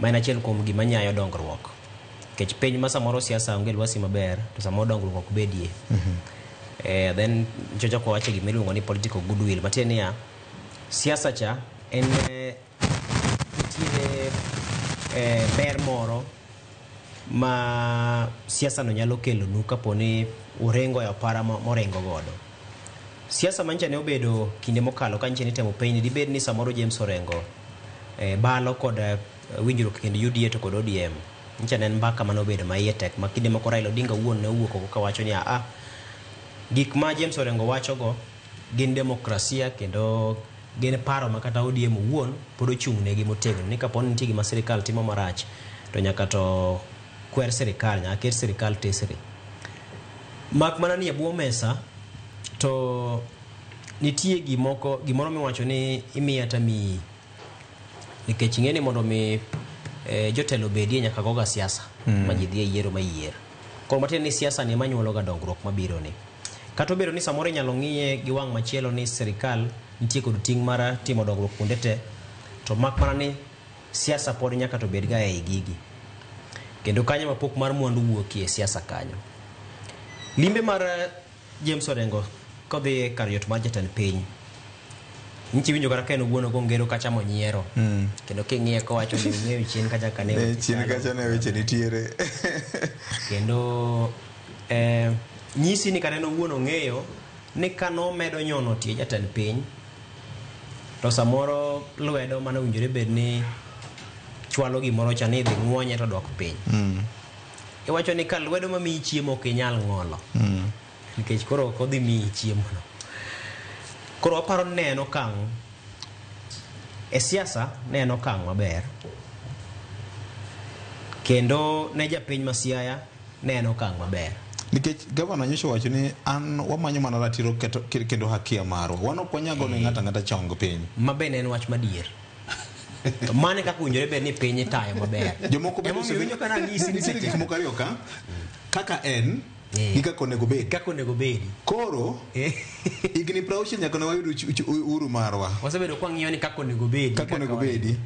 Maina achiel kuom gima nyayo dongruok. Kech piny ma samoro siasa onge lwasi maber to samoro dongruok ok bedie. Then nchocha kwa wache gimiluongo ni political goodwill. Mateni ya siasa cha tiene ber moro ma siasa no nyalo kelo nu kaponi urengo ya para morengo godo. Siasa mancha ne obedo kinde mokalo ka nche ni temo penj di bed ni samoro James Orengo balo kod winjruok kendo UDA to kod ODM. Ncha ne mbaka mano obedo ma iye tek ma kinde moko Raila Odinga wuon ne owuok oko ka wacho ni gik ma James Orengo wacho go gin demokrasia kendo gin paro ma kata ODM wuon pod ochung' ne gi motegno ni kaponi nitie gima sirikal timo marach to nyaka to kwer sirikal nyaka ket sirikal tesri. Mak mana ni ebwo mesa to nitie gimoro miwacho ni imiya tami nikech ing'eni mondo mi jotelo bedie nyaka goga siasa ma ji dhie yiero ma yier. Koro matiende ni siasa ni manyuolo ga dongruok mabiro ni. Kata obedo ni samoro inyalo ng'iye gi wang' machielo ni sirikal nitie kod ting' mar timo dongruok kuonde te, to mak mana ni siasa pod nyaka to bed ga ei gigi. Kendo kanyo ma pok mar mwandu wuokie siasa kanyo. Limbe mar James Orengo kodhi kar yot mar jatend piny. Nchi winjo kata keno wuono gongero kacha monyiero. Kendo king'iye kowacho ni ng'eyo chien kacha kane. Chien kacha ne weche nitiere. Kendo nyisi ni kaneno wuono ng'eyo ni kano medo nyono tie jatend piny to samoro lwedo mane winjore bed ni chwalo gimoro cha ni dhi ng'wonye to dok piny. Iwacho ni ka lwedo ma miyi chiemo ok inyal ng'olo. Nikech koro ok odhi miyi chiemo no. Koro aparo neno kang' e siasa neno kang' maber. Kendo ne japiny ma Siaya neno kang' maber. Nikech gavana nyocha wacho ni an wamanyo mana ratiro kendo hakia marwa. Wan ok wanyago ne ng'ata chong piny. Mabe ne en wach madier. To mane kaka winjore bed ni piny tayo maber. Jomoko bende winjo kana ng'isi ni gik moko ariyo ka kaka en gi kaka onego bed. Kaka onego bed. Koro igni 60 nyaka ne wayudo uru marwa. Wasebedo kwa ng'iyo ni kaka onego bed. Kaka onego bedi.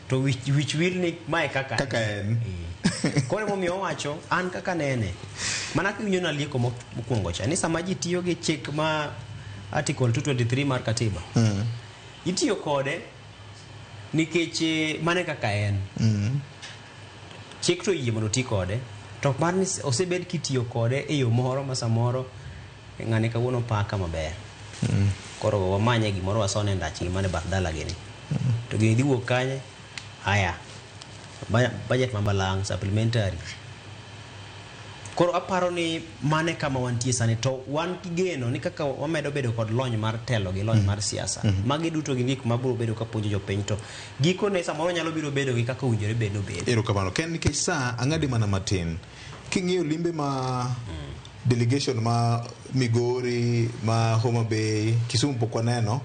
To which will ni mae kaka en. Koro momiyo wacho an kaka nene. Mana ki winjo na lieko mokwongo cha ni sama ji tiyo gi chik ma article 223 mar katiba. Itiyo kode nikech mane kaka en. Chik to yie mondo ti kode. To mar ni osebed kitiyo kode e yo moro ma samoro ng'ane kawuono paka maber. Koro wamanye gimoro wasone ndach gimane bath dala gini. To gini dhi wuok kanye? Haya. Budget mambalang supplementary. Koro aparo ni mane kama wantie sani to wan kigeno ni kaka wamedo bedo kod lony mar telo gi lony mar siasa. Magi duto gi gik mabiro bedo ka puonjo jopiny to giko ne samoro nyalo biro bedo gi kaka winjore bedo bedo. Erokamano ken nikech sa ang'adi mana matin. King'iyo limbe ma delegation ma Migori, ma Homa Bay, Kisumu pok waneno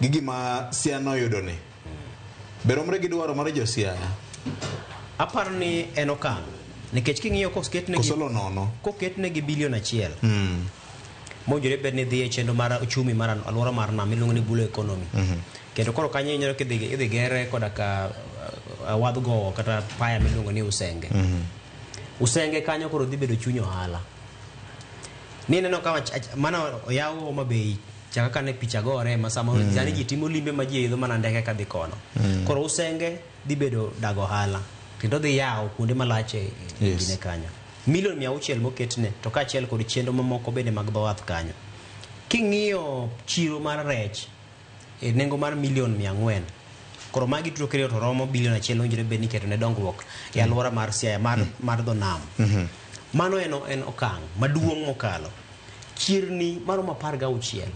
gi gima Siaya noyudo ni. Beromre gi dwaro mar jo Siaya. Aparo ni en okang'. Nikech king'iyo koketne gi bilion 1. Mowinjore bed ni dhi e chenro mar uchumi mar alwora mar nam miluongo ni blue economy. Kendo koro kanyo inyalo idhi gere koda ka wadh gowo kata paya miluongo ni Usenge. Usenge kanyo koro dhi bedo chuny ohala. Ni neno kama mana oyaw Homa Bay chaka kane picha gore ma samoro jani ji timo limbe ma ji idho mana ndeke ka dhi kono. Koro Usenge dhi bedo dago ohala. Kendo dhi yaw kuonde malache gine kanyo. Milion 600 moketne to kaachiel kod chenro mamoko bende mag bawath kanyo. King'iyo chiro mar rech e nengo mar milion 400. Koro magi tuto kero to romo bilion 1 onjore bed ni keto ne dongruok e alwora mar Siaya mar dho nam. Mano en okang' maduong' mokalo. Chirni maromo 16.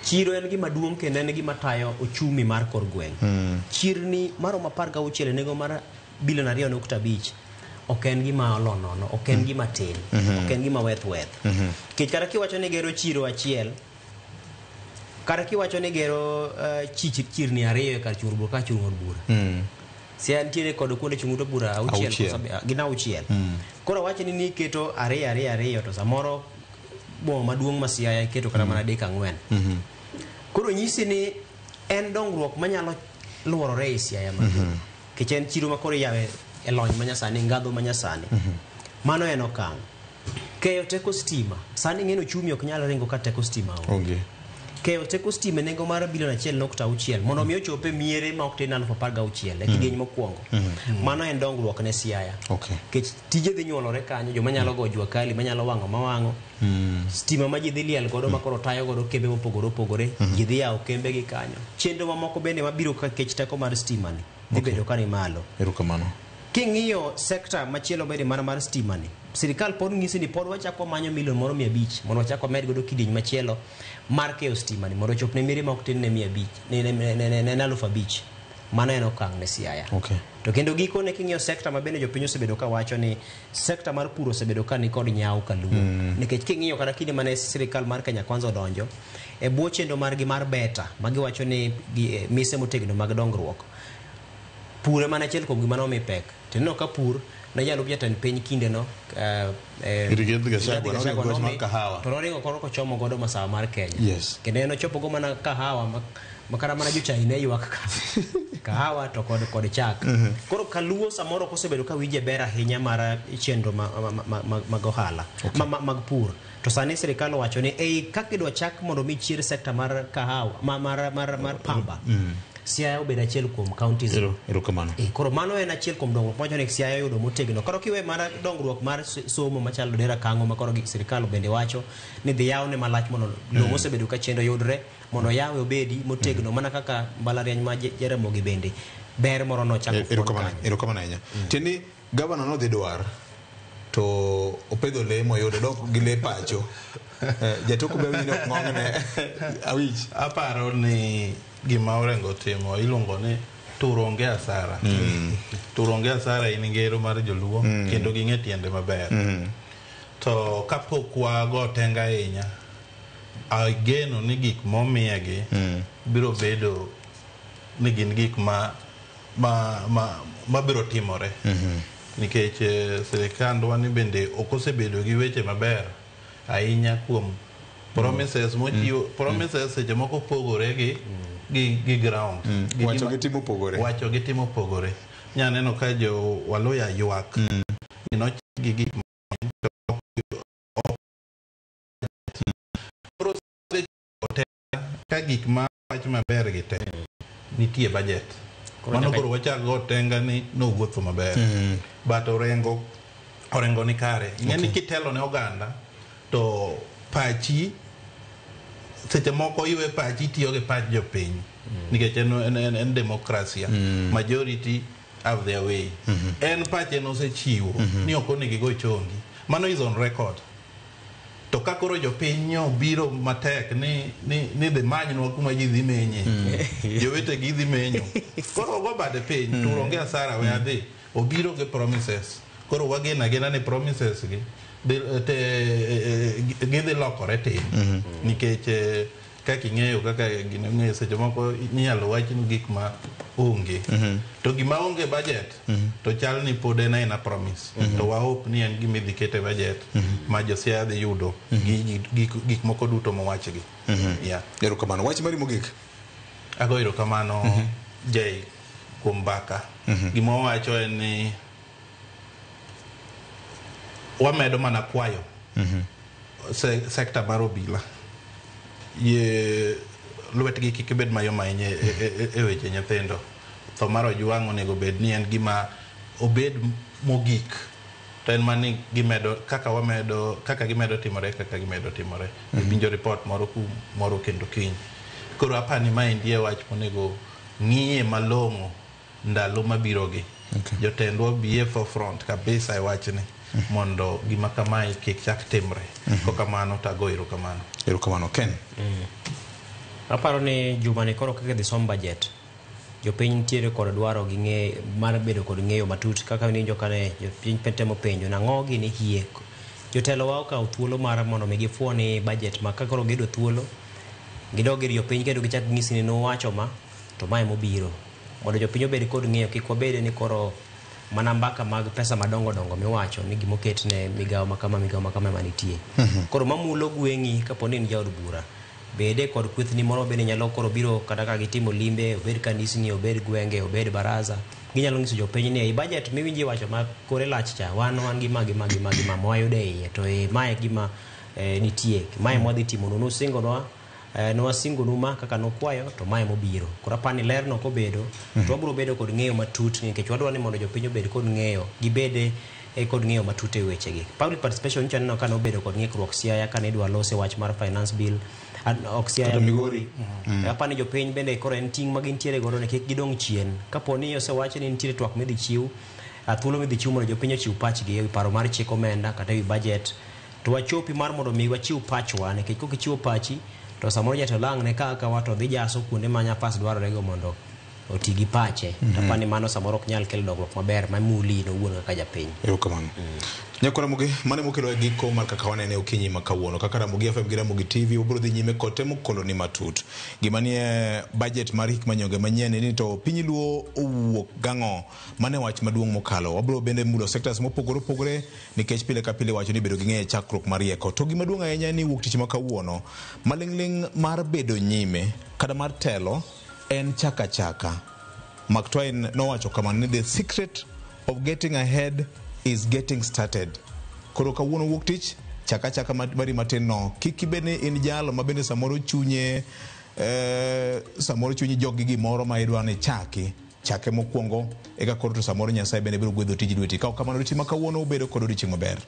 Chiro en gima duong' kendo en gima tayo ochumi mar kor gweng'. Chirni maromo 16 nego mar bilion 2.5 ok en gima olonono, ok en gima tin, ok en gima weth. Kech kata kiwacho ni gero chiro achiel, kata kiwacho ni gero chirni 2 kar chungo bura ka chungo bura. Siaya nitiere kod kuonde chungo bura 6 gina 6. Koro wacho ni keto 2 to samoro boma maduong' ma Siaya keto kata mana 4. Koro nyisi ni en dongruok manyalo luorore e Siaya maduong'. Kech en chiro makoro yawe e lony manyasani, ngadho manyasani. Mano en okang'. Keyo teko stima. Sani ng'eno chumi ok nyalo ringo ka teko stima onge. keyo teko stima nengo mar bilion 1.6 mondo mi ochope miere ma ok tin 16,000 e kidieny mokwongo. Mano en dongruok ne Siaya. Kech tije dhi nyuolore kanyo, joma nyalo go jua kali, manyalo wang'o mawang'o. Stima ma ji dhi liel godo ma koro tayo godo kembe mopogore opogore, ji dhi yawo kembe gi kanyo. Chenro mamoko bende mabiro ka kech teko mar stima ni dhi bedo ka ni malo. Erokamano. King'iyo sekta machielo bende mar stima ni, sirikal pod ng'isi ni pod wachako manyo milion moro 500 mondo wachako med godo kidieny machielo mar keyo stima ni mondo chop ne miere ma ok tin ne 500 ne 5,000. Mano en okang' ne Siaya. To kendo giko ne king'iyo sekta ma bende jopiny osebedo ka wacho ni sekta mar pur osebedo ka ni kod nyawo kaluo. Nikech king'iyo kata kinde mane sirikal mar Kenya Kwanza odonjo e bwo chenro margi mar beta ma giwacho ni mise motegno mag dongruok, pur ema ne achiel kuom gima nomiyo pek. Tineno ka pur ne jalup jatend piny kindeno Rigathi Gachagua to noringo koro kochomo godo masawa mar Kenya. Kendo en ochopo go mana kahawa makara mana jochai ne ywak kahawa to kod chak. Koro kaluo samoro kosebedo ka wije ber ahinya mar chenro mag ohala mag pur. To sani sirikal owacho ni ei kaka idwa chak mondo mi chir sekta mar kahawa mar pamba. Siaya obedo achiel kuom counties. Erokamano. Koro mano en achiel kuom dongruok ma ne Siaya yudo motegno. Koro kiwe mar dongruok mar somo machalo dera kango ma koro sirikal bende wacho ni dhi yaw ne malach mondo lowo osebedo ka chendo yudre mondo yawe obedi motegno mana kaka mbalariany ma Jaramogi bende ber moro no chako. Erokamano ahinya. Tieni gavana no dhi dwar to opedho le moyudo dok gi le pacho. Jatoko be winjo ng'ong'ne awich. Aparo ni gima orengo timo iluongo ni turonge asara. Turonge asara in ngero mar joluo kendo ging'e tiende maber. To kapok wago tenga ahinya, ageno ni gik momiyegi biro bedo ni gin gik ma biro timore. Nikech sirikandwa ni bende ok osebedo gi weche maber ahinya kuom promises mochiwo. Promises seche moko pogore gi ground. Wacho gitimo pogore. Nyaneno ka jo Waluya ywak gi gik ka gik ma wach maber gi te nitie budget. Mano koro wachak go tenga ni nowuotho maber. But orengo ni kare. Ng'eni kitelo ne oganda to pachi seche moko iwe pachi tiyo gi pach jopiny. Nikech en demokrasia. Majority have their way. En pache nosechiwo ni ok onego go chongi. Mano is on record. To ka koro jopiny biro matek ni dhi manynwa kuma ji dhi menye. Jowetegi dhi menyo. Koro go bade piny turonge asara we adhi. Obiro gi promises. Koro wagena ni promises gi gidhi lokore tin. Nikech kaka ing'eyo kaka gine seche moko inyalo wach ni gik ma onge. To gima onge budget to chal ni pod en aina promise. To wa hope ni en gima idhi kete budget ma jo Siaya dhi yudo gik moko duto mowachgi. Erokamano. Wach mari mogik. Ago erokamano Jay kuom mbaka. Gima wacho en ni wamedo mana kwayo sekta mar obila ye lwetgi kik bed mayom ahinya e weche nyithindo. Tho mar Ojwang' onego bed ni en gima obed mogik. To en mani gimedo kaka gimedo timore. Winjo report moro kendo kiny. Koro apani ma indie wach monego ng'iye malong'o ndalo mabirogi. Jotendwa biye forefront kabisa e wachni mondo gima kamae kik chak timre. Kokamano tago erokamano. Erokamano Ken. Aparo ni juma ni koro kaka dhi som budget. Jopiny nitiere kod dwaro gi ng'e mar bedo kod ng'eyo matut kaka winjo kane jopiny temo penjo nang'o gini hie. Jotelo wa okawo thuolo mar mondo mi gifuo ni budget ma kaka koro gido thuolo gidog ir jopiny kendo gichak ng'isi ni nowacho ma to mae mobiro mondo jopiny obed kod ng'eyo kik wabed ni koro mana mbaka mag pesa madongo miwacho ni gimoket ne migawo makama manitie. Koro mamulo gweng'i kapo ni jaod bura bede kod kwethni moro bende nyalo koro biro kata ka gitimo limbe obed kanisni obed gwenge obed baraza ginyalo nyiso jopiny ni ei budget miwinji wacho ma kore lach cha wan gi magi ma wayude iye to mae gima nitie mae mwadhi timo no singonwa Nwasingo numa kaka nokwayo to mae mobiro. Koro apani ler no kobedo to wabiro bedo kod ng'eyo matut nikech wadwa ni mondo jopiny obed kod ng'eyo gibede kod ng'eyo matut e wechegi. Public participation nyicha neno ka nobedo kod ng'ikruok siaya ka ne dwa lose wach mar finance bill Oksiaya Migori. Apani jopiny bende koro en ting' ma gintiere godo nikech gidong' chien. Kaponi osewacho ni nitiere twak midhi chiw, thuolo midhi chiw mondo jopiny ochiw pachgi e wi paro mar chik omenda kata e wi budget, to wachopi mar mondo mi wachiw pachwa nikech kokichiwo pachi to samoro jatolang' ne kaka wato dhi jaso kuonde ma nyapas dwarore go mondo oti gi pache. Apani mano samoro ok nyal kelo dongruok maber mamuli no wuon kaka japiny. Erokamano. Nyakora mugi mane mokelo giko mar kaka wanene okinyi makawuono kaka Ramogi FM gi Ramogi TV obro dhi nyime kotemo kolo ni matut gimanie budget mar hik manyonge manyien ni to piny luo owuok gang'o mane wach maduong' mokalo wabro bende mulo sectors mopogore nikech pile ka pile wacho ni bedo gi ng'e chakruok mar rieko to gima duong' ahinya ni wuok tich makawuono maling'ling mar bedo nyime kada mar telo en chaka Mark Twain nowacho kama ni the secret of getting ahead is getting started. Koro kawuono wuok tich chaka mari matin no kikibene in jalo mabende samoro chunye jogi gimoro ma idwa ni chake mokwongo eka koro to samoro Nyasaye bende biro gwedho tiji dweti ka kamano tima kawuono obedo kod odiochieng' maber.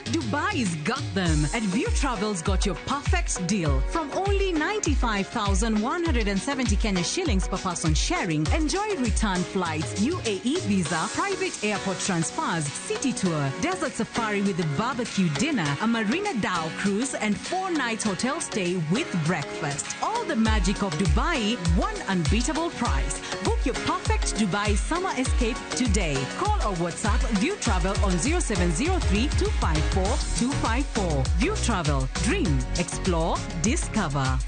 Dubai's got them. And View Travel's got your perfect deal. From only 95,170 Kenya shillings per person sharing, enjoy return flights, UAE visa, private airport transfers, city tour, desert safari with a barbecue dinner, a Marina Dao cruise, and 4 nights hotel stay with breakfast. All the magic of Dubai, one unbeatable price. Book your perfect Dubai summer escape today. Call or WhatsApp View Travel on 0703 254 254. View Travel. Dream. Explore. Discover.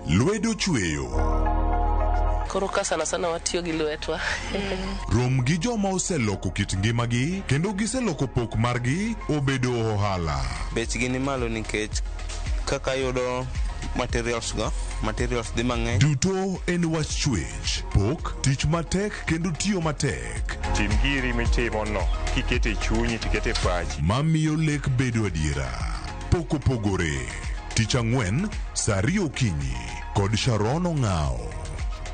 Lwedo chweyo. Koroka sana watiyo gi lwetwa. Rom gi joma oseloko kit ngimagi kendo giseloko pok margi obedo ohala. Bechgi ni malo nikech kaka yudo materials di mang'eny. Duto en wach chwech, pok, tich matek kendo tiyo matek. Tim giri mitimo no, kikete chunyi tikete pachi. Mamiyo lek bedo adiera. Pok opogore. Tich ang'wen, saa 2 okinyi kod Sharon Ong'ao.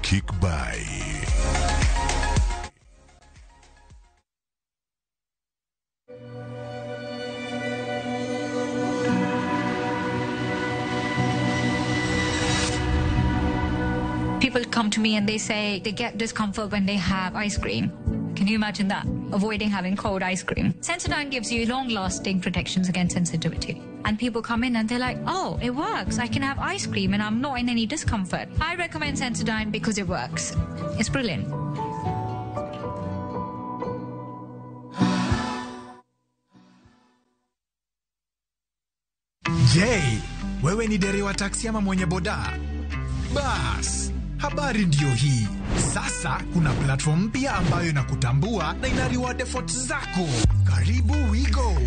Kick by. People come to me and they say they get discomfort when they have ice cream. Can you imagine that? Avoiding having cold ice cream. Sensodyne gives you long-lasting protections against sensitivity. And people come in and they're like, oh, it works. I can have ice cream and I'm not in any discomfort. I recommend Sensodyne because it works. It's brilliant. Je, wewe ni dereva taksi ama mwenye boda? Bas, habari ndio hii. Sasa kuna platform mpya ambayo inakutambua na ina reward efforts zako. Karibu WeGo.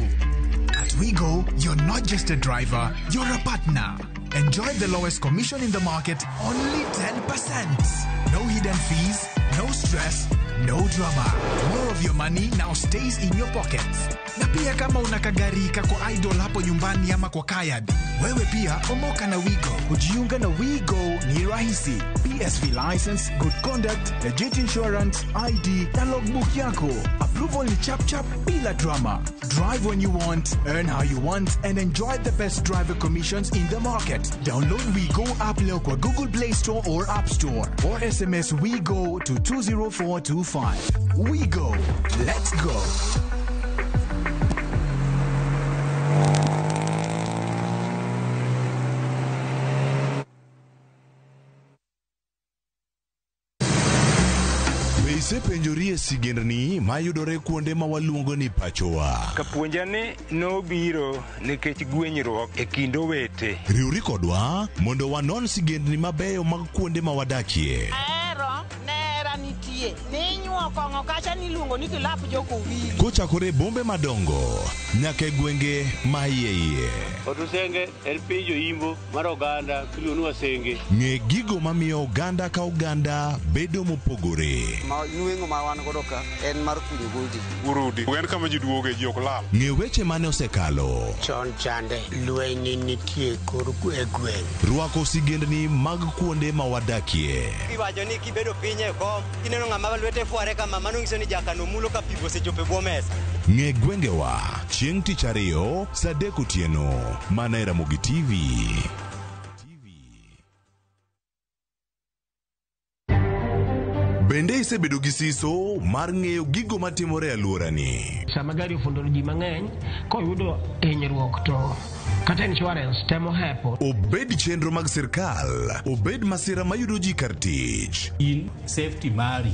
At WeGo, you're not just a driver, you're a partner. Enjoy the lowest commission in the market, only 10%. No hidden fees, no stress, no drama. More of your money now stays in your pockets. Na pia kama unakagari kako idle hapo nyumbani ama kwa kayad, wewe pia omoka na WeGo. Kujiunga na WeGo ni rahisi. PSV license, good conduct, legit insurance, ID na logbook yako. Approval ni chap bila drama. Drive when you want, earn how you want, and enjoy the best driver commissions in the market. Download WeGo app leo kwa Google Play Store or App Store, or SMS WeGo to 20425. WeGo, let's go. Be isepenjorie sigendni mayudore kuonde ma waluongo ni pachowa. Kapuonjani nobiro nikech gwenyruok e kind owete. Riwri kodwa mondo wanon sigendni mabeyo mag kuonde ma wadakie. Nitie ninyuo kongo kacha niluongo ni kilap jokowili kochakore bombe madongo nyaka gwenge ma iye. Otusenge en piny joimbo mar oganda kulionu wasenge. Ng'e gigo mamiyo oganda ka oganda bedo mopogore. Nueng'o ma wan godo ka en mar kunyo goldi. Urudi en kama ji duoge ji ok lal. Ng'e weche mane osekalo. Chon chande lweny nitie kor gweng'. Rwako sigendni mag kuonde ma wadakie. Iwacho ni kibedo piny e kom kineno ng'ama lwete fuare kama mano nyiso ni jakano mulo ka pigo sechope bwo mesa. Ng'e gwengewa chieng' tich ariyo saa 3 otieno mana e Ramogi TV. Bende isebedo gi siso mar ng'eyo gigo matimore e alworani. Sama gari ofundo ji mang'eny koyudo hinyruok to kata insurance temo hepo. Obed chenro mag sirkal, obed masira mayudo ji kar tich. In safety mari,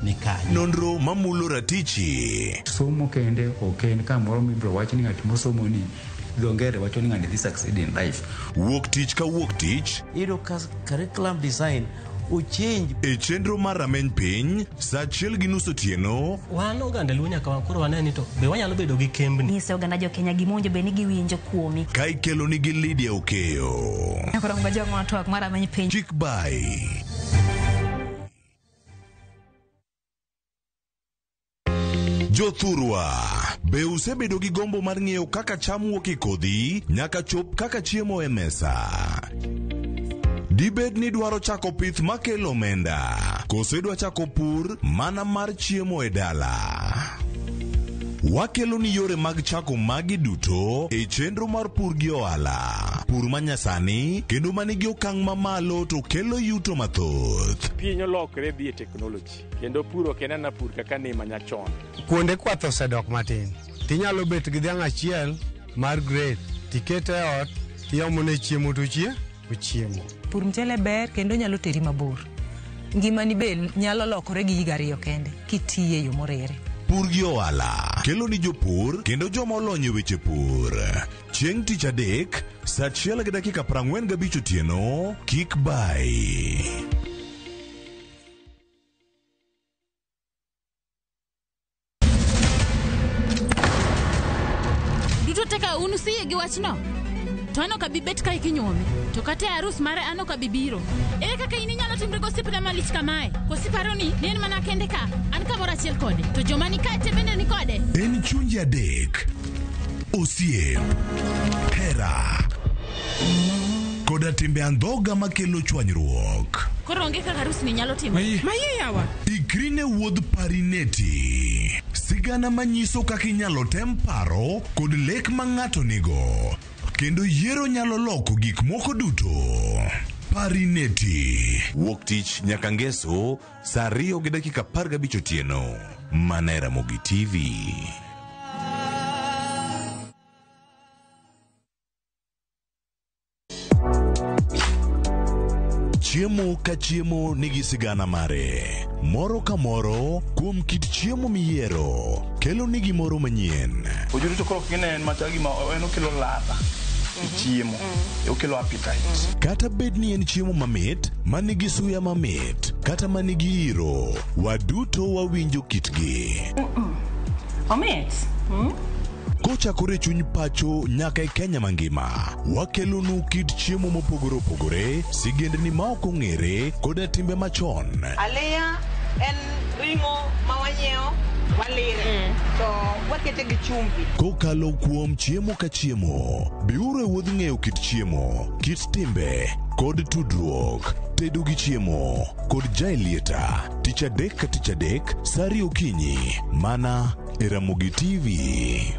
ni kanyo. Nonro mamulo ratichi. Somo kende oken kamoro mibro wach ni ng'at mosomo ni dongere wacho ni ng'ani dhi succeed in life. Wuok tich ka wuok tich. Iro curriculum design uchinj e chenro mar rameny piny saa 1:30 otieno. Wan oganda luo nyaka wakoro waneni to be wanyalo bedo gi kembni. Nyise oganda jo Kenya gimonjo be ni giwinjo kuomi. Ka ikelo nigi Lydia Okeyo. Nyakoro mga jogo matwak mar rameny piny. Chik by Jothurwa. Be usebedo gi gombo mar ng'eyo kaka cham wuok e kodhi nyaka chop kaka chiemo e mesa? Dibed ni dwaro chako pith makelo omenda, kose dwa chako pur mana mar chiemo e dala? Wakelo ni yore mag chako magi duto e chenro mar pur gi ohala. Pur manyasani kendo manigi okang' mamalo to kelo yuto mathoth. Piny olokre dhi e teknoloji kendo puro kenana pur kaka ne manyachon. Kuonde kwath osedok matin. Tinyalo bet gi dhiang' achiel mar grade tikete ot tiomone chiemo to chiemo. Pur mchele ber kendo nyalo teri mabor. Ngimani be nyalo lokore gi higa 2 kende kitiye yo morere. Pur gi ohala kelo ni jopur kendo joma olony e weche pur. Chieng' tich adek saa 1:45 otieno. Kik bai. Duto teka unusiye gi wachno. To ano ka bibet ka ikinyuomi. To kata arus mare ano ka bibiro. Ere kaka ini nyalo timre gosipna malich kamae. Kosiparo ni nen mana kende ka. An kamoro achiel kode. To joma ni kate bende ni kode. En chunje adek. Osiem. Hera. Koda timbe andhoga makelo chwanyruok. Koro onge kaka arus ni nyalo timo. Maye yawa. Ikrine wuodh parineti. Sigana manyiso kaka inyalo tem paro kod lek ma ng'ato nigo. Kendo yiero nyalo loko gik moko duto. Parineti. Wuok tich nyaka ngeso saa 2:15 otieno. Mana e Ramogi TV. Chiemo ka chiemo nigi sigana mare. Moro ka moro kuom kit chiemo miyiero kelo nigi moro manyien. Ojuri to koro kine machagi ma en okelo ladha. Chiemo okelo appetite. Kata bed ni en chiemo mamit manigi suya mamit kata manigi iro, waduto wawinjo kitgi. Omit. Kochakore chuny pacho nyaka e Kenya mangima, wakelo nu kit chiemo mopogore opogore, sigendni ma ok ong'ere koda timbe machon. Aleya en ringo mawanyeo walire to wakete gi chumbi. Kokalo kuom chiemo ka chiemo, biuru e wuodh ng'eyo kit chiemo, kit timbe kod tudruok. Tedo gi chiemo kod Jailieta tich adek ka tich adek saa 2 okinyi mana e Ramogi TV.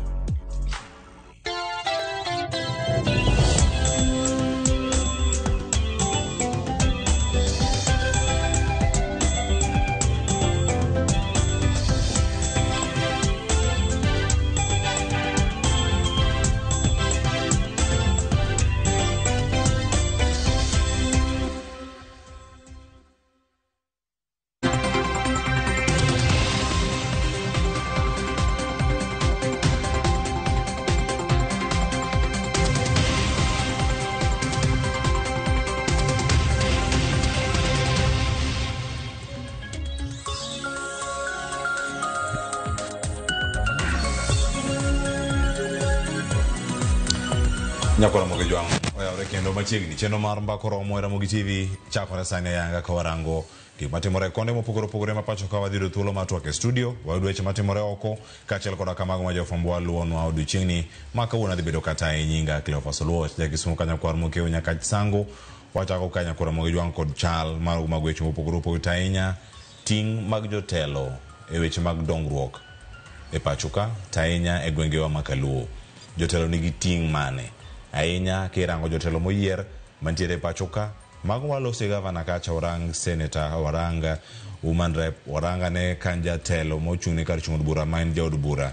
Nyakora moge jwang oyawre kendo machiegni chenro mar mbako romo e Ramogi TV chakore sani ayanga ka warango gik matimore konde mopogore opogore ma pacho ka wadhi do thuolo matwak e studio wayud weche matimore oko kaachiel koda kamago ma jofwambo waluonwa odiochieng'ni ma kawuono adhi bedo kata e nyinga Cleophas Oluoch Jakisumu Kanyakwar Mokeo nyaka Sango wachako ka Nyakora moge jwang kod chal mag weche mopogore opogore ahinya ting' mag jotelo e weche mag dongruok e pachoka ahinya e gwengewa ma Kaluo. Jotelo nigi ting' mane ahinya kirango jotelo moyier mantiere pachoka mago walose gavana kacha orang senator waranga woman rep waranga ne kan jatelo mochung'ne kar chung' bura main jaod bura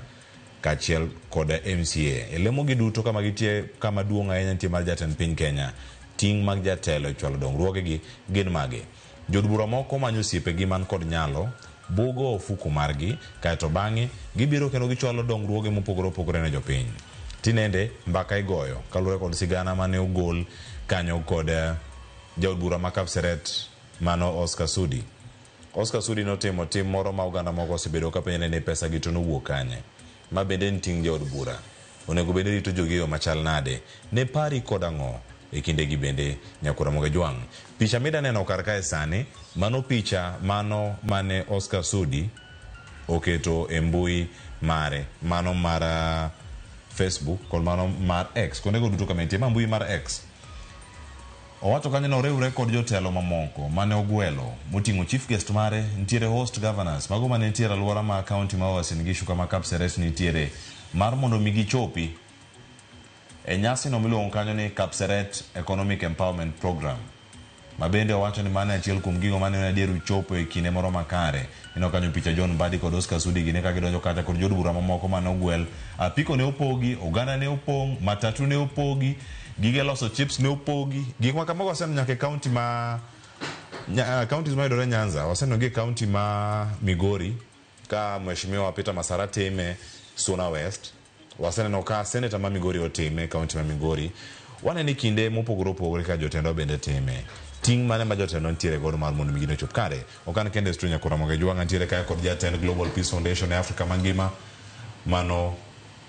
kaachiel kod MCA elemo gi duto kama gitie kama duong' ahinya nitie mar jatend piny Kenya. Ting' mag jatelo chwalo dongruogegi gin mage. Jod bura moko manyo osiepegi man kod nyalo bugo ofuku margi kaeto bang'e gibiro kendo gichwalo dongruoge mopogore opogore ne jopiny. Tinende mbaka igoyo kalure kod sigana mane ogol kanyo kod jaod bura ma Kapseret mano Oscar Sudi. Oscar Sudi notimo tim moro ma oganda moko osebedo ka penjne ne pesa gi to nowuok kanye. Ma bende en ting' jaod bura. Onego bende rito jogeyo machal nade. Ne pari kod ang'o e kinde gi bende Nyakora moge jwang. Picha mida neno kar kae sani mano picha mano mane Oscar Sudi oketo e mbui mare mano mara Facebook kod mano mar X konego duto kamentie ma mbui mar X. Owacho kanyo no reure kod jotelo mamoko mane ogwelo moting'o chief guest mare nitiere host governors mago mane nitiere alwora ma county ma Uasin Gishu kama Kapseret nitiere mar mondo mi gichopi e nyasi no miluongo kanyo ni Kapseret Economic Empowerment Program. Mabende owacho ni mane achiel kuom gigo mane adieru chopo e kinde moro makare. Ino kanyo picha John Mbadi kod Oscar Sudi gine ka gidonjo kata kod jod bura mamoko mane ogwel. Apiko ne opogi, oganda ne opong, matatu ne opogi, gige loso chips ne opogi. Gik ma kamago waseno nyaka county ma counties ma yudore Nyanza, waseno gi county ma Migori ka mheshimiwa Peter Masara teme Suna West. Waseno ka senator ma Migori oteme county ma Migori. Wane ni kinde mopogore opogore ka jotendo bende teme. Ting' mane ma jotelo ntiere godo mar mondo migine chop kare. Okan kende stu Nyakora moge jwang ntiere kaya kod jatend Global Peace Foundation e Afrika mangima mano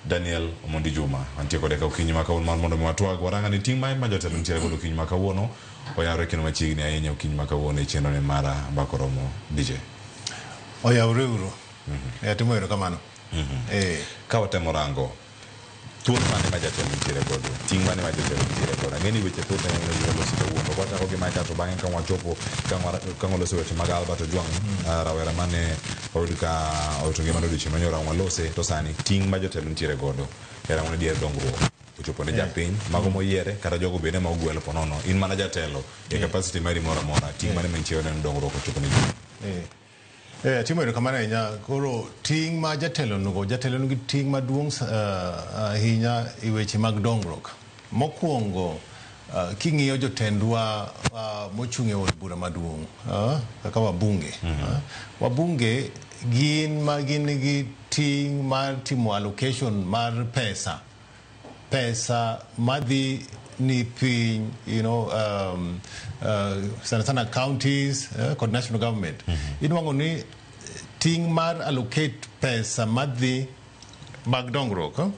Daniel Omondi Juma. Antie kode ka okinyi ma kawuono mar mondo mwatwag waranga ni ting' ma jotelo ntiere godo okinyi ma kawuono oyawre kendo machiegni ahinya okinyi ma kawuono e chenro ne mara mbako romo DJ. Oyawre uru. Timo ero kamano. Ka watemo rango thuol mane ma jatelo ntiere godo, ting' mane ma jatelo ntiere godo. Ang'eni weche thuol ne nyalo loso kawuono. Wachako gi Mike to bang'e ka wachopo ka waloso weche mag Albert Ojwang rawera mane oyud ka otonge mano odiochieng' manyora walose to sani ting' ma jotelo ntiere godo era ng'one dier dongruok ochopo ne japiny mago moyiere kata jogo bende ma ogwelo ponono in mana jatelo e capacity mari moro amora ting' mane mantiere ne dongruok ochopo ne ji. Timo ero kamano ahinya koro ting' ma jatelo nigi ting' maduong' ahinya e weche mag dongruok. Mokwongo king'iyo jotendwa mochung' e od bura maduong' kaka wabunge. Wabunge gin gi ting' mar timo allocation mar pesa madhi ni piny, sana counties kod national government. Inuango ni ting' mar allocate pesa madhi mag dongruok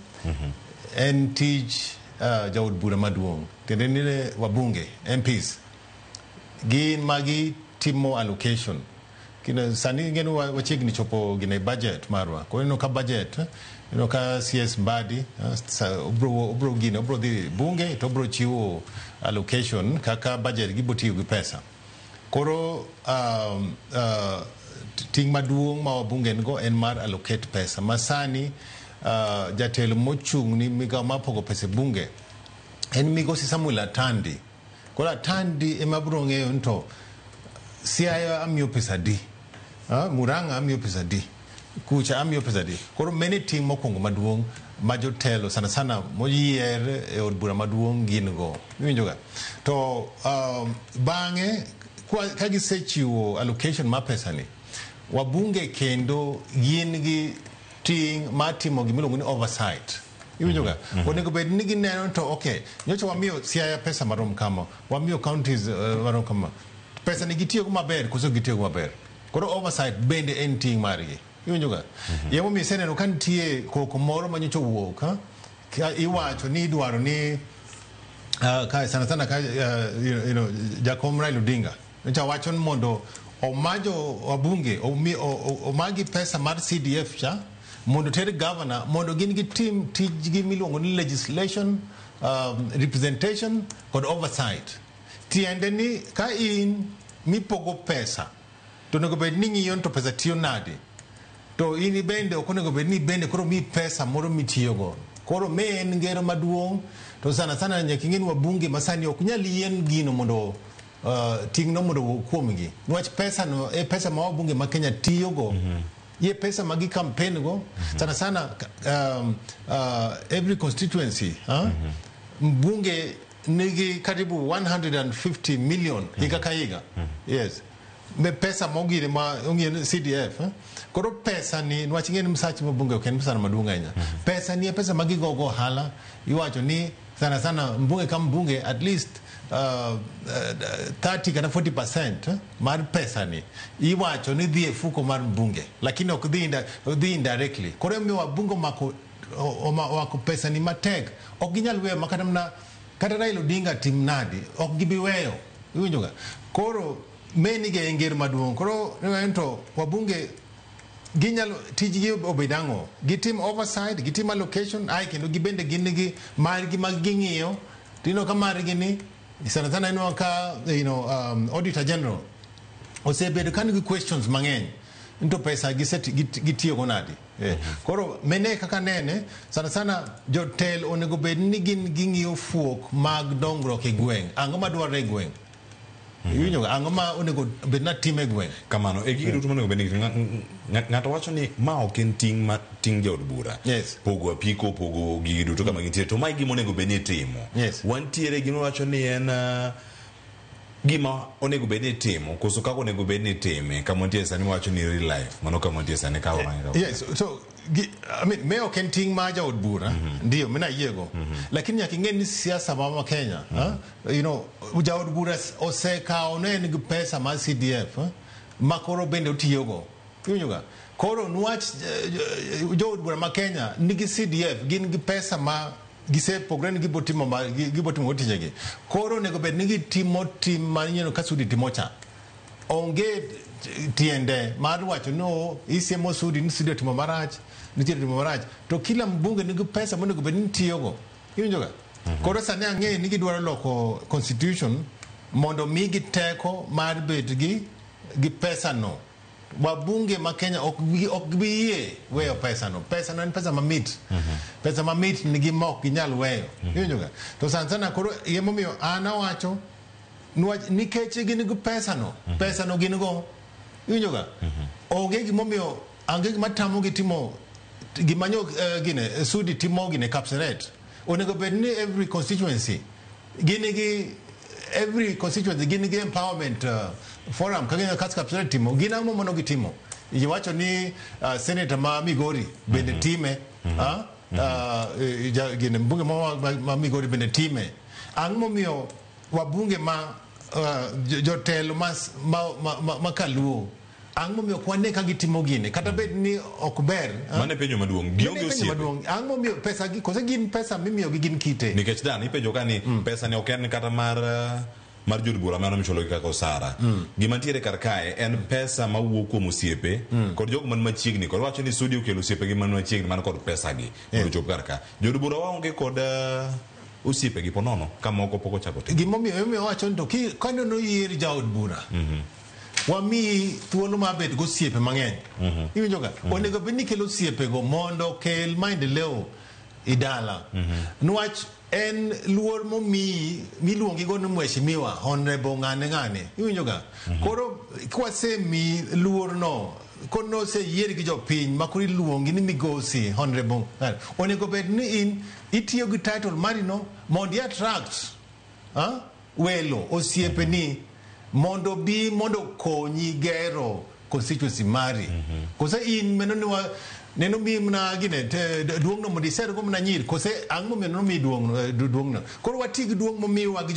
en tich jaod bura maduong'. Tende nile wabunge, MPs. Gin magi timo allocation. Sani ngenu wachiegni chopo gine budget marwa. Kwa ino ka budget, ka CS Mbadi, obro di bunge, to obro chiwo allocation kaka budget gibotiyo gi pesa. Koro ting' maduong' ma wabunge ngo en mar allocate pesa. Masani jatelo mochung' ni migawo mapogo pesa bunge en migosi Samuel Atandi. Koro Atandi ema bro ng'eyo nto Siaya amiyo pesa di, Murang'a amiyo pesa di, kucha amiyo pesa di. Koro many ting' mokwongo maduong' ma jotelo sana moyier e od bura maduong' gin go. Iwinjoga. To bang'e ka gisechiwo allocation ma pesa ni, wabunge kendo gin gi ting' matimo gimiluongo ni oversight. Iwinjoga. Onego bed ni gineno to okay, nyocha wamiyo Siaya pesa marom kama, wamiyo counties marom kama. Pesa ni gitiyo maber koso gitiyo maber. Koro oversight bende en ting' margi. Iwinjoga. Yemo mi seneno kan tie koko moro manyocho wuok, iwacho ni idwaro ni sana Jakom Raila Odinga ncha wachon mondo omajo wabunge omagi pesa mar CDF cha mondo tere governor mondo gin gi team tijgi miluongo ni legislation, representation kod oversight. Tiende ni ka in mipogo pesa to nego bed ni ng'iyo to pesa tiyo nade, to in bende ok onego bed ni bende koro mi pesa moro mitiyogo. Koro en ngero maduong' to sana nyaka ing'e ni wabunge masani ok nyal yien gino mondo ting'no mondo kuomgi, niwach pesa no e pesa ma wabunge ma Kenya tiyogo ye pesa magi campaign go sana every constituency mbunge nigi karibu 150 million higa ka higa. Yes, me pesa mogire ma ong'e CDF koro pesa ni niwach ing'e ni msach mbunge ok en pesa maduong' ahinya. Pesa ni pesa magi gogo hala iwacho ni sana mbunge kama mbunge at least 30 kana 40% mar pesa ni iwacho ni dhi e fuko mar mbunge, lakini ok dhi indirectly. Koro mi wabunge wako pesa ni matek ok ginyal weyo makata Raila Odinga tim nadi ok gibi weyo, iwinjoga. Koro menige ngero maduong'. Koro ento wabunge ginyalo tijgi obedango, gitim oversight, gitim allocation, ai kendo gibende ginigi margi mag ging'iyo tino ka margi ni sana ino ka auditor general osebedo kan gi questions mang'eny into pesa gitiyo go nadi. Koro mene kaka nene sana jotel onego bed ni gin ging'iyo fuok mag dongruok e gweng', ang'o madwaro e gweng', ang'o ma onego bed na time gweng'. Kamano e gigi duto monego bed ni ng'ato wacho ni ma ok en ting jaod bura. Pogo apiko, pogo gigi duto kama gintiere, to ma gima onego bed ni timo. Wantiere gima wacho ni en gima onego bed ni timo koso kako onego bed ni time kama wantiere sani wacho ni real life, mano kama wantiere sani ka orango. Yes, so I mean me ok en ting ma jaod bura ndio mena yiego, lakini nyaka ing'e ni siasa ma Kenya jaod bura osekawo ne nigi pesa mar CDF makoro bende otiyogo, iwinjoga. Koro nwach jaod bura ma Kenya nigi CDF gin gi pesa ma gise pogre ni gibotimo tijegi. Koro nego bed ni gitimo tim manyeno ka Sudi timo cha, onge tiende mar wacho no isiemo Sudi ni Sudi timo marach, nitiere timo marach, to kila mbunge nigi pesa monego bed ni tiyogo, iwinjoga. Koro sani ang'e ni gidwaro loko constitution mondo migi teko mar bet gi pesa no. Wabunge ma Kenya ok biye weyo pesa no. Pesa no en pesa mamit. Pesa mamit nigi mok ginyal weyo. Iwinjoga. To sana koro yemomiyo ana wacho nikech gin gi pesa no. Pesa no gin go. Iwinjoga. Onge gimomiyo ange matamo gitimo gimanyo gine Sudi timo gine Kapseret. Onego bed ni every constituency every constituency gin gi empowerment forum kagina Kapseret timo gina mo mono gitimo. Iwacho ni senator ma Migori bende time gine mbunge ma Migori bende time. Ang'o miyo wabunge ma jotelo ma Kaluo ang'o miyo kwane ka gitimo gine kata bed ni ok ber mane penjo maduong' gionge osiepe ang'o miyo pesa gi kose gin pesa mimiyo gi gin kite nikech dan ipenjo ka ni pesa ne ok en kata mar jod bura mano michulo gi kaka osara gima ntiere kar kae en pesa ma wuok kuom osiepe kod jogo man machiegni kod wacho ni Sudi okelo osiepe gi man machiegni man kod pesa gi mondo chop kar ka jod bura waonge kod osiepe gi ponono kama oko poko chako te gimomiyo wacho to kano no yier jaod bura wami thuolo mabet go osiepe mang'eny iwinjoga onego bed ni kelo osiepe go mondo kel maendeleo idala nwach en luor miluongi go ni mheshimiwa honorable ng'ane iwinjoga koro kwasemi luor no kono se yier gi jopiny makuri luongi ni migosi honorable onego bed ni in itiyo gi title marino mondo i attract welo osiepe ni mondo konyi gero constituency mari kose in neno mi mna gine duong no mondi ser go mna nyir kose ang'o meno mi duong no koro wati gi duong momiwa gi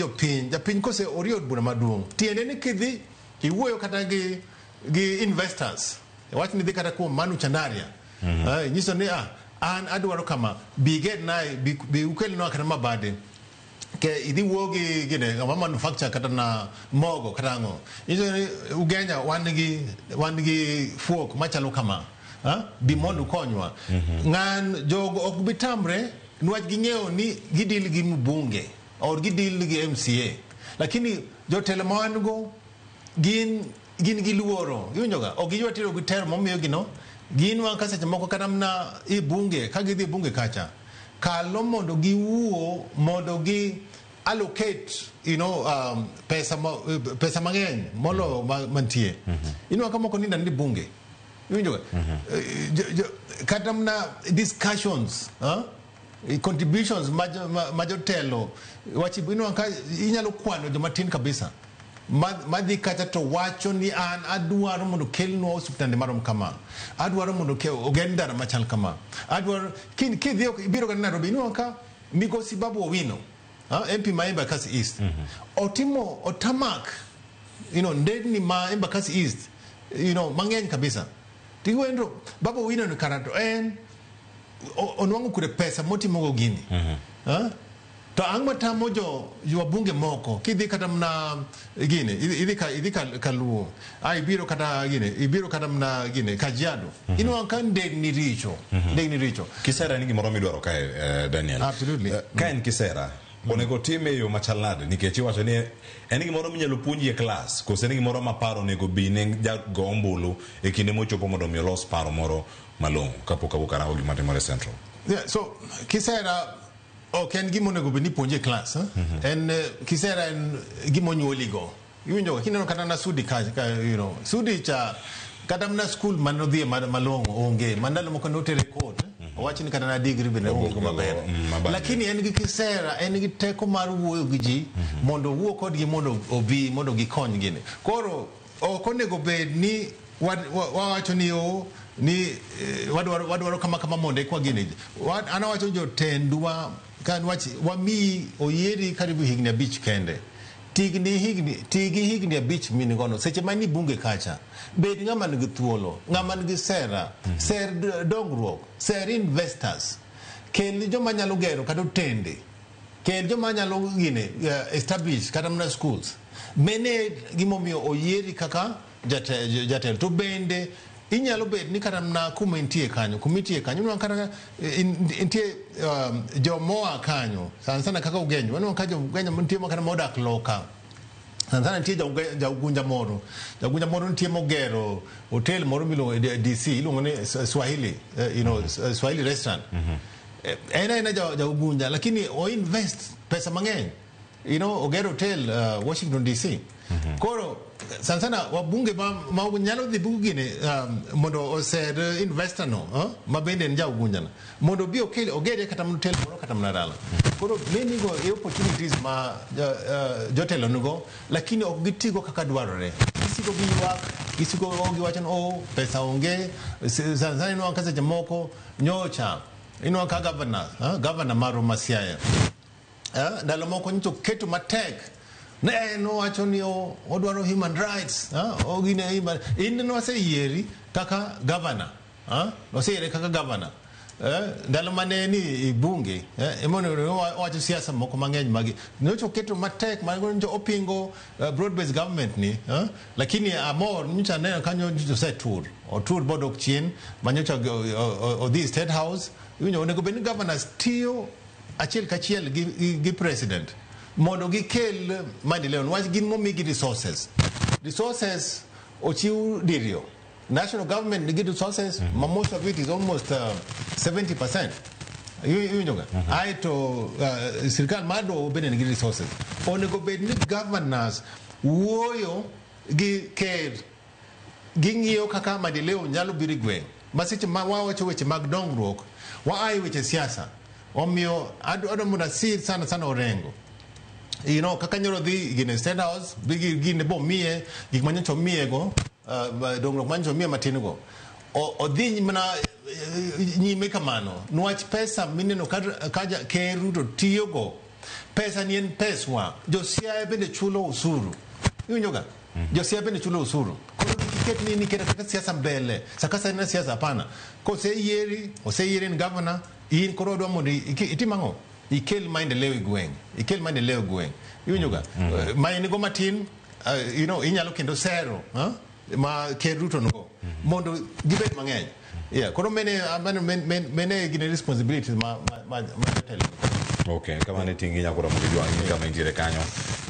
japiny kose oriod bura maduong tiende ni kidhi iwuoyo kata gi investors wach ni dhi kata kuom Manu Chandaria nyiso ni an adwaro kama bi ukel no kata mabade ke idi wogi gine ma manufacture kata na mogo karango izo Ugenya wanigi fuok machalo kama bi mondo konywa ngan jogo ok bitamre nwach gingeo ni gidil gi mbunge or gidil gi MCA lakini jotelo mango gin gi luoro yunjoga o giyo tiro gi termo miyo gino gin wan kasa moko kata mna I bunge ka gidhi bunge kacha kalo mondo gi wuo mondo gi allocate pesa mang'eny molo mantie inwa kama moko ninda ndi bunge yunjoga kata mna discussions contributions majotelo wachibino ka inyalo kwano joma tin kabisa madhi kata to wacho ni an adwaro mondo kelno osuptande marom kama adwaro mondo ke ogenda machal kama adwaro kidhi biro ga Nairobi no ka Migosi Babu Owino MP ma Embakasi East otimo otamak ndeni ma Embakasi East mang'eny kabisa tiwendo Babu Owino ni karato en onwango kure pesa motimo go gini to angma tamo jo wabunge moko kidhi kata mna gine idhi kaluo ibiro kata gine ibiro kata mna gine Kajiado ino kan degni richo kisera ni gimoro midwaro kae Daniel absolutely kaen kisera onego time yo machalade nikech iwacho ni en gimoro minyalo puonji e class kose en gimoro maparo onego bi ne jago ombulu e kinde mochopo mondo mi los paro moro malong'o kapok awuok arango gima timore Central. So kisera en gima onego bed ni puonje class en kisera en gima onyuoligo iwinjo kineno kata na sudi ka sudi cha kata mna school manodhie malong'o onge mandalo moko notere code owachi ni kata na degree bende onge maber lakini en gi kisera en gi teko mar wuoyo gi ji mondo wuo kodgi mondo obi mondo gikony gine koro ok onego bed ni wawacho ni wadwaro kama monde kwa gine anawacho jotendwa kan wachi wami oyieri karibu higni 5 kende tigi higni 5 mini gono seche mani bunge kacha bed ng'ama nigi thuolo ng'ama nigi ser dongruok ser investors kel joma nyalo gero kata tende kel joma nyalo gine establish kata mna schools mene gimomiyo oyieri kaka jatel to bende inyalo bed ni kata mna kumitie kanyo no kata intie jomoa kanyo sana kaka Ugenya wano kajo Ugenya mtie kata modak loka sana ntie jagunja moro ntie mogero hotel moro milo DC ilungo ne Swahili Swahili restaurant ena jagunja lakini o invest pesa mang'eny ogero hotel Washington DC koro sana wabunge ma nyalo dhi bugine mondo oser investor mabende nja ugunjana mondo bi ogere kata hotel moro kata mnadala koro many go opportunities ma jotelo nugo lakini ok gitigo kaka dwarore gisigo giwacho pesa onge sana no kaza jamoko nyocha ka governor maro Masiaya ndalo moko nito keto matek no wacho ni odwaro human rights ogine no se yieri kaka governor no se yieri kaka governor ndalo mane ni bunge emono wacho siasa moko mang'eny magi nocho keto matek mago njo opingo broad based government ni lakini amor nyocha ne kanyo njo se tour board of chien manyocha the state house onego bed ni governors tiyo achiel kachiel gi president mondo gikel maendeleo wach gin momigi resources ochiw dirio national government nigi resources most of it is almost 70% yunjoga aito sirkal mado bende nigi resources onego bed ni governors wuoyo gi ker ging'iyo kaka maendeleo nyalo biro gweng masiche wawacho weche mag dongruok ai weche siasa omiyo adomuna sir sana orengo kaka nyoro dhi gine state house bigi gine bo mie gik manyocho mie go dongruok manyocho mie matin go odhi mana nyime kamano nwach pesa mineno kaja keru to tiyo go pesa ni en peswa josiaya bende chulo usuru yunyoga josiaya bende chulo usuru koro ni keta siasa mbele sakasa ni siasa hapana ko se yieri ni governor in koro do mondi itimango ikel maendeleo gweng iwinjoga main go matin inyalo kendo sero ma ker Ruto no mondo gibed mang'eny koro mene gine responsibility ma tele. Okay, kama ne tingi nyakura mwijua kama injire kanyo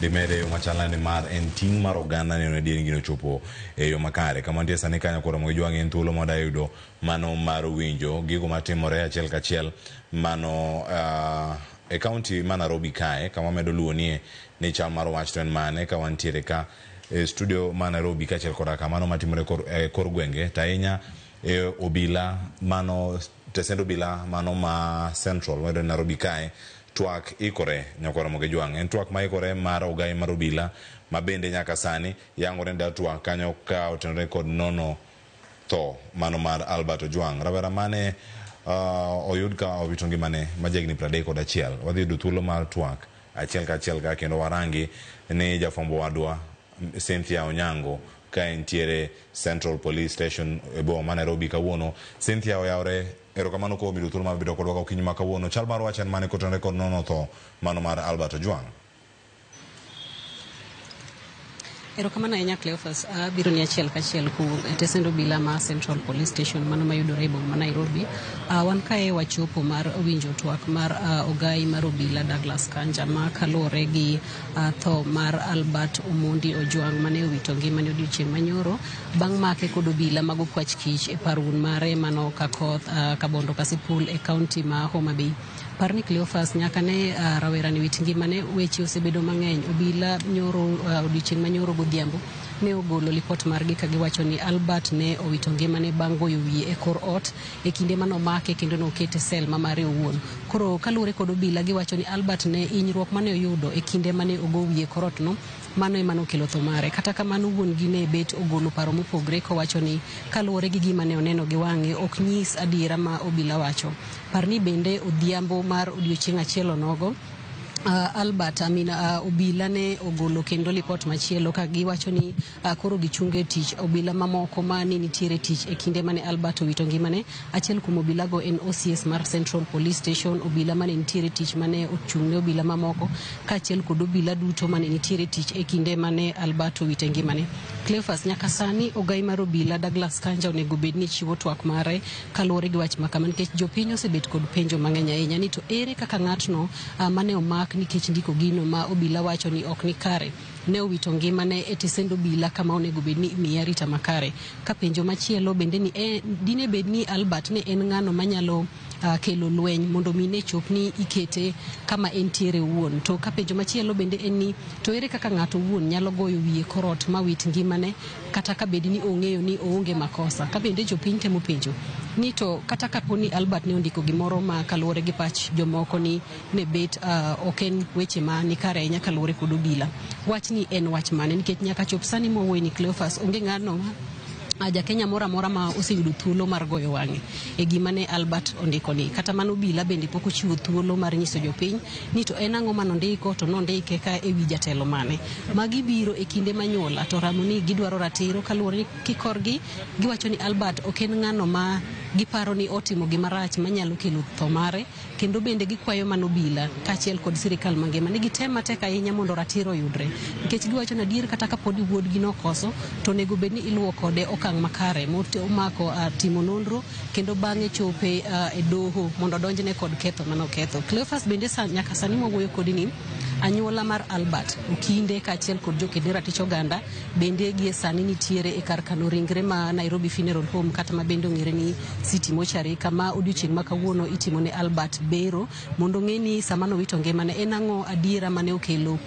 dimede yo machalani mar en ting mar oganda ne onediri gino chopo yo makare kama ntie sani kanyo kura mwijua ngin tulo moda yudo mano mar winjo gigo matimore achiel kachiel mano e county ma Nairobi kae kama medo luonie ni chal mar wach to en mane ka wantiere ka studio ma Nairobi ka achiel koda kamano matimore kor gwenge tainya obila mano tesendo bila mano ma Central wedo Nairobi kae twak ikore nyakora Mogejwang en twak ma ikore mar ogai mar obila ma bende nyaka sani yangore nda twak kanyo ka otenore kod nono to mano mar Albert Ojwang rawera mane oyud ka owito ngimane majegni 31 wadhi yudo thuolo mar twak achiel ka achiel ka kendo warangi ni jafombo wadwa Cynthia Onyango ka entiere Central Police Station e boma ma Nairobi kawuono. Cynthia oyawre erokamano ko mido thuolo mabido kodwa okinyi ma kawuono chal mar wachen mane kotenore kod nono tho mano mar Albert Ojwang. Erokamano ahinya Cleophas, biro ni achiel kachiel ku tesendo bila ma Central Police Station mano mayudore e boma ma Nairobi. Wan kae wachopo mar winjo twak mar ogai mar obila Douglas Kanja ma kalore gi tho mar Albert Omondi Ojwang mane owito ngimane odiochieng' manyoro bang' make kod obila mag okwach kich e parun mare mano Kakoth Kabondo Kasipul e kaunti ma Homa Bay. Parni Cleophas nyaka ne rawera ni wit ngimane weche osebedo mang'eny obila nyoro odiochieng' manyoro godhiambo ne ogolo lipot margi ka giwacho ni Albert ne owito ngimane bang' goyo wiye e kor ot e kinde mano make kendo no kete sel ma mare owuon. Koro kalure kod obila giwacho ni Albert ne hinyruok mane oyudo e kinde mane ogo wiye kor ot no mano ema nokelo tho mare. Kata kamano wuon gi ne bet ogolo paro mopogre kowacho ni kalure gi gima ne oneno gi wang'e ok nyis adiera ma obila wacho. Parni bende odhiambo mar odiochieng' achiel onogo Albert obila ne ogolo kendo lipot machielo ka giwacho ni koro gichunge tich obila mamoko mane nitiere tich e kinde mane Albert owito ngimane. Achiel kuom obila go en OCS mar Central Police Station obila mane nitiere tich mane ochung'ne obila mamoko ka achiel kod obila duto mane nitiere tich e kinde mane Albert owito ngimane. Cleophas nyaka sani ogai mar obila Douglas Kanja onego bed ni chiwo twak mare kaluwore gi wach makama nikech jopiny osebet kod penjo mang'eny ahinya ni to ere kaka ng'atno mane omak nikech ndiko gino ma obila wacho ni ok ni kare ne owito ngimane e tesendo obila kama onego bed ni imiye arita makare. Ka penjo machielo bende ni dine bed ni Albert ne en ng'ano manyalo kelo lweny mondo mine chop ni ikete kama entiere wuon. To ka penjo machielo bende en ni to ere kaka ng'ato wuon nyalo goyo wiye korot ma wit ngimane kata ka bed ni ong'eyo ni oonge makosa. Ka bende jopiny temo penjo ni to kata kapo ni Albert ne ondiko gimoro ma kaluwore gi pach jomoko ni ne bet ok en weche ma ni kare ahinya kaluwore kod obila. Wach ni en wach mane nikech nyaka chop sani mowuoyo ni Cleophas onge ng'ano ja Kenya mora mora ma oseyudo thuolo mar goyo wang'e e gima ne Albert ondiko ni. Kata mano obila bende pok ochiwo thuolo mar nyiso jopiny ni to en ang'o manondiko to nondike ka ewi jatelo mane. Magi biro e kinde manyuola to ramo ni gidwaro ratiro kaluwore ni kikorgi giwacho ni Albert ok en ng'ano ma giparo ni otimo gima rach manyalo kelo tho mare kendo bende gikwayo mano obila kaachiel kod sirikal mangima ni gitem matek ahinya mondo ratiro yudre nikech giwacho na dier kata kapod wuodgi nokoso to onego bed ni iluwo kode okang' makare momako timo nonro kendo bang'e chope e doho mondo donjne kod ketho manoketho. Cleophas bende nyaka sani mwawuoyo kod ni anyuola mar Albert Okinde kaachiel kod jokende ratich oganda bende gie sani nitiere e kar kano ringre ma Nairobi Funeral Home kata ma bende ong'ere ni City Mortuary kama odiochieng' ma kawuono itimo ne Albert bero mondo ng'e ni sama nowito ngimane en ang'o adiera mane okelo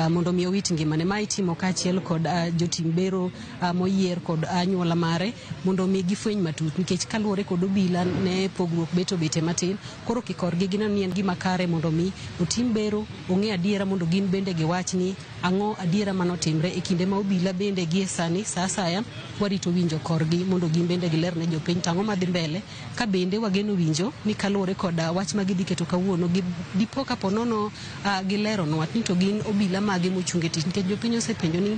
mondo mi owit ngimane. Ma itimo kaachiel kod jotim bero moyier kod anyuola mare mondo mi gifweny matut nikech kaluwore kod obila ne pogruok beto bete matin koro kikorgi gineno ni en gima kare mondo mi otim bero ong'e adiera mondo gin bende giwach ni ang'o adiera manotimre e kinde ma obila bende gie sani sa asaya warito winjo korgi mondo gin bende giler ne jopiny tang'o madhi mbele ka bende wageno winjo ni kaluwore kod wach ma gidhi keto kawuono dipo kapo nono gileronwa ni to gin obila mage mochunge tich nikech jopiny osepenjo ni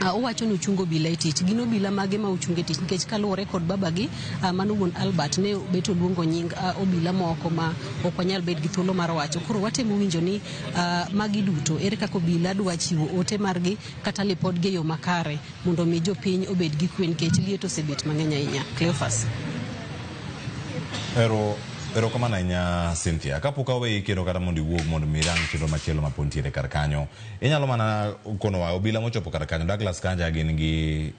owacho ni uchungo bila e tich. Gino bila mage ma uchunge tich nikech kaluwore kod babagi mano wuon Albert ne beto luongo nying obila moko ma ok wanyal bet gi thuolo mar wacho. Koro watemo winjo ni magi duto ere kaka obila dwa chiwo ote margi kata lipodgi e yo makare mondo mi jopiny obed gi kwe nikech liet osebet mang'eny ahinya. Cleophas. Ero kamano ahinya Cynthia. Kapok aweyi kendo kata mondo iwuog mondo mirang chenro machielo mapod ntiere kar kanyo, inyalo mana konowa obila mochopo kar kanyo. Douglas Kanja gin gi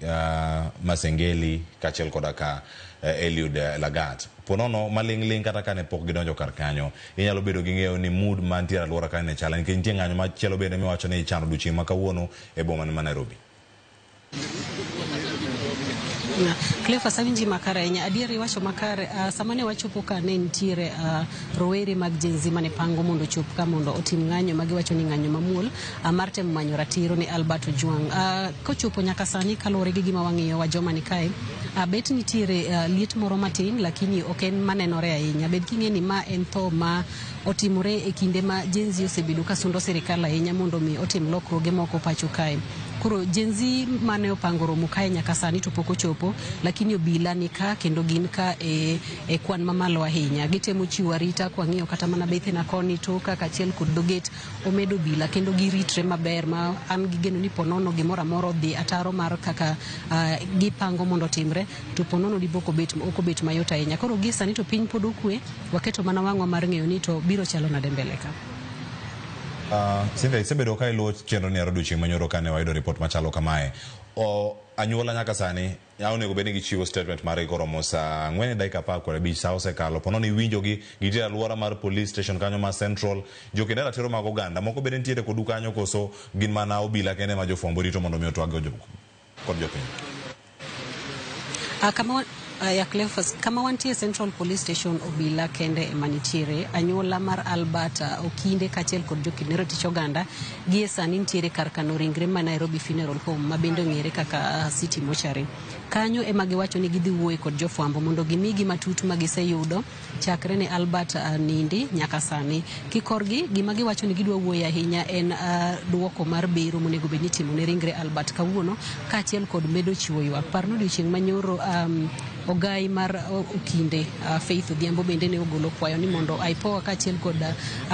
Masengeli kaachiel koda ka Eliud Lagat. Ponono maling' kata kane pok gidonjo kar kanyo, inyalo bedo gi ng'eyo ni mood mantiere alwora kanyo chala nikech nitie ng'anyo machielo bende miwacho ni ichano odiochieng' ma kawuono e boma ma Nairobi. Cleophas awinji makare ahinya. Adieri wacho makare sama ne wachopo ka ne nitiere rowere mag Gen Z mane pango mondo chop ka mondo otim ng'anyo magiwacho ni ng'anyo mamuol mar temo manyo ratiro ni Albert Ojwang. Kochopo nyaka sani kaluwore gi gima wang'iyo wa joma ni kae, bet nitiere liet moro matin lakini ok en manenore ahinya. Bed king'e ni ma en tho ma otimore e kinde ma Gen Z osebedo ka sundo sirikal ahinya mondo mi otim lokruoge moko pacho kae. Koro Gen Z mane opango romo kae nyaka sani to pok ochopo, lakini obila ni ka kendo gin ka e kwan mamalo ahinya. Gitemo chiwo arita kwa ng'iyo kata mana bethe na koni to kaachiel kod dhoget omedo obila kendo giritre maber ma an gigeno ni ponono gimoro amora odhi ataro mar kaka gipango mondo timre to ponono ok obet mayot ahinya. Koro gi sani to piny pod okwe, waketo mana wang'wa mar ng'eyo ni to biro chalo nade mbele ka. Cynthia, isebedo ka iluwo chenro ni odiochieng' manyoro kane wayudo ripot machalo kamae. Anyuola nyaka sani onego bed ni gichiwo statement mar koromo saa 4:15 sa osekalo. Ponono iwinjogi gitiere alwora mar police station kanyo ma Central. Jokende ratiro mag oganda moko bende nitiere kodu kanyo koso gin mana obila kende ma jofwambo rito mondo mi otwag kod jopiny. Cleophas, kama wantie Central Police Station obila kende emanitiere. Anyuola mar Albert Okinde kaachiel kod jokinde ratich oganda gie sani nitiere kar kano ringre ma Nairobi Funeral Home ma bende ong'ere kaka City Mortuary. Kanyo ema giwacho ni gidhi wuoyo kod jofwambo mondo gimigi matut ma giseyudo chakre ne Albert nindi nyaka sani. Kikorgi gima giwacho ni gidwa wuoyo ahinya en duoko mar bero monego bed ni itimo ne ringre Albert kawuono kaachiel kod medo chiwo ywak. Parno odiochieng' manyoro ogai mar Okinde Faith Odhiambo bende ne ogolo kwayo ni mondo IPOA kaachiel kod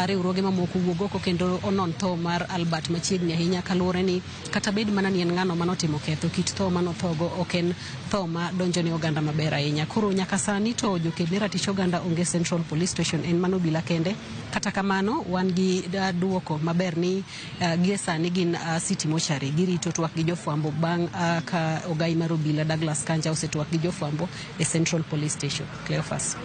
riwruoge mamoko wuog oko kendo onon tho mar Albert machiegni ahinya kaluwore ni kata bed mana ni en ng'ano manotimo ketho, kit tho manothogo ok en tho ma donjo ne oganda maber ahinya. Koro nyaka sani to jokende ratich oganda onge Central Police Station, en mano obila kende. Kata kamano wan gi duoko maber ni gie sani gin City Mortuary girito twak gi jofwambo bang' ka ogai mar obila Douglas Kanja osetwak gi jofwambo e Central Police Station. Cleophas.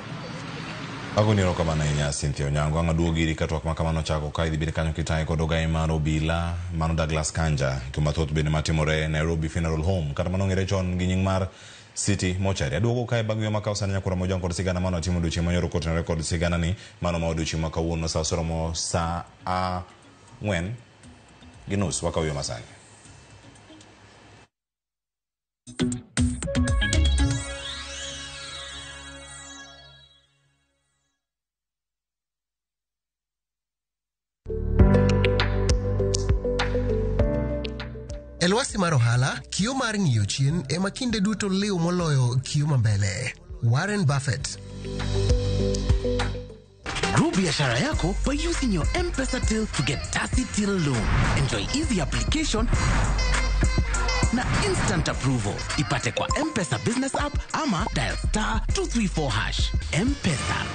Agoniro kamano ahinya Cynthia Onyango. Ang' aduogo iri ka twak ma kamano chako ka idhi bedo kanyo kitaye kod ogai mar obila mano Douglas Kanja kuma thoth bende matimore Nairobi Funeral Home kata mano ng'ere chon gi nying mar City Mortuary. Aduogo kae bang' yo makaw sani nyakura mojang kod sigana mano atimo odiochieng' manyoro kotenore kod sigana ni mano ma odiochieng' ma kawuono sa soromo sa 4:30 wakaw yo masani. E lwasi mar ohala, kio mar ng'iyo chien ema kinde duto liw moloyo kio mambele. Warren Buffett. Grow biashara yako by using your M-Pesa till to get Tasi Till loan. Enjoy easy application na instant approval. Ipate kwa M-Pesa business app ama dial *234#. M-Pesa.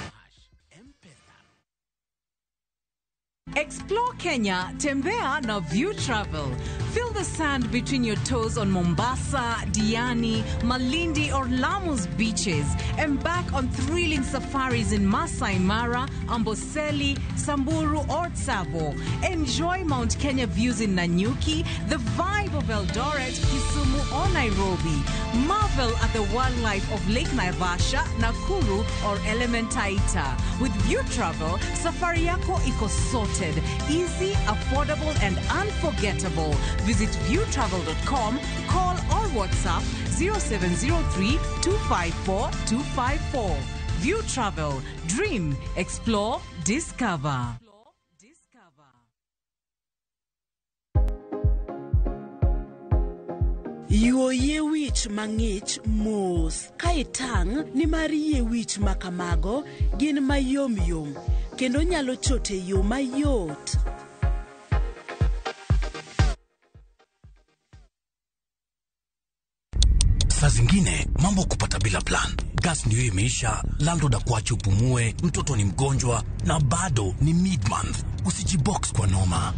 Explore Kenya, tembea na View Travel. Feel the sand between your toes on Mombasa, Diani, Malindi or Lamu's beaches. Embark on thrilling safaris in Masai Mara, Amboseli, Samburu or Tsavo. Enjoy Mount Kenya views in Nanyuki, the vibe of Eldoret, Kisumu or Nairobi. Marvel at the wildlife of Lake Naivasha, Nakuru or Elementaita. With View Travel, safari yako iko sorted, easy, affordable and unforgettable. Visit viewtravel.com, call or WhatsApp 0703 254 254. View Travel. Dream, explore, discover. Yuoye wich mang'ich mos ka itang' ni mar yie wich makamago gin mayom yom kendo nyalo chote yo mayot. Saa zingine mambo kupata bila plan. Gas ndio imeisha, landlord akuache upumue, mtoto ni mgonjwa na bado ni mid-month. Usijibox kwa noma.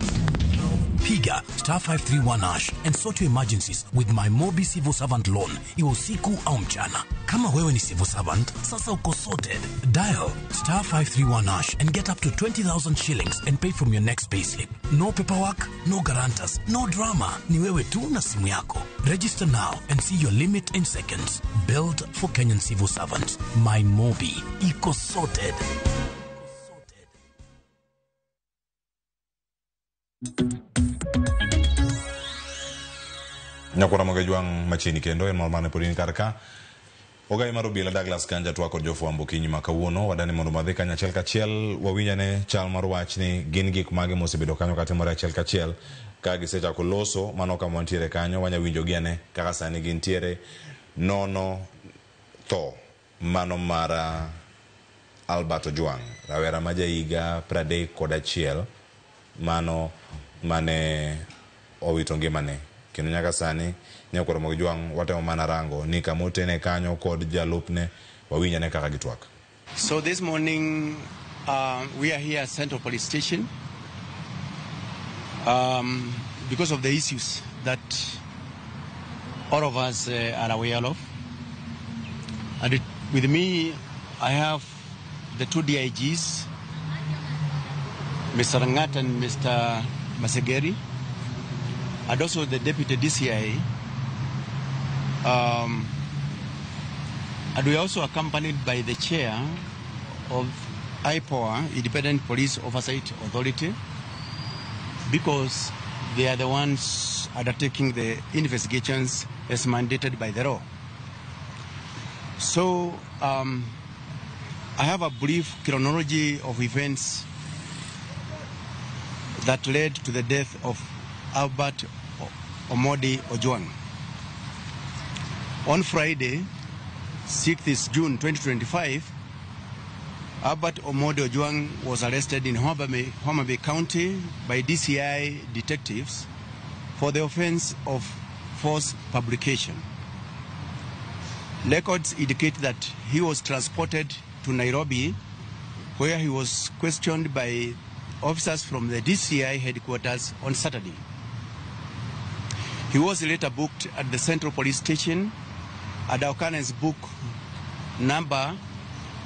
Piga *531# and sort your emergencies with my Mobi Civil Servant Loan, iwe usiku au mchana. Kama wewe ni civil servant, sasa uko sorted. Dial *531# and get up to 20,000 shillings and pay from your next payslip. No paperwork, no guarantors, no drama. Ni wewe tu na simu yako. Register now and see your limit in seconds. Built for Kenyan civil servants. My Mobi, iko sorted. Nyakura magajwang machini kendo en mormane podin karka ogai maro bila Douglas Kanja twako jofuambo kinyi makawuono wadani mondo madhi kanya achiel kachiel wawinyane chal mar wachni gin gik mage mosebedo kanyo katimore achiel kachiel ka gisechako loso mano kama wantiere kanyo wanya winjo giane kaka sani gintiere nono to mano mara Albert Ojwang rawera ma jaiga 31 mano mane owito ngimane kendo nyaka sani Nyakura Ojwang watemo mana rango ni kamotene kanyo kod jalupne wawinyane kaka gitwak. So this morning we are here at Central Police Station because of the issues that all of us are aware of. And with me I have the two DIGs, Mr. Rangat and Mr. Masegeri, and also the Deputy DCI. And we are also accompanied by the Chair of IPOA, Independent Police Oversight Authority, because they are the ones undertaking the investigations as mandated by the law. So I have a brief chronology of events that led to the death of Albert Omondi Ojwang. On Friday, 6th June 2025, Albert Omondi Ojwang was arrested in Homa Bay County by DCI detectives for the offense of false publication. Records indicate that he was transported to Nairobi, where he was questioned by officers from the DCI headquarters on Saturday. He was later booked at the Central Police Station at the occurrence book number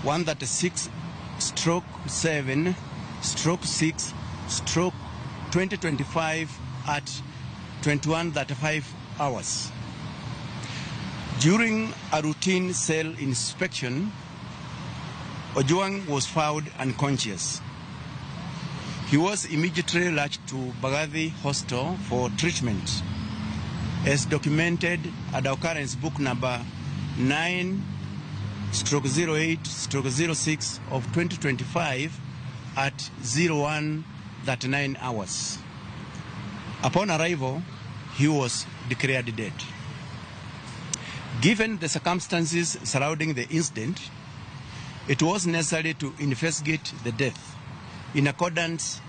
136/7/6/2025 at 21:35 hours. During a routine cell inspection, Ojwang was found unconscious. He was immediately rushed to Bagathi Hospital for treatment, as documented at the occurrence book number 9/08/06 of 2025 at 01:39 hours. Upon arrival, he was declared dead. Given the circumstances surrounding the incident, it was necessary to investigate the death in accordance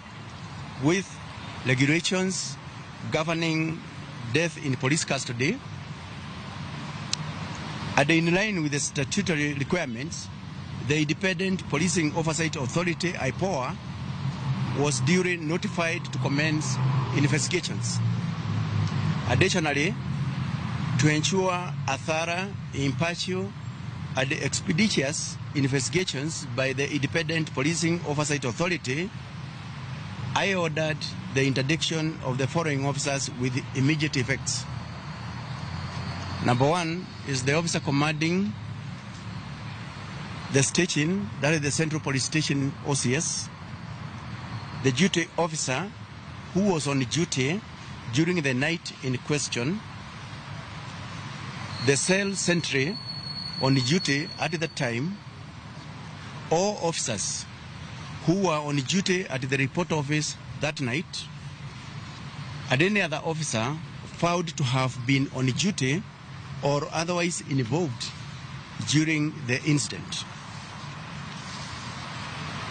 with regulations governing death in police custody, and in line with the statutory requirements, the Independent Policing Oversight Authority, IPOA, was duly notified to commence investigations. Additionally, to ensure a thorough, impartial, and expeditious investigations by the Independent Policing Oversight Authority, I ordered the interdiction of the following officers with immediate effects. Number one is the officer commanding the station, that is the Central Police Station OCS, the duty officer who was on duty during the night in question, the cell sentry on duty at the time, all officers who were on duty at the report office that night, and any other officer found to have been on duty or otherwise involved during the incident.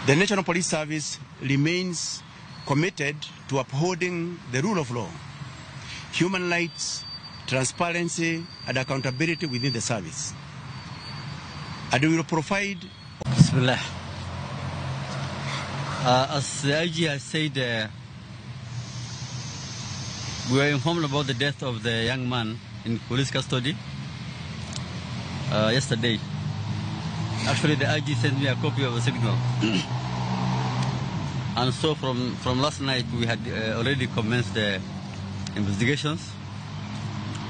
The National Police Service remains committed to upholding the rule of law, human rights, transparency, and accountability within the service. And we will provide... Bismillah. As the IG has said, we were informed about the death of the young man in police custody yesterday. Actually, the IG sent me a copy of a signal. And so from last night, we had already commenced the investigations.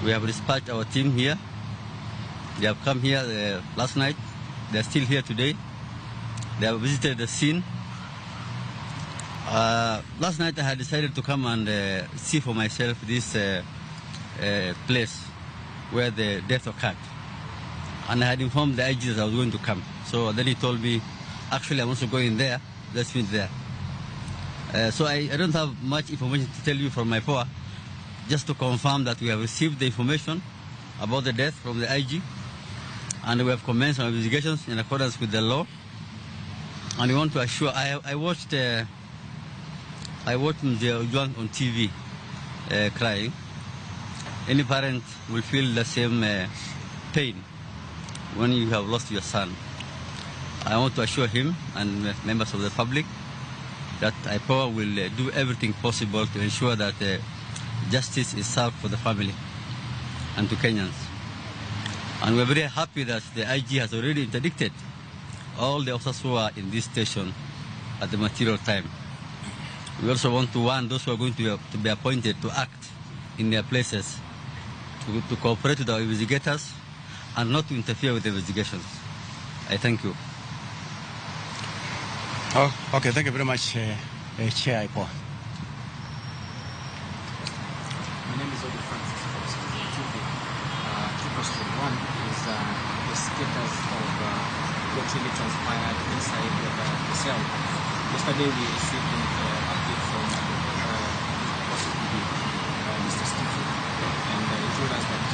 We have dispatched our team here. They have come here last night. They are still here today. They have visited the scene. Last night I had decided to come and see for myself this place where the death occurred. And I had informed the IG that I was going to come. So then he told me, actually I'm also going there, let's meet there. So I don't have much information to tell you from my POA, just to confirm that we have received the information about the death from the IG, and we have commenced our investigations in accordance with the law. And we want to assure, I watched Mzee Ojwang on TV crying. Any parent will feel the same pain when you have lost your son. I want to assure him and members of the public that IPOA will do everything possible to ensure that justice is served for the family and to Kenyans. And we're very happy that the IG has already interdicted all the officers who are in this station at the material time. We also want to warn those who are going to be appointed to act in their places, to cooperate with our investigators and not to interfere with the investigations. I thank you. Oh, okay, thank you very much, Chair IPOA. My name is Odi Francis from TV. Two questions. One is the status of what really transpired inside the cell. Yesterday we received an update from OCPD, Mr. Stephen, and he told us that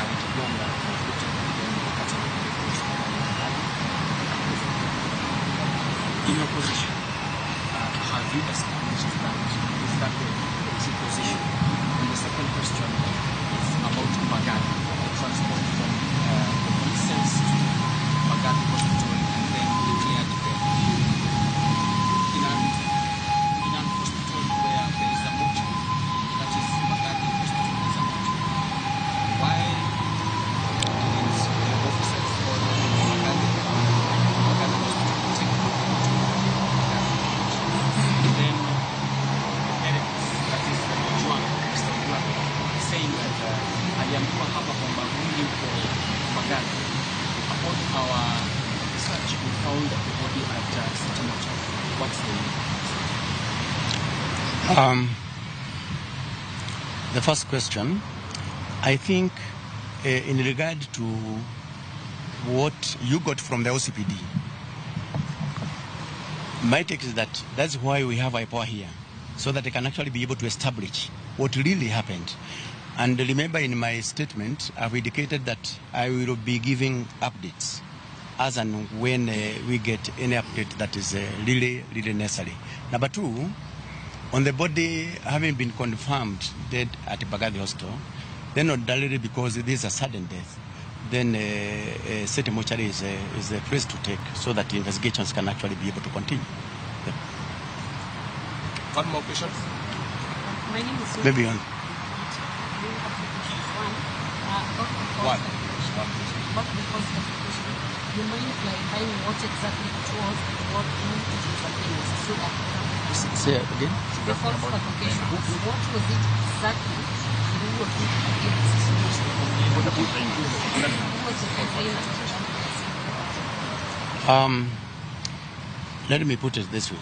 Ali Kigonga was looked at the Catholic in your position, have you established that? Is that the true position? And the second question is about Baghdad, the transport from the police cells to Baghdad Hospital and then declared dead. In a hospital where there is a mortuary, that is Baghdad Hospital, there is a mortuary. Why didn't the officers or Baghdad Hospital take the mortuary? And then Eric, that is Ojwang, Mr. Ojwang, saying that aliambiwa hapa kwamba huyu yuko Baghdad. Upon our research, we found the body at City Mortuary. What's The first question, I think in regard to what you got from the OCPD, my take is that that's why we have IPOA here, so that they can actually be able to establish what really happened. And remember, in my statement, I've indicated that I will be giving updates as and when we get any update that is really necessary. Number two, on the body having been confirmed dead at Baghdad Hospital, then ordinarily because it is a sudden death, then City Mortuary is a place to take so that the investigations can actually be able to continue. Yeah. One more question? My name is Maybe on. One. What the cause of the question? You mind clarifying what exactly it was and what it was against, so that Say it again. the false fabrication. What was it exactly and who was it against? Who was the complainant? Let me put it this way.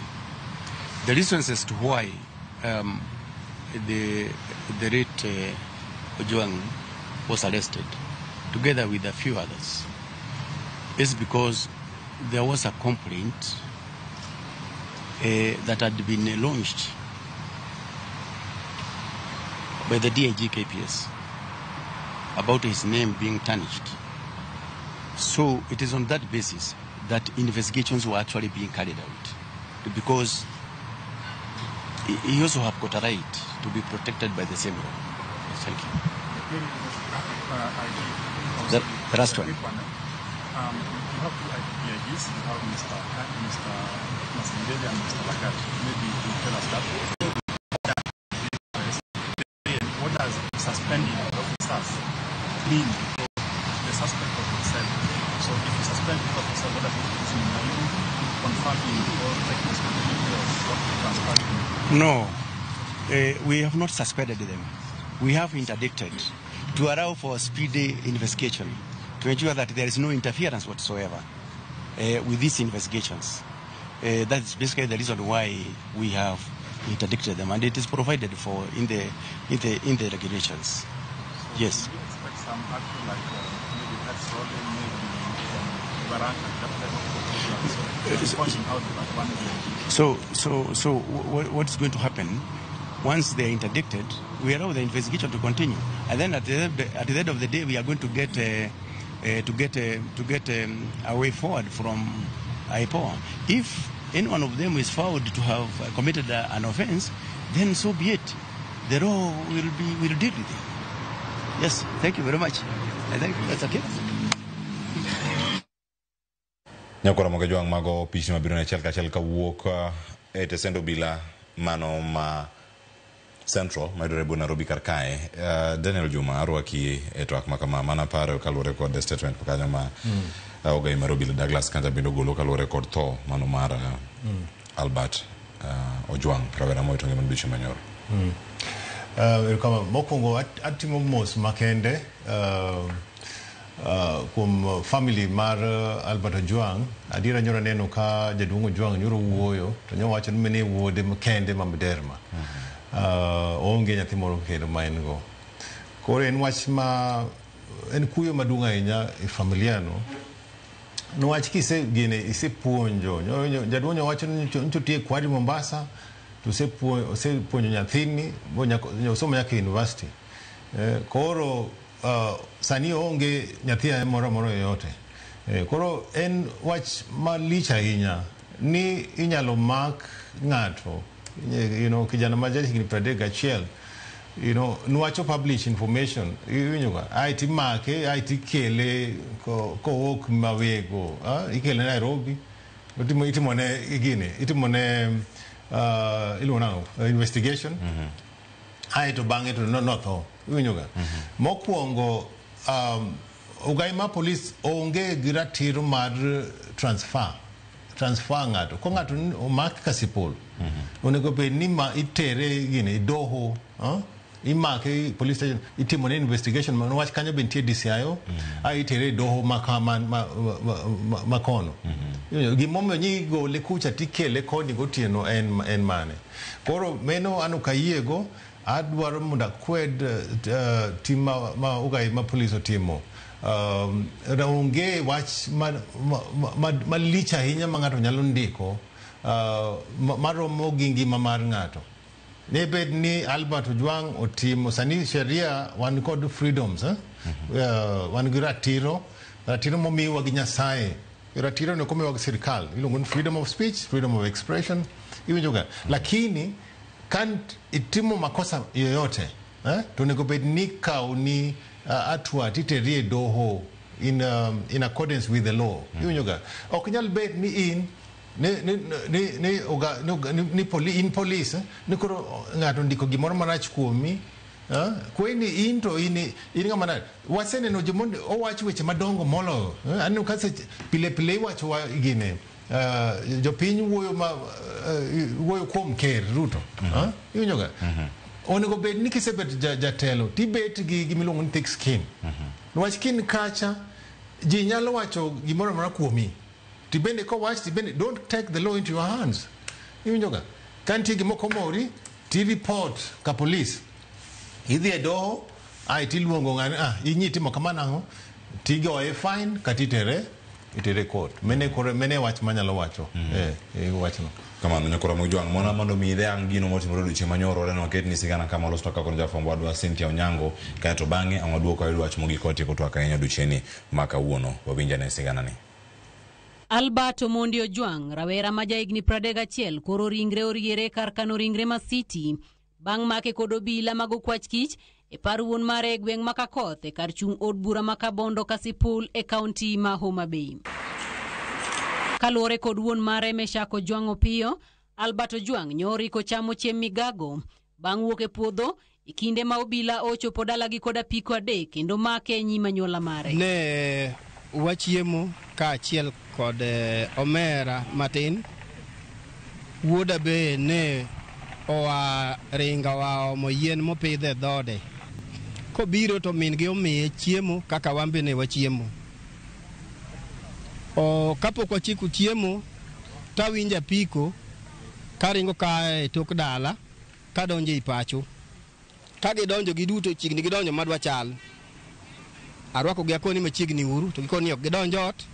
The reasons as to why the late Ojwang was arrested, together with a few others, is because there was a complaint that had been launched by the DIG KPS about his name being tarnished. So it is on that basis that investigations were actually being carried out, because he also have got a right to be protected by the same law. Thank you. The last one. You have two DIGs, you have Mr. Masengeli and Mr. Lagat. Maybe you can tell us that. What does suspending officers mean for the suspect of himself? So if you suspend the officer, what does it mean? Are you confirming or taking responsibility of what transpired? No, we have not suspended them. We have interdicted to allow for a speedy investigation, to ensure that there is no interference whatsoever with these investigations. That's basically the reason why we have interdicted them, and it is provided for in the regulations. Yes. Do you expect some action like maybe that's rolling, maybe Baraka, that pointing out that one DIG? So what's going to happen? Once they are interdicted, we allow the investigation to continue, and then at the end of the day, we are going to get a way forward from IPOA. If any one of them is found to have committed an offence, then so be it. The law will deal with it. Yes, thank you very much. I think that's okay. Nyakora moga joang mago pichi mabiro na chelka wuok etesendo bila mano ma Central Maidorebo Nairobi karkae. Daniel Juma arwaki etwak makama mana pare kalore kod statement pokanya ma Ogai Nairobi Douglas kanja bindo golo kalore kod tho mano mar Albert Ojwang pravera moito ngeman bicho manyoro. Kama mokongo atimo mos makende kum family mar Albert Ojwang adira nyora neno ka jadungo Ojwang nyoro wuoyo to nyawacho mene wuode makende mamderma. Onge nyathi moro kendo ma en go. Koro en wach ma en kuyo maduong' ahinya e familia no. Nwach kise gine isepuonjo. Jaduonyo wacho ni nitie kwadi Mombasa to sepuonjo nyathini osomo nyaka university. Koro sani onge nyathi moro yote. Koro en wach malich ahinya ni inyalo mak ng'ato, kijana majaji kini pradega chiel, nuacho publish information, IT make, IT kele, ko ok mawego, ikele Nairobi, itimone igine, itimone investigation, to bang it not tho, mokwongo, Ogaima police onge giratiro mar transfer ng'ato. Ko ng'ato omak kasipol, onego bed ni ma itere gine doho, imake police station, itimone investigation, wach kanyo be nitie DCIO, itere doho makono. Gimomiyo nyigole kucha tikele kodi gotieno en mane. Koro meno anu kayiego, adwaro mondo akwed tim ma Ogaima police otimo. Onge wach malich ahinya ma ng'ato nyalo ndiko maromo gi ngima mar ng'ato. Ne bed ni Albert Ojwang otimo, sani sheria wan kod freedoms, wan gi ratiro momiwa gi Nyasaye. Ratiro no komiwa gi sirikal, iluongo ni freedom of speech, freedom of expression, iwinjoga. Lakini kan itimo makosa yoyote, to nego bed ni kauni atua titerie doho in accordance with the law. Iwinjoga. Ok nyal bed ni in in police ni koro ng'ato ndiko gimoro marach kuomi, kweni in to in ng'ama waseneno jomondo owacho weche madongo moloyo. Aneno ka pile iwacho gine jopiny wuoyo kuom ker Ruto. Iwinjoga. Onego bed ni kisebet jatelo tibet gi gimiluongo ni thick skin. Nwach kin kacha ji nyalo wacho gimoro amora kuomi. Tibende ko wach tibende don't take the law into your hands. Iwinjoga. Kantie gimoko mori ti report ka police. Idhi e doho tiluongo ng'ani inyitimo kama nang'o tigoye fine katitere itere court. Mene wach manyalo wacho. Wachno. Kamano nyakora Mujwang mona mondo mi ide angino motimore duche manyoro reno ket ni sigana kama losto ka kon jafombo adwa Cynthia Onyango ka to bange angoduoko ayudo wach mogi koti ko twaka enya ducheni maka wuono wabinja ne sigana ni. Albert Omondi Ojwang, rawera ma jaigni 31 koro ringre oriere kar kano ringre ma City bang' make kod obila mag okwach kich e par wuon mare gweng' Makakoth e kar chung' od bura ma Kabondo Kasipul e kaunti ma Homa Bay. Kaluwore kod wuon mare Meshak Ojwang Opiyo, Albert Ojwang nyori ko chamo chiemb migago bang' wuok e puodho e kinde ma obila ochopo dalagi kod apiko adek kendo make nyima nyuola mare. Ne wachiemo ka achiel kod omera matin. Wuoda be ne oa ringa wa omo yien mopidhe dhode. Kobiro to min gi omiye chiemo kaka wambe ne wachiemo. Kapok wachiku chiemo, tawinja piko, karingo ka tok dala, kadonje ipacho. Kagidonjo giduto chigni gidonjo madwa chal. Arwako gi akoni machiegni uru, to gikoni ok gidonjo ot.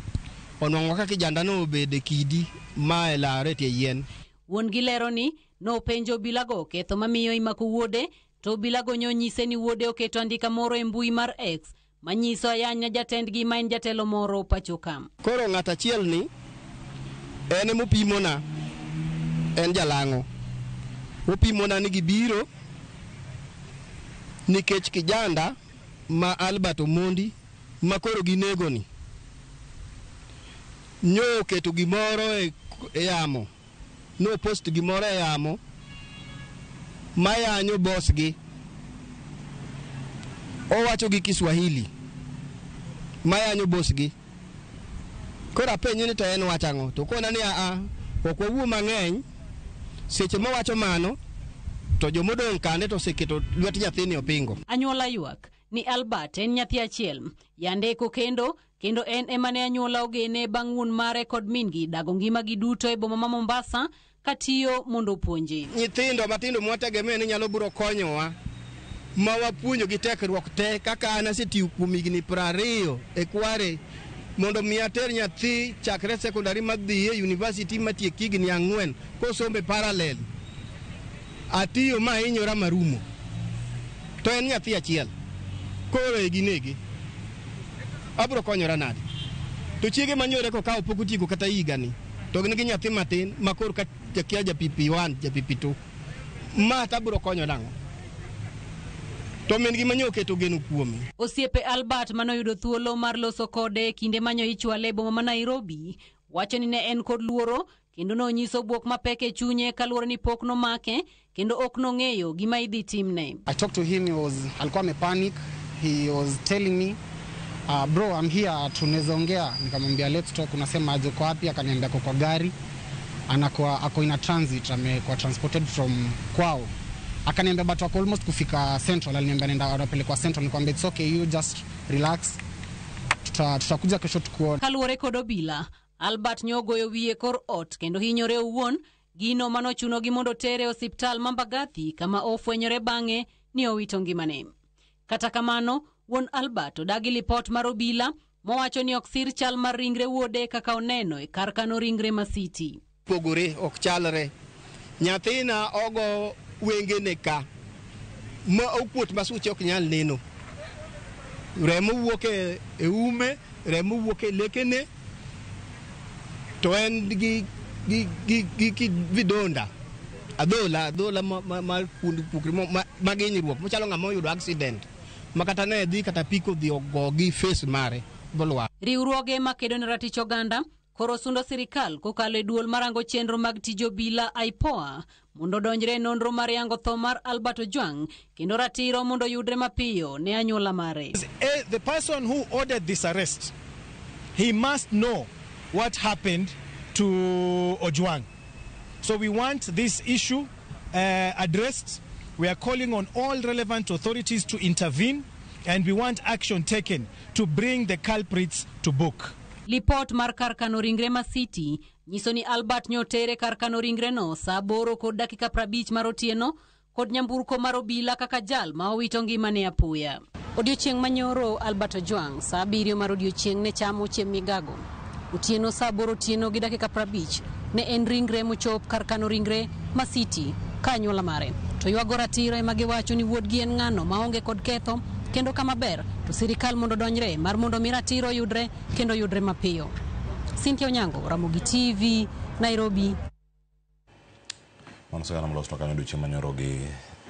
Onwang'o kaka kijanda no obede kidi ma elare tie yien. Wuon gi lero ni no penjo bilago ketho mamiyo imako wuode, to bilago nyonyise ni wuode oketo andika moro e mbui mar X manyiso ayanya jatendgi ma en jatelo moro pachokam. Koro ng'at achiel ni ene mopimona en jalang'o. Opimona ni gibiro nikech kijanda ma Albert Omondi ma koro ginego ni nyo keto gimoro e yamo. No post gimoro e yamo mayanyo boss gi. Owacho gi Kiswahili mayanyo boss gi. Kora penyo ni to en wachango to kona ni ok wawuo mang'eny seche mowacho mano to jomodong' kane to seketo lwet nyathini opingo. Anyuola ywak ni Albert en nyathi achiel yandeko kendo en emane anyuola ogene bang' wuon mare kod mingi dago ngima gi duto e boma ma Mombasa katiyo mondo puonji. Nyithindo matindo mwategemea ni nyalo biro konyowa ma wapuonjo gi tekruok te kaka an asetiyo kuom higni 20 e Kware mondo mi ater nyathi chakre sekondari madhi e university matiek higni 4 kosombe parallel. Atiyo ma hinyora marumo. To en nyathi achiel. Koro e ginegi. Abro konyora nade. To chiege manyore ko kawo pok otieko kata higani. To gin gi nyathi matin makor ka jakia ja PP1 ja PP2. Ma tabro konyo nang'o. To min gi manyo keto geno kuome. Osiepe Albert manoyudo thuolo mar loso kode kinde manyo ichwale boma ma Nairobi wacho ni ne en kod luoro kendo no nyiso buok mapek e chunye kaluwore ni pok no make kendo ok no ng'eyo gima idhi timne. I talked to him, alikuwa amepanic. He was telling me bro, I'm here, tunaweza ongea. Nikamwambia let's talk. Unasema aje kwa wapi? Akaniambia kwa gari. Ako in a transit, amekuwa transported from kwao. Akaniambia but wako almost kufika Central. Aliniambia nenda wanapelekwa Central. Nikamwambia it's okay, you just relax. Tutakuja kesho tukuone. Kaluwore kod obila, Albert nyogoyo wiye kor ot kendo hinyore owuon, gino manochuno gi mondo tere osiptal ma Mbagathi kama ofwenyore bang'e ni owito ngimane. Kata kamano, wuon Albert odagi lipot mar obila mowacho ni ok sir chal mar ringre wuode kaka oneno e kar kano ringre ma City. Pogore ok chalre. Nyathina ogo wengene ka ma okuot masuche ok nyal neno. Remo wuok e ume, remo wuok e lekene. To en gi vidonda. Adola ma pukri maginyruok mochalo ng'ama oyudo accident. Makata ne dhi kata piko dhi ogogi face mare bolwa. Riwruoge makedo ne ratich oganda koro sundo sirikal kokalo e duol marango chenro mag tijo bila IPOA mondo donjre nonro mar yango tho mar Albert Ojwang kendo ratiro mondo yudre mapiyo ne anyuola mare. The person who ordered this arrest, he must know what happened to Ojwang. So we want this issue addressed. We are calling on all relevant authorities to intervene and we want action taken to bring the culprits to book. Lipot mar kar kano ringre ma City nyiso ni Albert nyotere kar kano ringre no saa 8 kod dakika 50 mar otieno kod nyamburko mar obila kaka jal ma owito ngimane apoya. Odiochieng' manyoro Albert Ojwang saa 7 mar odiochieng' ne chamo chiemb migago. otieno saa 8 otieno gi dakika 50 ne en ringre mochop kar kano ringre ma City ka anyuola mare. To ywago ratiro ema giwacho ni wuodgi en ng'ano maonge kod ketho kendo kama ber to sirikal mondo donjre mar mondo mi ratiro yudre kendo yudre mapiyo. Cynthia Onyango, Ramogi TV, Nairobi. Mano sagana mlos kanyo duche manyoro gi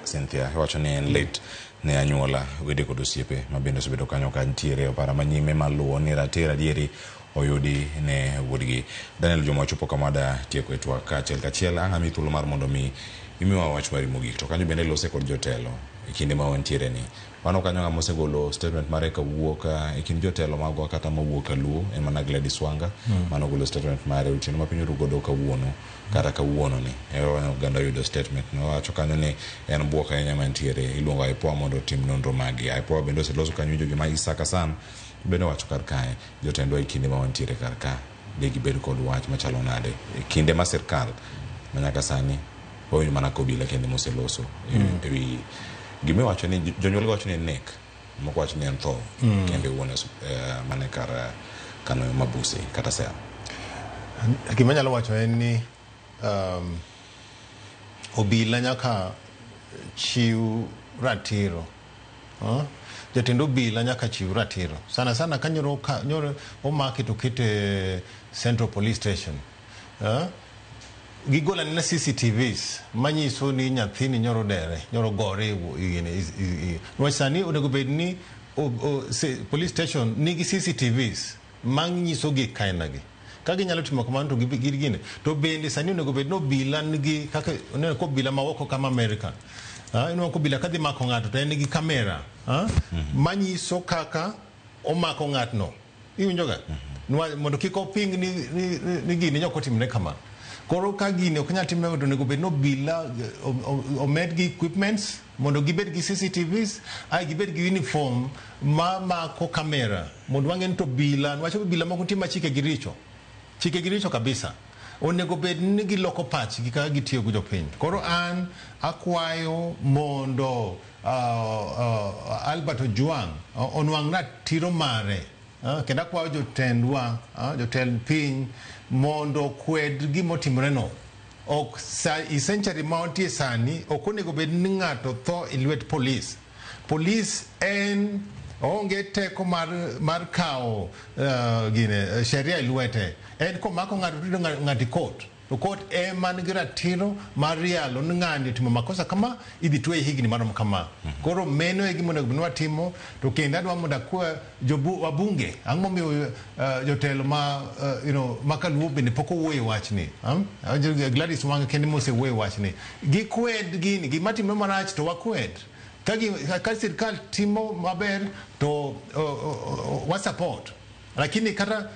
Cynthia wacho ni en late ne anyuola wede kod osiepe mabende osebedo kanyo ka ntiere opara manyime maluwo ni ratiro adieri oyudi ne wuodgi. Daniel Juma chopo kamada tieko etwa kachiel ang'ami thuolo mar mondo mi imiwa wach mari mogik to kanyo bende lose kod jotelo e kinde ma wantiere ni. Wano kanyo ng'ama osegolo statement mare kawuok e kind jotelo magwa kata mawuok Luo en mana Gladys Wanga mano golo statement mare otieno ma piny orugodo kawuono kata kawuono ni oganda yudo statement no wacho kanyo ni en buok ahinya mantiere iluongo IPOA mondo otim nonro magi. IPOA bende oseloso kanyo jogi ma Isaka San bende wacho kar kae jotendwa e kinde ma wantiere kar ka de gibed kod wach machalo nade e kinde ma sirkal manyaka sani oyo mana kobila kende moseloso ewi gime wacho ni jonyuol wacho ni nek moko wacho ni en tho kende wuone mane kar kano mabuse kata sel. Gima nyalo wacho en ni obila nyaka chiw ratiro jatend obila nyaka chiw ratiro sana kanyoro omaki to kete Central Police Station gigola na CCTVs manyiso ni nyathini nyoro dere nyoro gore sani onego bed ni police station nigi CCTVs manyiso gi kainagi kagi nyalo timo kamano to gine to bende sani onego bed no bila nigi kaka onego ko bila mawoko kama America ino ko bila kadhi mako ng'ato to en gi kamera manyiso kaka omako ng'atno iwinjoga mondo kiko ping ni gini nyoko timne kama. Koro ka gini ok nyal timne to onego bed no bila omed gi equipments mondo gibed gi CCTVs ai gibed gi uniform mako kamera mondo wangen to bila wacho bila moko tima chike giricho kabisa onego bed ni giloko pach gi kaka gitiyo gi jopiny. Koro an akwayo mondo Albert Ojwang onwang' ratiro mare kendo akwayo jotendwa jotend piny mondo kwed gimotimore no ok essentially mountie sani ok onego bed ni ng'ato tho e lwet police en onge teko mar kawo sheria e lwete en komako ng'ato to ng'ati court to court ema nigi ratiro mar rialo ni ng'ani timo makosa kama idhi twe higni marom kama. Koro meno e gimonego bed watimo to kendo adwa mondo akwa wabunge ang'o momiyo jotelo makaluo bende pok owuoyo wachni Gladys Wanga kende mosewuoyo wachni gikwed gini gimatimre marach to wakwed ka sirikal timo maber to wasupport lakini kata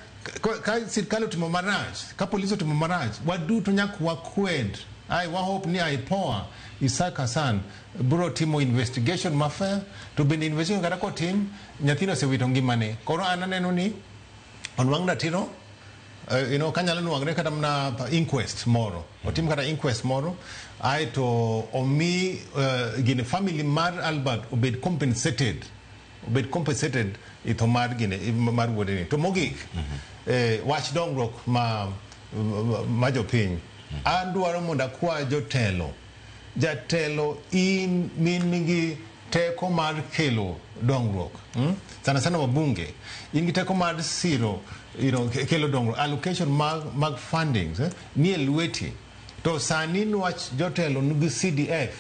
ka sirikal otimo marach ka polisi otimo marach waduto nyaka wakwed wahope ni IPOA Isaka San bro timo investigation mafair to bende investigation kata kotim nyathino osewito ngimane. Koro an aneno ni onwang' ratiro kanyalo nwang're kata mna inquest moro otim kata inquest moro ai to omi gine family mar Albert obed compensated ito mar gine mar wuodeni to mogik wach dongruok ma jopiny an dwaro mondo akwa jatelo in nigi teko mar kelo dongruok sana wabunge in gi teko mar siro kelo dongruok allocation mag fundings ni e lweti to sani nwach jotelo nigi CDF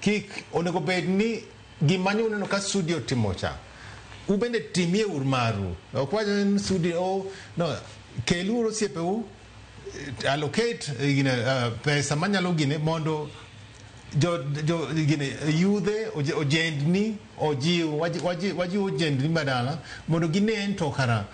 kik onego bed ni gimanyo uneno ka studio timocha ubende timie urmaru okwajo studio keluro siepeu allocate pesa manyalo gine mondo yudhe ojendni ojiw wajiw ojendni badala mondo ginen to kara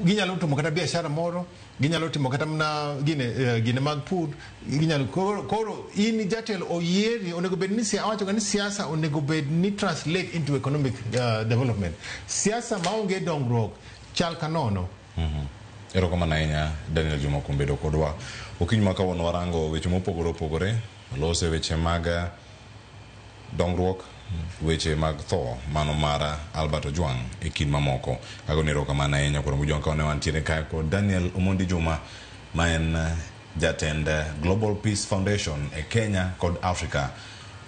ginyalo timo kata biashara moro ginyalo timo kata mna gine mag pur ginyalo koro in jatelo oyieri onego bed ni awacho ni siasa onego bed ni translate into economic development. Siasa maonge dongruok chal kanono. Erokamano ahinya Daniel Juma kuom bedo kodwa okinyi ma kawuono warango weche mopogore opogore lose weche mag dongruok weche mag tho mano mara Albert Ojwang e kin mamoko kago nero kamana enya kuom Ojwang kaone wantiere kae ko Daniel Omondi Juma ma en jatend Global Peace Foundation e Kenya kod Africa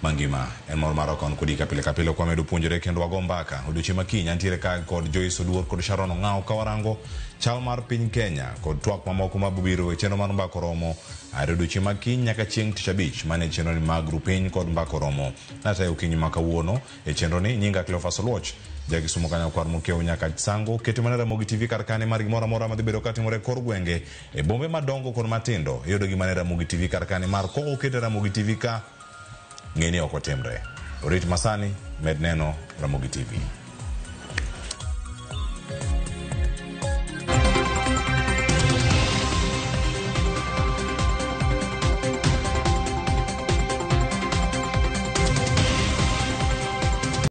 mangima en mor maro kon kodi kapile kwa medo puonjore kendo wago mbaka odiochieng' makiny antiere kae kod Joyce Oduor kod Sharon Ong'aw kawarango chal mar piny Kenya kod twak mamoko mabiro e chenro mar mbako romo are odiochieng' makiny nyaka chieng' tich abich mane chenro ni mag rupiny kod mbako romo nata okinyi makawuono e chenro ni nyinga Cleophas Oluoch jagi sumo kanyo kwar mokeo nyaka sango keto manera Mogi TV kar kane mar gimoro amora madhi bedo katimore kor gwenge e bombe madongo kod matindo yudo gi manera Mogi TV kar kane mar ko keto Ramogi TV ka ngeni okotemre orit masani med neno Ramogi TV.